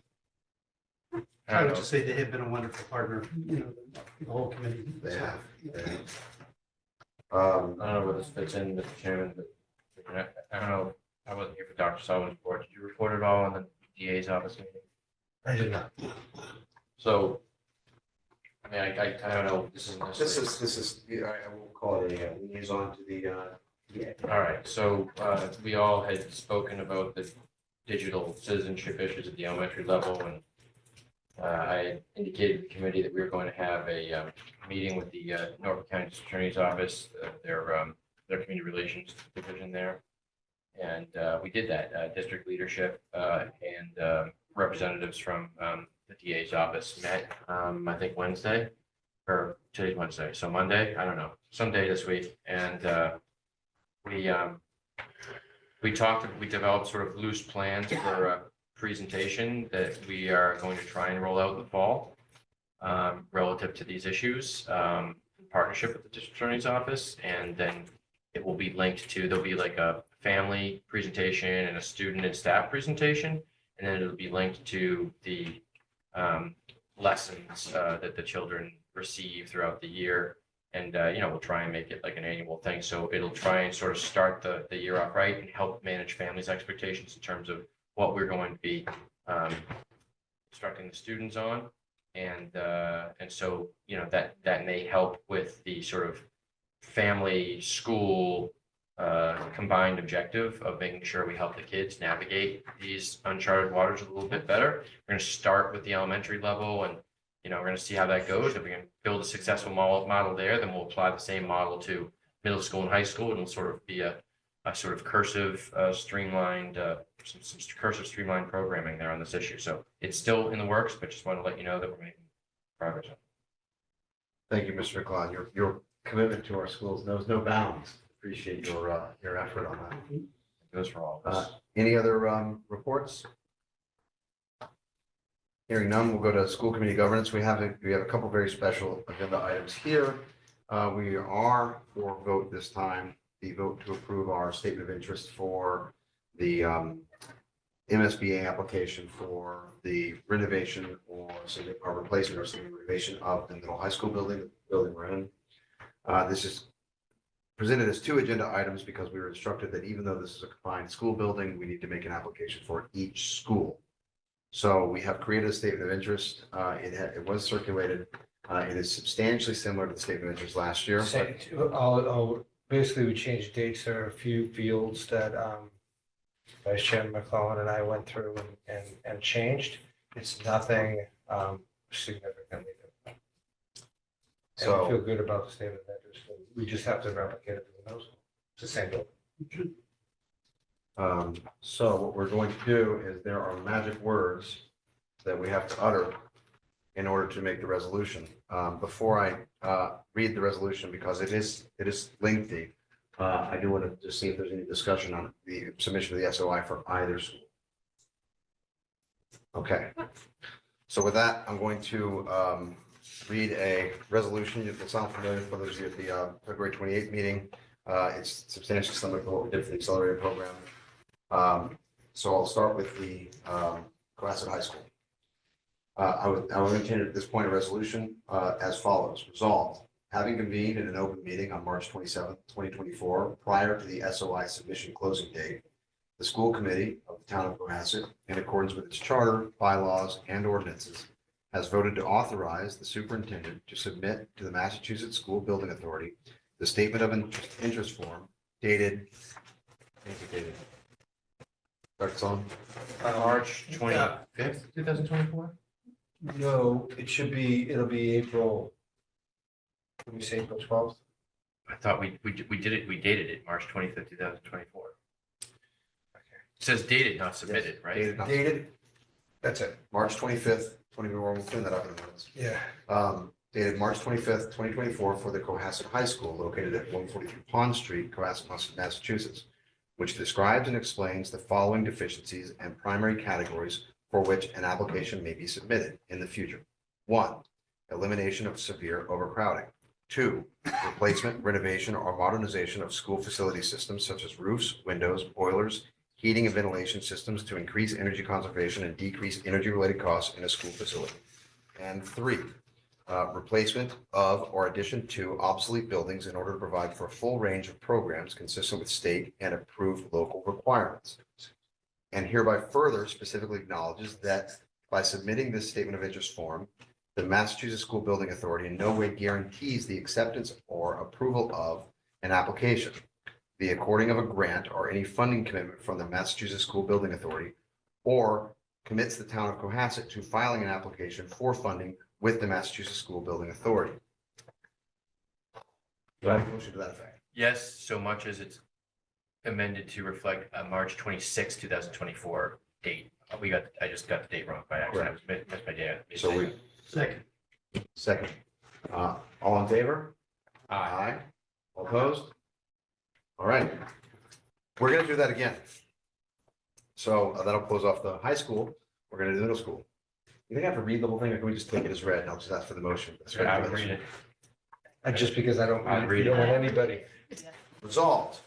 I would just say they have been a wonderful partner, the whole committee. They So, have. They have. I don't know where this fits in, Mr. Chairman, but I don't know, I wasn't here for Dr. Sullivan's report. Did you report at all on the DA's office meeting? I did not. So, I mean, I don't know, this isn't necessarily. This is, I will call it a liaison to the, yeah. All right, so we all had spoken about the digital citizenship issues at the elementary level, and I had indicated to the committee that we were going to have a meeting with the Norfolk County District Attorney's Office, their community relations division there. And we did that. District leadership and representatives from the DA's office met, I think Wednesday, or today's Wednesday, so Monday, I don't know, someday this week. And we developed sort of loose plans for a presentation that we are going to try and roll out in the fall relative to these issues, in partnership with the district attorney's office. And then it will be linked to, there'll be like a family presentation and a student and staff presentation. And then it'll be linked to the lessons that the children receive throughout the year. And, we'll try and make it like an annual thing. So it'll try and sort of start the year off right and help manage families' expectations in terms of what we're going to be instructing the students on. And so, that may help with the sort of family, school combined objective of making sure we help the kids navigate these uncharted waters a little bit better. We're going to start with the elementary level, and we're going to see how that goes. If we can build a successful model there, then we'll apply the same model to middle school and high school. It'll sort of be a sort of cursive streamlined, some cursive streamlined programming there on this issue. So it's still in the works, but just want to let you know that we're making progress. Thank you, Mr. McClellan. Your commitment to our schools knows no bounds. Appreciate your effort on that. It goes for all of us. Any other reports? Hearing none, we'll go to school committee governance. We have a couple very special agenda items here. We are for vote this time the vote to approve our statement of interest for the MSBA application for the renovation or replacement or some renovation of the middle high school building, the building we're in. This is presented as 2 agenda items because we were instructed that even though this is a combined school building, we need to make an application for each school. So we have created a statement of interest. It was circulated. It is substantially similar to the statement of interest last year. Basically, we changed dates. There are a few fields that Vice Chairman McClellan and I went through and changed. It's nothing significantly different. And we feel good about the statement of interest. We just have to replicate it to the middle school. It's the same building. So what we're going to do is there are magic words that we have to utter in order to make the resolution. Before I read the resolution, because it is lengthy, I do want to just see if there's any discussion on the submission of the SOI for either school. Okay. So with that, I'm going to read a resolution. It will sound familiar for those of you at the February 28th meeting. It's substantially similar to what we did for the accelerated program. So I'll start with the Cohasset High School. I will entertain at this point a resolution as follows. Resolved, having convened in an open meeting on March 27th, 2024, prior to the SOI submission closing date, the school committee of the town of Cohasset, in accordance with its charter, bylaws, and ordinances, has voted to authorize the superintendent to submit to the Massachusetts School Building Authority the statement of interest form dated, Dr. Sullivan? March 25th, 2024? No, it'll be April. Can we say April 12th? I thought we did it, we dated it March 25th, 2024. It says dated, not submitted, right? Dated, not Dated, that's it. March 25th, 2024, we'll clean that up in a minute. Yeah. Dated March 25th, 2024 for the Cohasset High School located at 143 Pond Street, Cohasset, Massachusetts, which describes and explains the following deficiencies and primary categories for which an application may be submitted in the future. 1, elimination of severe overcrowding. 2, replacement, renovation, or modernization of school facility systems such as roofs, windows, boilers, heating and ventilation systems to increase energy conservation and decrease energy-related costs in a school facility. And 3, replacement of or addition to obsolete buildings in order to provide for a full range of programs consistent with state and approved local requirements. And hereby further specifically acknowledges that by submitting this statement of interest form, the Massachusetts School Building Authority in no way guarantees the acceptance or approval of an application, the according of a grant or any funding commitment from the Massachusetts School Building Authority, or commits the town of Cohasset to filing an application for funding with the Massachusetts School Building Authority. Do I have a motion to that effect? Yes, so much as it's amended to reflect a March 26, 2024 date. I just got the date wrong by accident. I was missed my day. So we, second. All in favor? Aye. All opposed? All right. We're gonna do that again. So that'll close off the high school. We're gonna do the middle school. You think I have to read the whole thing, or can we just take it as read? And I'll just ask for the motion. I would read it. Just because I don't want anybody. Resolved.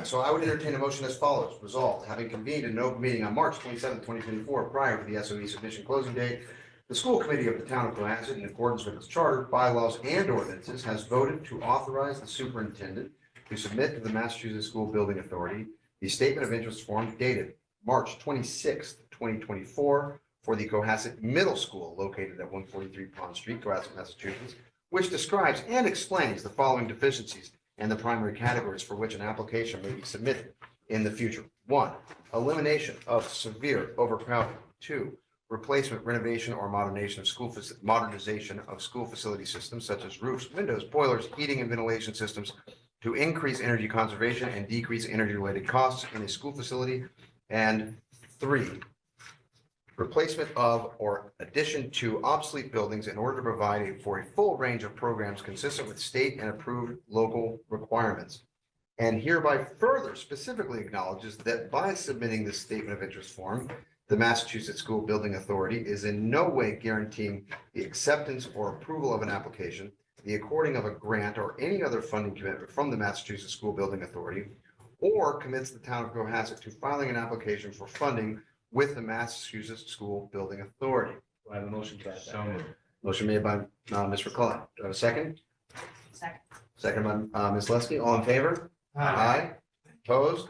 So I would entertain a motion as follows. Resolved, having convened an open meeting on March 27, 2024, prior to the SOE submission closing date, the school committee of the town of Cohasset, in accordance with its charter, bylaws, and ordinances, has voted to authorize the superintendent to submit to the Massachusetts School Building Authority the statement of interest form dated March 26, 2024, for the Cohasset Middle School located at 143 Pond Street, Cohasset, Massachusetts, which describes and explains the following deficiencies and the primary categories for which an application may be submitted in the future. 1, elimination of severe overcrowding. 2, replacement, renovation, or modernization of school facility systems such as roofs, windows, boilers, heating and ventilation systems to increase energy conservation and decrease energy-related costs in a school facility. And 3, replacement of or addition to obsolete buildings in order to provide for a full range of programs consistent with state and approved local requirements. And hereby further specifically acknowledges that by submitting this statement of interest form, the Massachusetts School Building Authority is in no way guaranteeing the acceptance or approval of an application, the according of a grant or any other funding commitment from the Massachusetts School Building Authority, or commits the town of Cohasset to filing an application for funding with the Massachusetts School Building Authority. Do I have a motion to that? So moved. Motion made by Ms. McCullough. Do I have a second? Second. Second by Ms. Leskey. All in favor? Aye. Opposed?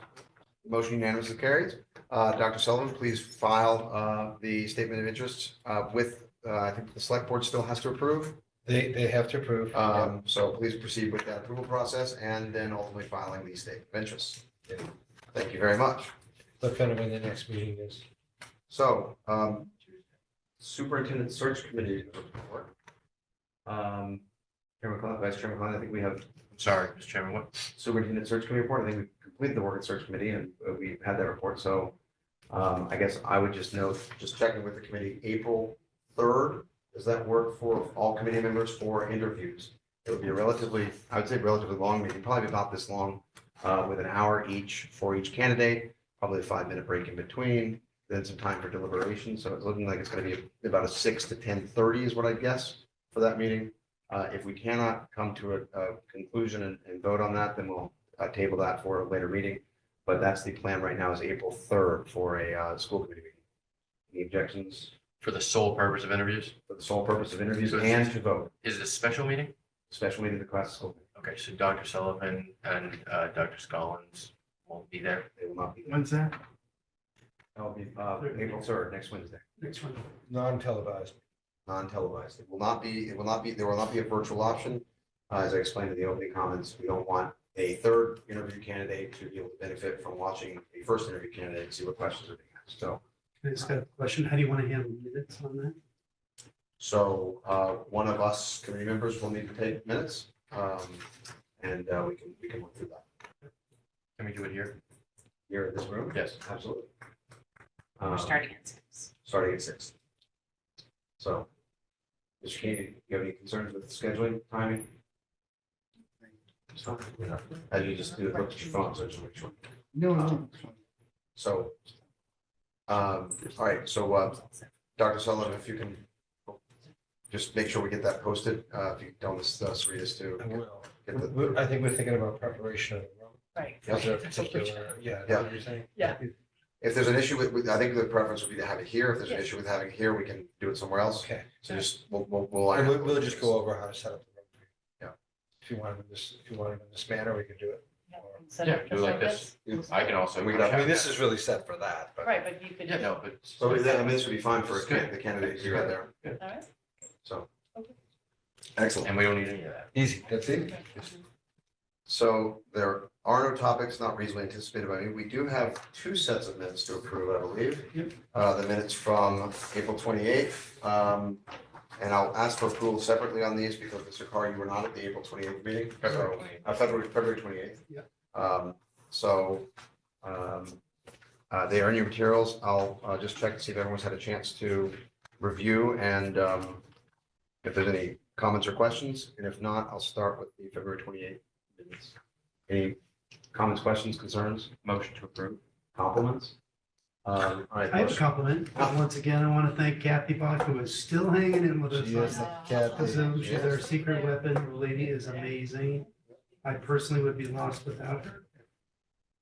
Motion unanimously carries. Dr. Sullivan, please file the statement of interest with, I think the select board still has to approve. They have to approve. So please proceed with that approval process and then ultimately filing the statement of interest. Thank you very much. Look kind of when the next meeting is. So, Superintendent Search Committee report. Chairman McClellan, Vice Chairman McClellan, I think we have. I'm sorry, Mr. Chairman, what? Superintendent Search Committee report. I think we completed the work at Search Committee and we had that report. So, I guess I would just note, just checking with the committee, April 3rd. Does that work for all committee members for interviews? It would be a relatively, I would say relatively long meeting, probably about this long, with an hour each for each candidate, probably a 5-minute break in between, then some time for deliberation. So it's looking like it's going to be about a 6 to 10:30 is what I guess for that meeting. If we cannot come to a conclusion and vote on that, then we'll table that for a later meeting. But that's the plan right now, is April 3rd for a school committee meeting. Any objections? For the sole purpose of interviews? For the sole purpose of interviews So and to vote. Is it a special meeting? Special meeting of the class school. Okay, so Dr. Sullivan and Dr. Scollins won't be there. They will not be. When's that? That will be April 3rd, next Wednesday. Next one. Non-televised. Non-televised. It will not be, there will not be a virtual option. As I explained in the opening comments, we don't want a third interview candidate to be able to benefit from watching a first interview candidate and see what questions are being asked. I just got a question. How do you want to handle minutes on that? So one of us committee members will need to take minutes. And we can work through that Can we do it here? here in this room. Yes. Absolutely. We're starting at 6. Starting at 6. So, Mr. Keeney, do you have any concerns with scheduling, timing? As you just do, look at your phone, so just make sure. No. So, all right, so Dr. Sullivan, if you can just make sure we get that posted, if you don't, Saritas to I will. get the. I think we're thinking about preparation of the room. Right. Is there a particular, yeah, is that what you're saying? Yeah. If there's an issue with, I think the preference would be to have it here. If there's an Yes. issue with having it here, we can do it somewhere else. Okay. So just, we'll. And we'll just go over how to set up the room. Yeah. If you want it in this, if you want it in this manner, we can do it. Yeah, do like this. I can also. I mean, this is really set for that, but. Right, but you could. Yeah, no, but. So I mean, this would be fine for the candidate here and there. All right. So. Okay. Excellent. And we don't need any of that. Easy, that's it. So there are no topics not reasonably anticipated by me. We do have 2 sets of minutes to approve, I believe. The minutes from April 28th. And I'll ask for approval separately on these because Mr. Carr, you were not at the April 28th meeting. So, February 28th. Yeah. They are in your materials. I'll just check to see if everyone's had a chance to review and if there's any comments or questions. And if not, I'll start with the February 28th minutes. Any comments, questions, concerns? Motion to approve. Compliments? All right. I have a motion- compliment. Once again, I want to thank Kathy Bach, who is still hanging in with us. She is on a Kathy. Zoom. She's our secret weapon. The lady is amazing. I personally would be lost without her.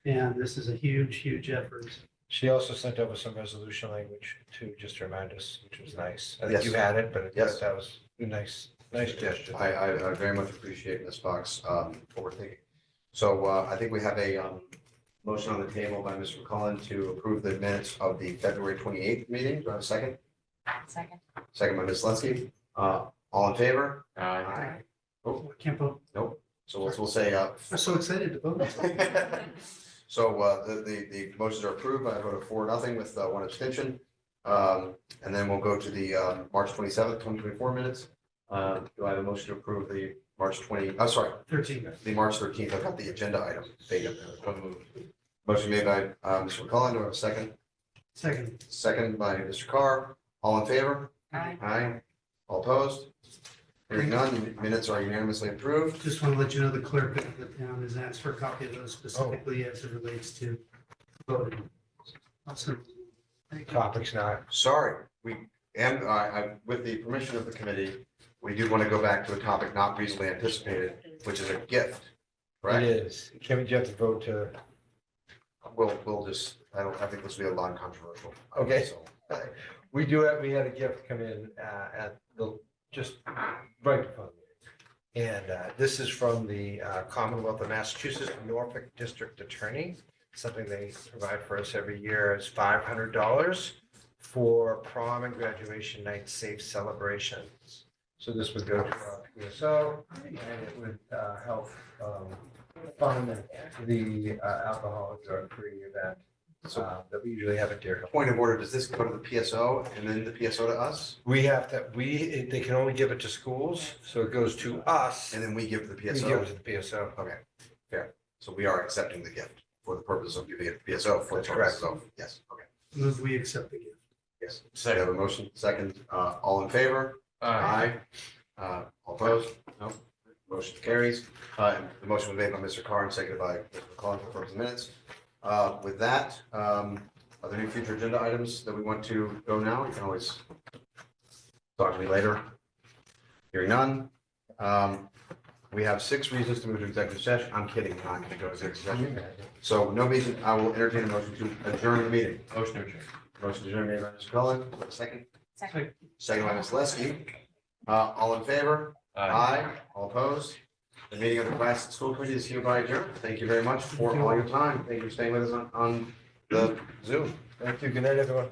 And this is a huge, huge effort. She also sent over some resolution language too, just to remind us, which was nice. I think Yes. you had it, but Yes. that was a nice gesture. I very much appreciate Ms. Fox overthinking. So I think we have a motion on the table by Mr. McCullen to approve the minutes of the February 28th meeting. Do I have a second? Second. Second by Ms. Leskey. All in favor? Aye. Oh, I can't vote. nope. So we'll say, I'm so excited to vote. so the motions are approved by a vote of 4-0 with 1 abstention. And then we'll go to the March 27th, 2024 minutes. Do I have a motion to approve the March 13. the March 13th? I've got the agenda item. Motion made by Mr. McCullen. Do I have a second? Second. Second by Mr. Carr. All in favor? Aye. Aye. All opposed? Hearing none, minutes are unanimously approved. Just want to let you know the clerk of the town has asked for a copy of those specifically as it relates to voting. Awesome. Thank you. Topics not. Sorry, with the permission of the committee, we do want to go back to a topic not reasonably anticipated, which is a gift, It right? is. Can we have to vote to? We'll just, I think this will be a non-controversial. Okay. So, We do have, we had a gift come in at the, just right before the meeting. And this is from the Commonwealth of Massachusetts Norfolk District Attorney. Something they provide for us every year is $500 for prom and graduation night safe celebrations. So this would go to our PSO and it would help fund the alcohol and drug-free event that we usually have at Deer Hill. point of order, does this go to the PSO and then the PSO to us? We have to, they can only give it to schools, so it goes to us. And then we give it to the We give PSO? it to the PSO. Okay, fair. So we are accepting the gift for the purpose of giving it to PSO for the That's purpose correct. of, yes, okay, Move we accept the gift. yes. So we have a motion, second, all in favor? Aye. All opposed? No. Motion carries. The motion was made by Mr. Carr and seconded by Mr. McClellan for purpose of minutes. With that, are there any future agenda items that we want to go now? You can always talk to me later. Hearing none. We have 6 reasons to move to executive session. I'm kidding, I'm not going to go to executive session. So no reason, I will entertain a motion to adjourn the meeting. Motion to adjourn. Motion to adjourn made by Mr. Cullen, second. Second. Second by Ms. Leskey. All in favor? Aye. All opposed? The meeting of the Classic School Committee is hereby adjourned. Thank you very much for all your time. Thank you for staying with us on the Zoom. Thank you. Good night, everyone.